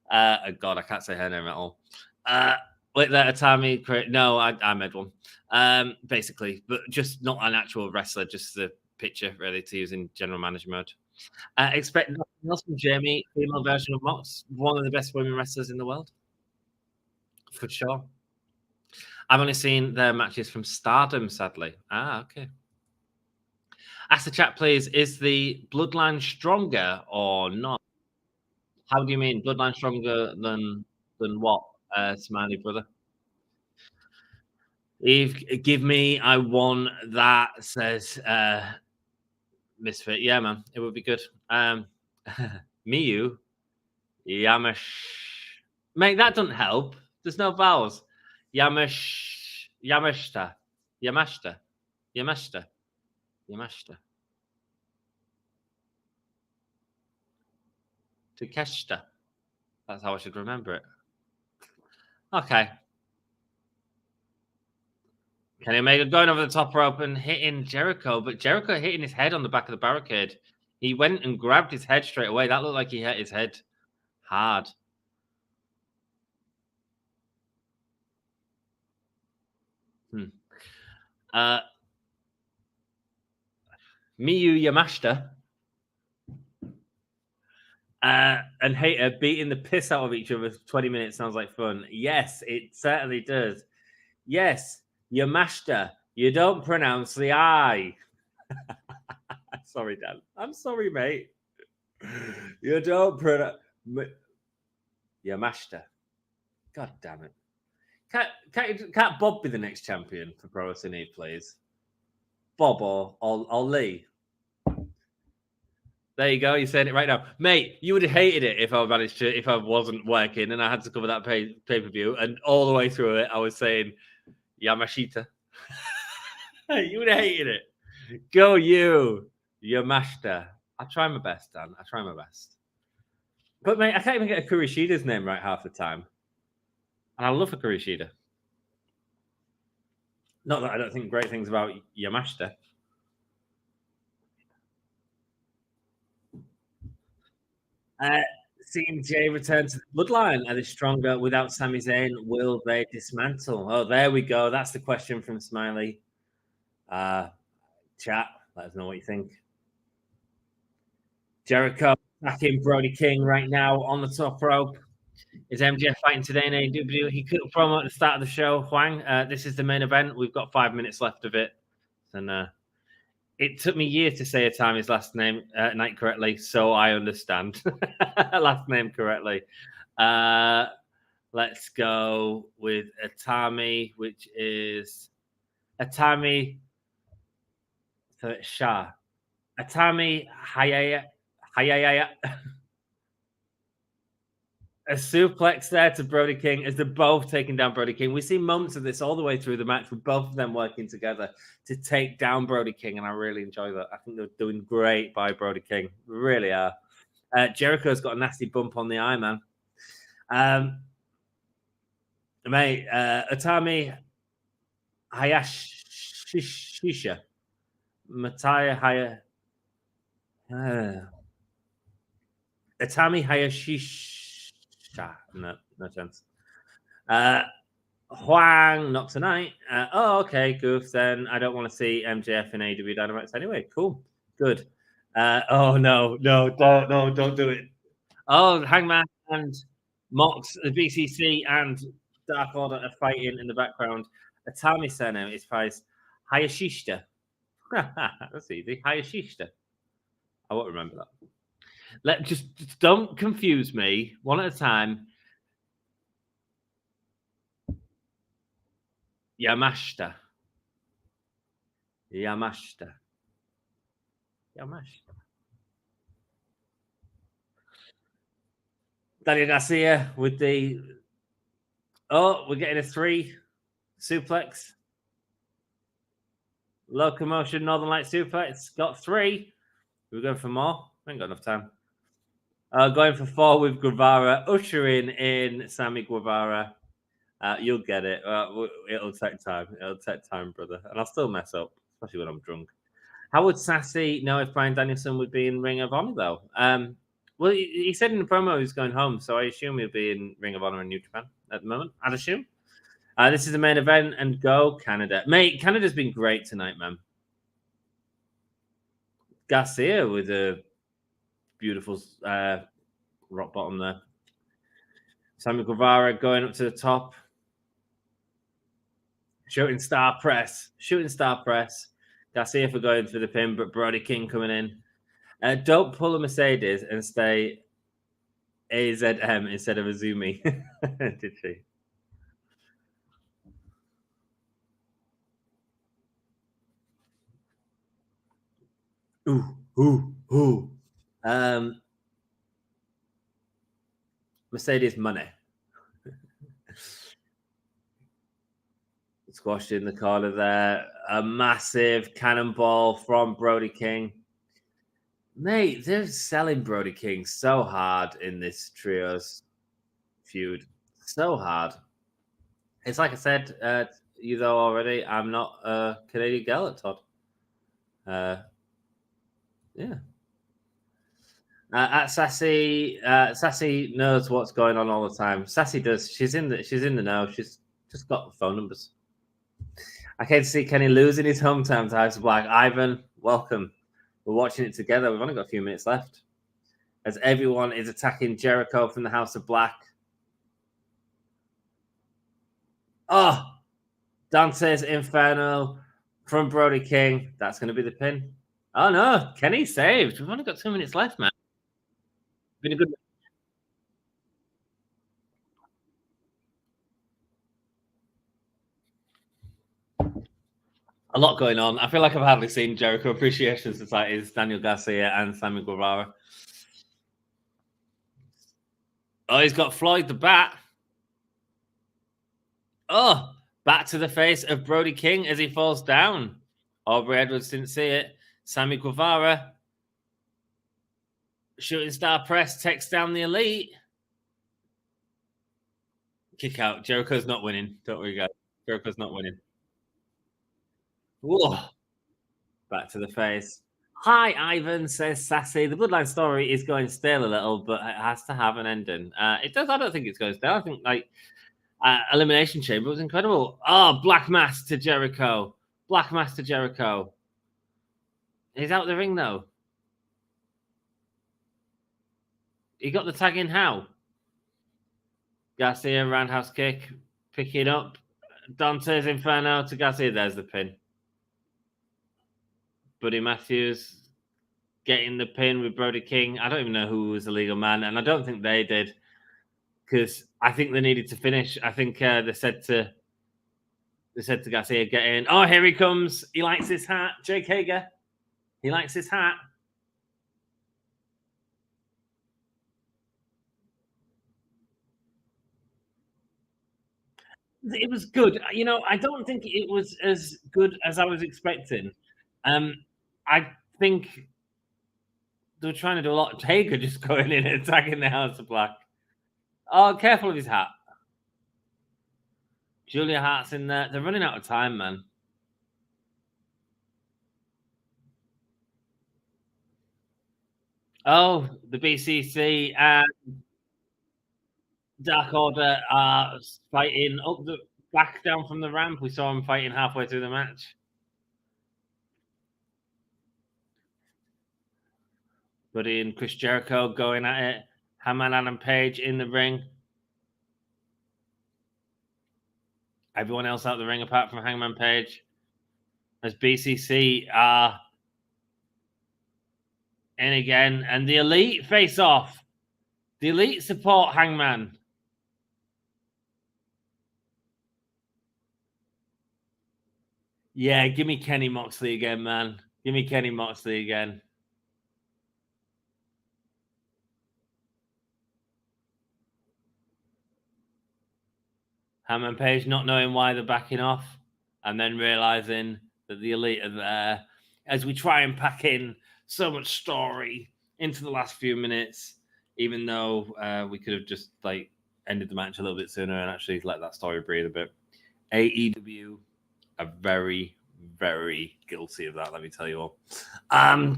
God, I can't say her name at all. Like that Tatami, no, I made one. Basically, but just not an actual wrestler, just the picture really to use in general manager mode. Expect nothing else from Jamie, female version of Mox, one of the best women wrestlers in the world, for sure. I've only seen their matches from Stardom, sadly. Okay. Ask the chat, please. Is the bloodline stronger or not? How do you mean bloodline stronger than what? Smiley brother. Eve, give me. I won that. Says Misfit. Yeah, man, it would be good. Miyu Yamash. Mate, that doesn't help. There's no vowels. Yamashta. Takeshita. That's how I should remember it. Okay. Kenny Omega going over the top rope and hitting Jericho, but Jericho hitting his head on the back of the barricade. He went and grabbed his head straight away. That looked like he hit his head hard. Miyu Yamashita and Hayter beating the piss out of each other for 20 minutes sounds like fun. Yes, it certainly does. Yes, Yamashita. You don't pronounce the I. Sorry, Dan. I'm sorry, mate. You don't pronounce Yamashita. God damn it. Can't Bob be the next champion for Pro Wrestling Eve, please? Bob or Lee? There you go. You're saying it right now, mate. You would have hated it if I wasn't working and I had to cover that pay per view, and all the way through it, I was saying Yamashita. You would have hated it. Go you, Yamashita. I try my best, Dan. I try my best. But mate, I can't even get a Kurishida's name right half the time. And I love a Kurishida. Not that I don't think great things about Yamashita. Seeing Jay return to the bloodline, are they stronger without Sami Zayn? Will they dismantle? Oh, there we go. That's the question from Smiley. Chat, let us know what you think. Jericho attacking Brody King right now on the top rope. Is MJF fighting today in AEW? He cut a promo at the start of the show. Huang, this is the main event. We've got 5 minutes left of it. And it took me years to say Atami's last name night correctly, so I understand. Last name correctly. Let's go with Atami, which is Atami Shah. Atami Hayaya. A suplex there to Brody King as they're both taking down Brody King. We see moments of this all the way through the match with both of them working together to take down Brody King, and I really enjoy that. I think they're doing great by Brody King. They really are. Jericho's got a nasty bump on the eye, man. Mate, Atami Hayashisha. Mataya Atami Hayashisha. No chance. Huang, not tonight. Okay, goof. Then I don't want to see MJF in AEW Dynamite anyway. Cool, good. Oh no, don't do it. Oh, Hangman and Mox, the BCC and Dark Order are fighting in the background. Atami's surname is pronounced Hayashishita. That's easy. Hayashishita. I won't remember that. Just don't confuse me. One at a time. Yamashita. Daniel Garcia with the... Oh, we're getting a 3 suplex. Locomotion, Northern Light suplex. Got 3. We're going for more. I ain't got enough time. Going for 4 with Guevara. Ushering in Sammy Guevara. You'll get it. It'll take time. It'll take time, brother. And I'll still mess up, especially when I'm drunk. How would Sassy know if Bryan Danielson would be in Ring of Honor, though? Well, he said in the promo he's going home, so I assume he'll be in Ring of Honor in New Japan at the moment. I'd assume. This is the main event, and go Canada. Mate, Canada's been great tonight, man. Garcia with a beautiful rock bottom there. Sammy Guevara going up to the top. Shooting star press. Garcia for going for the pin, but Brody King coming in. Don't pull a Mercedes and stay AZM instead of Azumi. Did she? Ooh. Mercedes money. Squashed in the corner there. A massive cannonball from Brody King. Mate, they're selling Brody King so hard in this trios feud. So hard. It's like I said, you though already, I'm not a Canadian girl at Todd. Yeah. At Sassy, Sassy knows what's going on all the time. Sassy does. She's in the know. She's just got the phone numbers. I can't see Kenny losing his hometown to House of Black. Ivan, welcome. We're watching it together. We've only got a few minutes left. As everyone is attacking Jericho from the House of Black. Oh, Dante's Inferno from Brody King. That's going to be the pin. Oh, no. Kenny saved. We've only got 2 minutes left, man. Been a good... A lot going on. I feel like I've hardly seen Jericho Appreciation Society's Daniel Garcia and Sammy Guevara. Oh, he's got Floyd the Bat. Oh, back to the face of Brody King as he falls down. Aubrey Edwards didn't see it. Sammy Guevara. Shooting star press takes down the Elite. Kick out. Jericho's not winning. Don't worry, guys. Jericho's not winning. Whoa. Back to the face. Hi, Ivan, says Sassy. The Bloodline story is going stale a little, but it has to have an ending. It does. I don't think it's going stale. I think, like, Elimination Chamber was incredible. Oh, Black Mass to Jericho. Black Mass to Jericho. He's out the ring, though. He got the tag in how? Garcia, roundhouse kick, picking up. Dante's Inferno to Garcia. There's the pin. Buddy Matthews getting the pin with Brody King. I don't even know who was the legal man, and I don't think they did, because I think they needed to finish. I think they said to Garcia, get in. Oh, here he comes. He likes his hat. Jake Hager. He likes his hat. It was good. You know, I don't think it was as good as I was expecting. I think they were trying to do a lot. Hager just going in and attacking the House of Black. Oh, careful of his hat. Julia Hart's in there. They're running out of time, man. Oh, the BCC and Dark Order are fighting up the back down from the ramp. We saw them fighting halfway through the match. Buddy and Chris Jericho going at it. Hangman Adam Page in the ring. Everyone else out the ring apart from Hangman Page. As BCC are in again. And the Elite face off. The Elite support Hangman. Yeah, give me Kenny Moxley again, man. Give me Kenny Moxley again. Hangman Page not knowing why they're backing off, and then realizing that the Elite are there as we try and pack in so much story into the last few minutes, even though we could have just like ended the match a little bit sooner and actually let that story breathe a bit. AEW are very, very guilty of that, let me tell you all.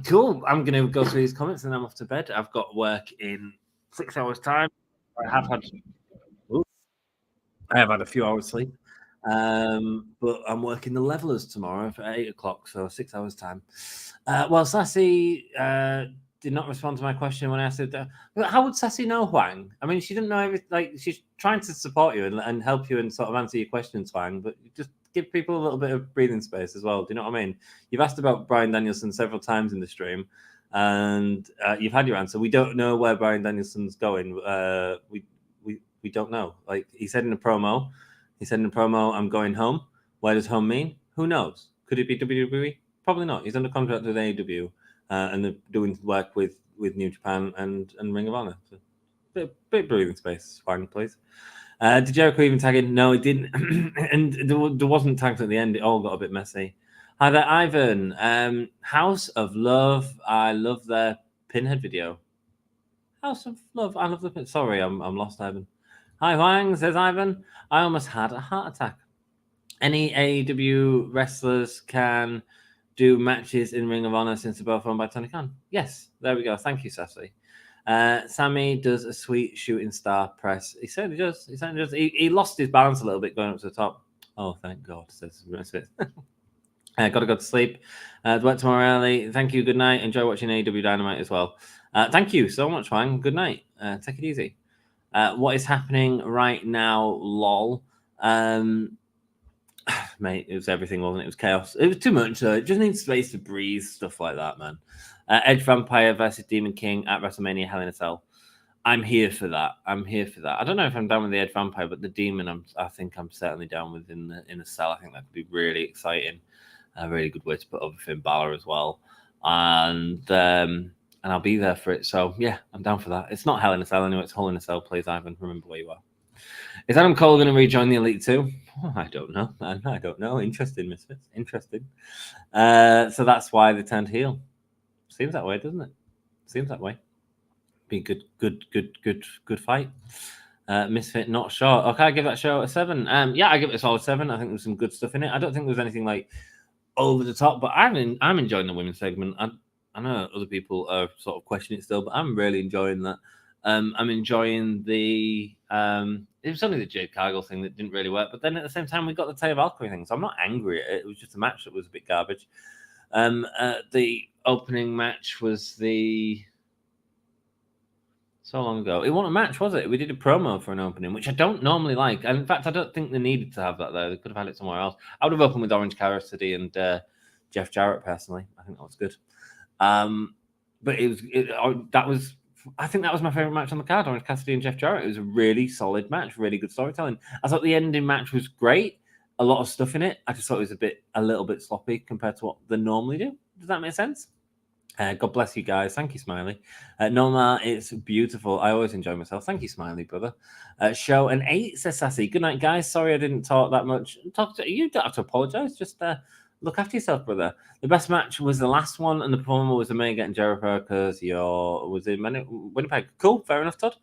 Cool. I'm going to go through these comments and I'm off to bed. I've got work in 6 hours' time. I have had a few hours sleep, but I'm working the levelers tomorrow for 8 o'clock, so 6 hours time. Well, Sassy did not respond to my question when I asked her, how would Sassy know Huang? I mean, she didn't know everything. Like, she's trying to support you and help you and sort of answer your questions, Huang, but just give people a little bit of breathing space as well. Do you know what I mean? You've asked about Bryan Danielson several times in the stream, and you've had your answer. We don't know where Bryan Danielson's going. We don't know. Like he said in a promo, I'm going home. Where does home mean? Who knows? Could it be WWE? Probably not. He's under contract with AEW, and they're doing work with New Japan and Ring of Honor. So, bit breathing space, fine, please. Did Jericho even tag in? No, it didn't. And there wasn't tags at the end. It all got a bit messy. Hi there, Ivan. House of Love. I love their Pinhead video. House of Love. I love the pin. Sorry, I'm lost, Ivan. Hi, Huang, says Ivan. I almost had a heart attack. Any AEW wrestlers can do matches in Ring of Honor since they're both owned by Tony Khan? Yes, there we go. Thank you, Sassy. Sammy does a sweet shooting star press. He certainly does. He lost his balance a little bit going up to the top. Oh, thank God, says Smith. Got to go to sleep. Work tomorrow early. Thank you. Good night. Enjoy watching AEW Dynamite as well. Thank you so much, Huang. Good night. Take it easy. What is happening right now, lol? Mate, it was everything, wasn't it? It was chaos. It was too much. It just needs space to breathe, stuff like that, man. Edge Vampire versus Demon King at WrestleMania Hell in a Cell. I'm here for that. I don't know if I'm down with the Edge Vampire, but the Demon, I think I'm certainly down with in a cell. I think that could be really exciting. A really good way to put over Finn Balor as well. And I'll be there for it. So, yeah, I'm down for that. It's not Hell in a Cell anyway. It's Hell in a Cell, please, Ivan. Remember where you are. Is Adam Cole going to rejoin the Elite too? Oh, I don't know, man. I don't know. Interesting, Misfits. Interesting. So that's why they turned heel. Seems that way, doesn't it? Seems that way. Be good fight. Misfit, not sure. Okay, I give that show a 7. Yeah, I give it a solid 7. I think there's some good stuff in it. I don't think there's anything like over the top, but I'm enjoying the women's segment. I know other people are sort of questioning it still, but I'm really enjoying that. I'm enjoying the it was only the Jade Cargill thing that didn't really work, but then at the same time we got the Tay of Valkyrie thing, so I'm not angry at it. It was just a match that was a bit garbage. The opening match was so long ago. It wasn't a match, was it? We did a promo for an opening, which I don't normally like. And in fact, I don't think they needed to have that there. They could have had it somewhere else. I would have opened with Orange Cassidy and Jeff Jarrett personally. I think that was good. But I think that was my favorite match on the card, Orange Cassidy and Jeff Jarrett. It was a really solid match, really good storytelling. I thought the ending match was great. A lot of stuff in it. I just thought it was a little bit sloppy compared to what they normally do. Does that make sense? God bless you guys. Thank you, Smiley. Noma, it's beautiful. I always enjoy myself. Thank you, Smiley, brother. Show an 8, says Sassy. Good night, guys. Sorry I didn't talk that much. You don't have to apologize. Just look after yourself, brother. The best match was the last one, and the promo was Omega and Jericho because was in Winnipeg. Cool, fair enough, Todd.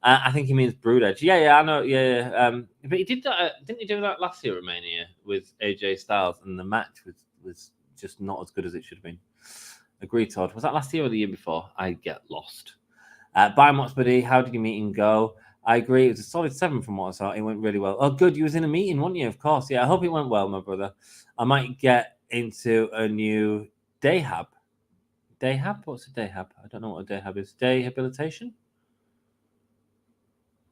I think he means Brood Edge. Yeah, I know. Yeah. But he did that. Didn't he do that last year at Mania with AJ Styles? And the match was just not as good as it should have been. Agreed, Todd. Was that last year or the year before? I get lost. Bye, Moxley. How did your meeting go? I agree. It was a solid 7 from what I saw. It went really well. Oh, good. You was in a meeting, weren't you? Of course. Yeah, I hope it went well, my brother. I might get into a new day hub. Day hub? What's a day hub? I don't know what a day hub is. Dehabilitation?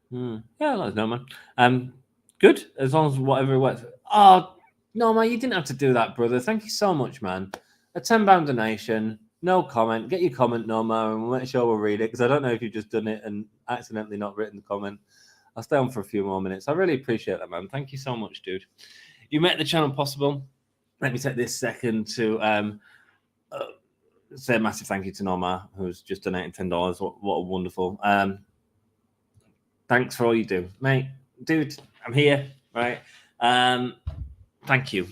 Yeah, let us know, man. Good. As long as whatever works. Oh, no, man, you didn't have to do that, brother. Thank you so much, man. A £10 donation, no comment. Get your comment, Norma, and we'll make sure we'll read it because I don't know if you've just done it and accidentally not written the comment. I'll stay on for a few more minutes. I really appreciate that, man. Thank you so much, dude. You make the channel possible. Let me take this second to say a massive thank you to Norma, who's just donated $10. What a wonderful. Thanks for all you do, mate. Dude, I'm here, right? Thank you.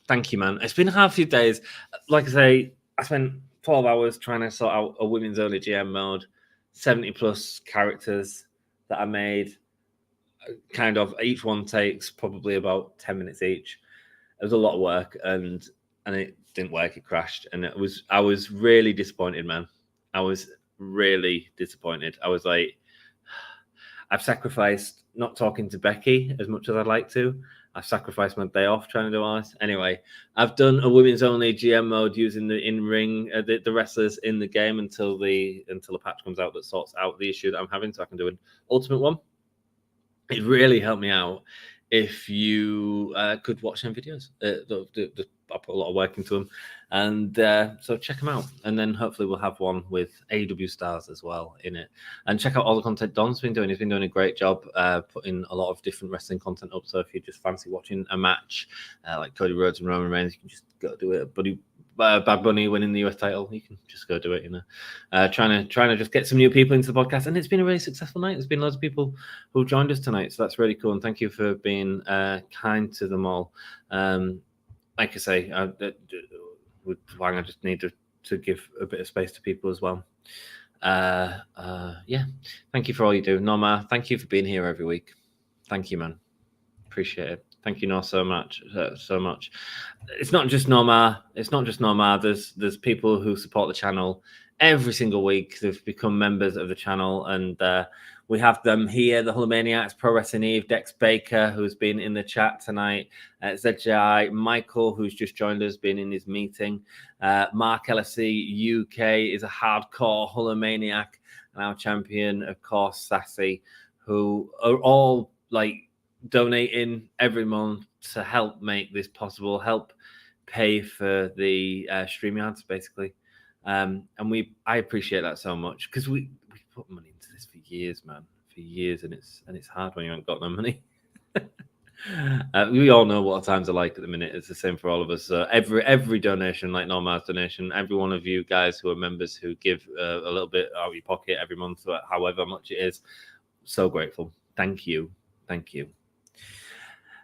Thank you, man. It's been a hard few days. Like I say, I spent 12 hours trying to sort out a women's only GM mode, 70 plus characters that I made. Kind of each one takes probably about 10 minutes each. It was a lot of work and it didn't work. It crashed. And I was really disappointed, man. I was really disappointed. I was like, I've sacrificed not talking to Becky as much as I'd like to. I've sacrificed my day off trying to do all this. Anyway, I've done a women's only GM mode using the in-ring, the wrestlers in the game until the patch comes out that sorts out the issue that I'm having, so I can do an ultimate one. It really helped me out if you could watch them videos. I put a lot of work into them, and so check them out. And then hopefully we'll have one with AEW stars as well in it. And check out all the content Don's been doing. He's been doing a great job putting a lot of different wrestling content up. So if you just fancy watching a match like Cody Rhodes and Roman Reigns, you can just go do it. Bad Bunny winning the US title, you can just go do it. Trying to just get some new people into the podcast, and it's been a really successful night. There's been loads of people who've joined us tonight, so that's really cool. And thank you for being kind to them all. Like I say, with Wang, I just need to give a bit of space to people as well. Yeah, thank you for all you do, Norma. Thank you for being here every week. Thank you, man. Appreciate it. Thank you, Nor, so much. So much. It's not just Norma. There's people who support the channel every single week. They've become members of the channel, and we have them here. The Hulkamaniacs, Pro Wrestling Eve, Dex Baker, who's been in the chat tonight. ZJI, Michael, who's just joined us, been in his meeting. Mark LFC UK is a hardcore Hulkamaniac, and our champion, of course, Sassy, who are all donating every month to help make this possible, help pay for the streaming ads, basically. And I appreciate that so much because we put money into this for years, man, and it's hard when you haven't got no money. We all know what our times are like at the minute. It's the same for all of us. Every donation, like Norma's donation, every one of you guys who are members who give a little bit out of your pocket every month, however much it is, so grateful. Thank you.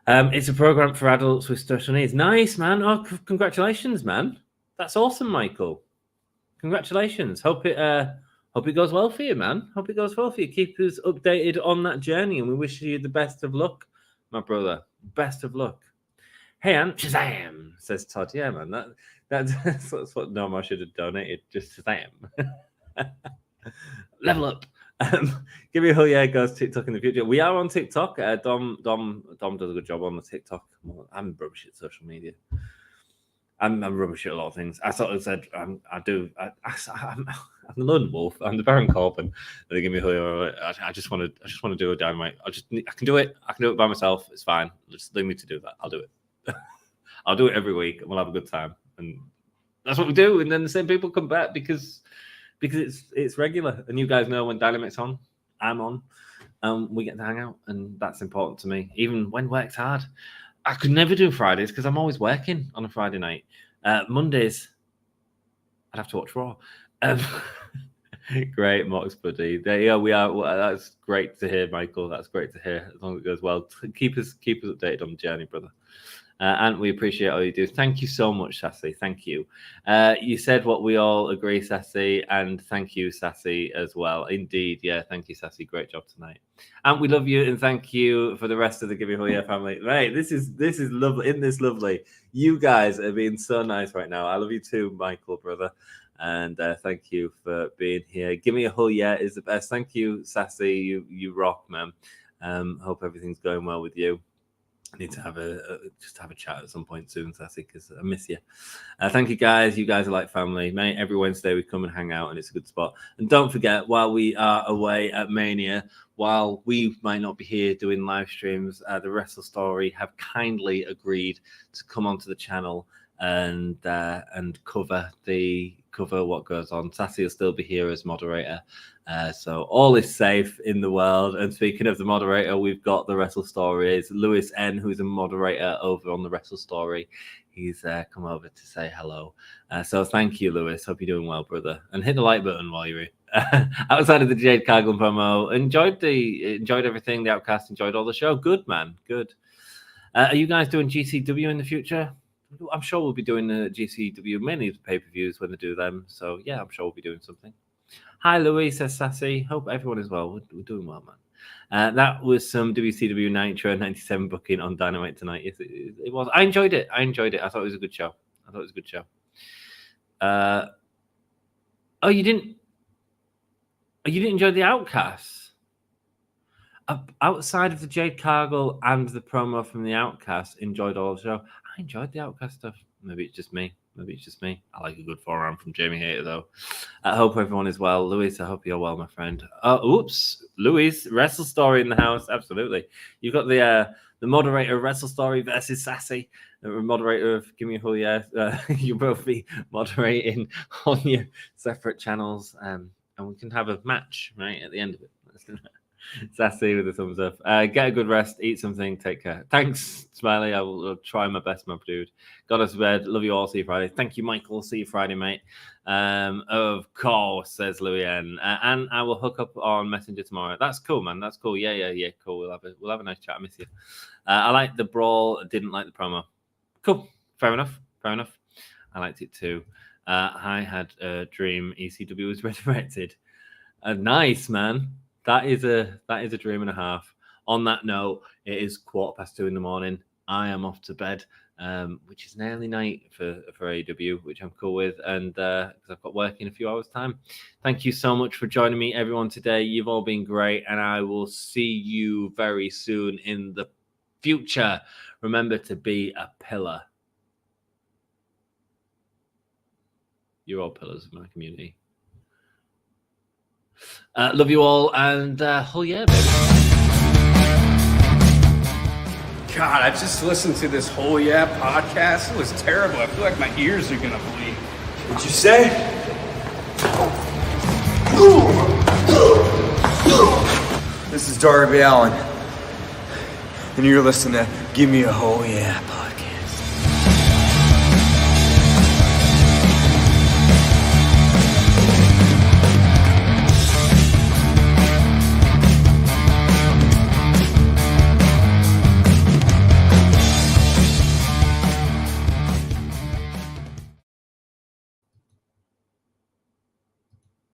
It's a program for adults with special needs. Nice, man. Oh, congratulations, man. That's awesome, Michael. Congratulations. Hope it goes well for you, man. Hope it goes well for you. Keep us updated on that journey, and we wish you the best of luck, my brother. Best of luck. Hey, Aunt Shazam, says Todd. Yeah, man. That's what Norma should have donated, just to them. Level up. Give me a whole yeah goes TikTok in the future. We are on TikTok. Dom does a good job on the TikTok. I'm rubbish at social media. I'm rubbish at a lot of things. I sort of said I'm the lone wolf. I'm the Baron Corbin. They give me a whole yeah. I just want to do a Dynamite. I can do it. I can do it by myself. It's fine. Just leave me to do that. I'll do it. I'll do it every week, and we'll have a good time. And that's what we do. And then the same people come back because it's regular. And you guys know when Dynamite's on, I'm on. We get to hang out, and that's important to me. Even when work's hard, I could never do Fridays because I'm always working on a Friday night. Mondays, I'd have to watch Raw. Great, Mox buddy. There we are. Well, that's great to hear, Michael. That's great to hear. As long as it goes well, keep us updated on the journey, brother. And we appreciate all you do. Thank you so much, Sassy. Thank you. You said what we all agree, Sassy, and thank you, Sassy, as well. Indeed, yeah. Thank you, Sassy. Great job tonight. And we love you, and thank you for the rest of the Give Me Hoya family. Right, this is lovely. Isn't this lovely? You guys are being so nice right now. I love you too, Michael, brother. And thank you for being here. Give Me a Hoya is the best. Thank you, Sassy. You rock, man. Hope everything's going well with you. I need to have a chat at some point soon, Sassy, because I miss you. Thank you, guys. You guys are like family, mate. Every Wednesday we come and hang out, and it's a good spot. And don't forget, while we are away at Mania, while we might not be here doing live streams, the Wrestle Story have kindly agreed to come onto the channel and cover what goes on. Sassy will still be here as moderator. So all is safe in the world. And speaking of the moderator, we've got the Wrestle Stories. Lewis N, who's a moderator over on the Wrestle Story. He's come over to say hello. So thank you, Lewis. Hope you're doing well, brother. And hit the like button while you're here. Outside of the Jade Cargill promo, enjoyed everything. The Outcasts enjoyed all the show. Good, man. Good. Are you guys doing GCW in the future? I'm sure we'll be doing the GCW, mainly the pay-per-views when they do them. So, yeah, I'm sure we'll be doing something. Hi, Louis, says Sassy. Hope everyone is well. We're doing well, man. That was some WCW Nitro 97 booking on Dynamite tonight. Yes, it was. I enjoyed it. I thought it was a good show. You didn't enjoy the Outcasts? Outside of the Jade Cargill and the promo from the Outcasts, enjoyed all the show. I enjoyed the Outcast stuff. Maybe it's just me. I like a good forearm from Jamie Hayter, though. I hope everyone is well. Louis, I hope you're well, my friend. Oops. Louis, Wrestle Story in the house. Absolutely. You've got the moderator of Wrestle Story versus Sassy. The moderator of Give Me a Hoya. You'll both be moderating on your separate channels. And we can have a match, right, at the end of it. Sassy with a thumbs up. Get a good rest, eat something, take care. Thanks, Smiley. I will try my best, my dude. Got us to bed. Love you all. See you Friday. Thank you, Michael. See you Friday, mate. Of course, says Louis N. And I will hook up on Messenger tomorrow. That's cool, man. That's cool. Yeah. Cool. We'll have a nice chat. I miss you. I liked the brawl. Didn't like the promo. Cool. Fair enough. I liked it too. I had a dream ECW was resurrected. Nice, man. That is a dream and a half. On that note, it is 2:15 in the morning. I am off to bed, which is an early night for AEW, which I'm cool with, and because I've got work in a few hours' time. Thank you so much for joining me, everyone, today. You've all been great, and I will see you very soon in the future. Remember to be a pillar. You're all pillars of my community. Love you all, and oh yeah, baby. God, I just listened to this whole podcast. It was terrible. I feel like my ears are gonna bleed. What'd you say? This is Darby Allin, and you're listening to Give Me a Whole Yeah.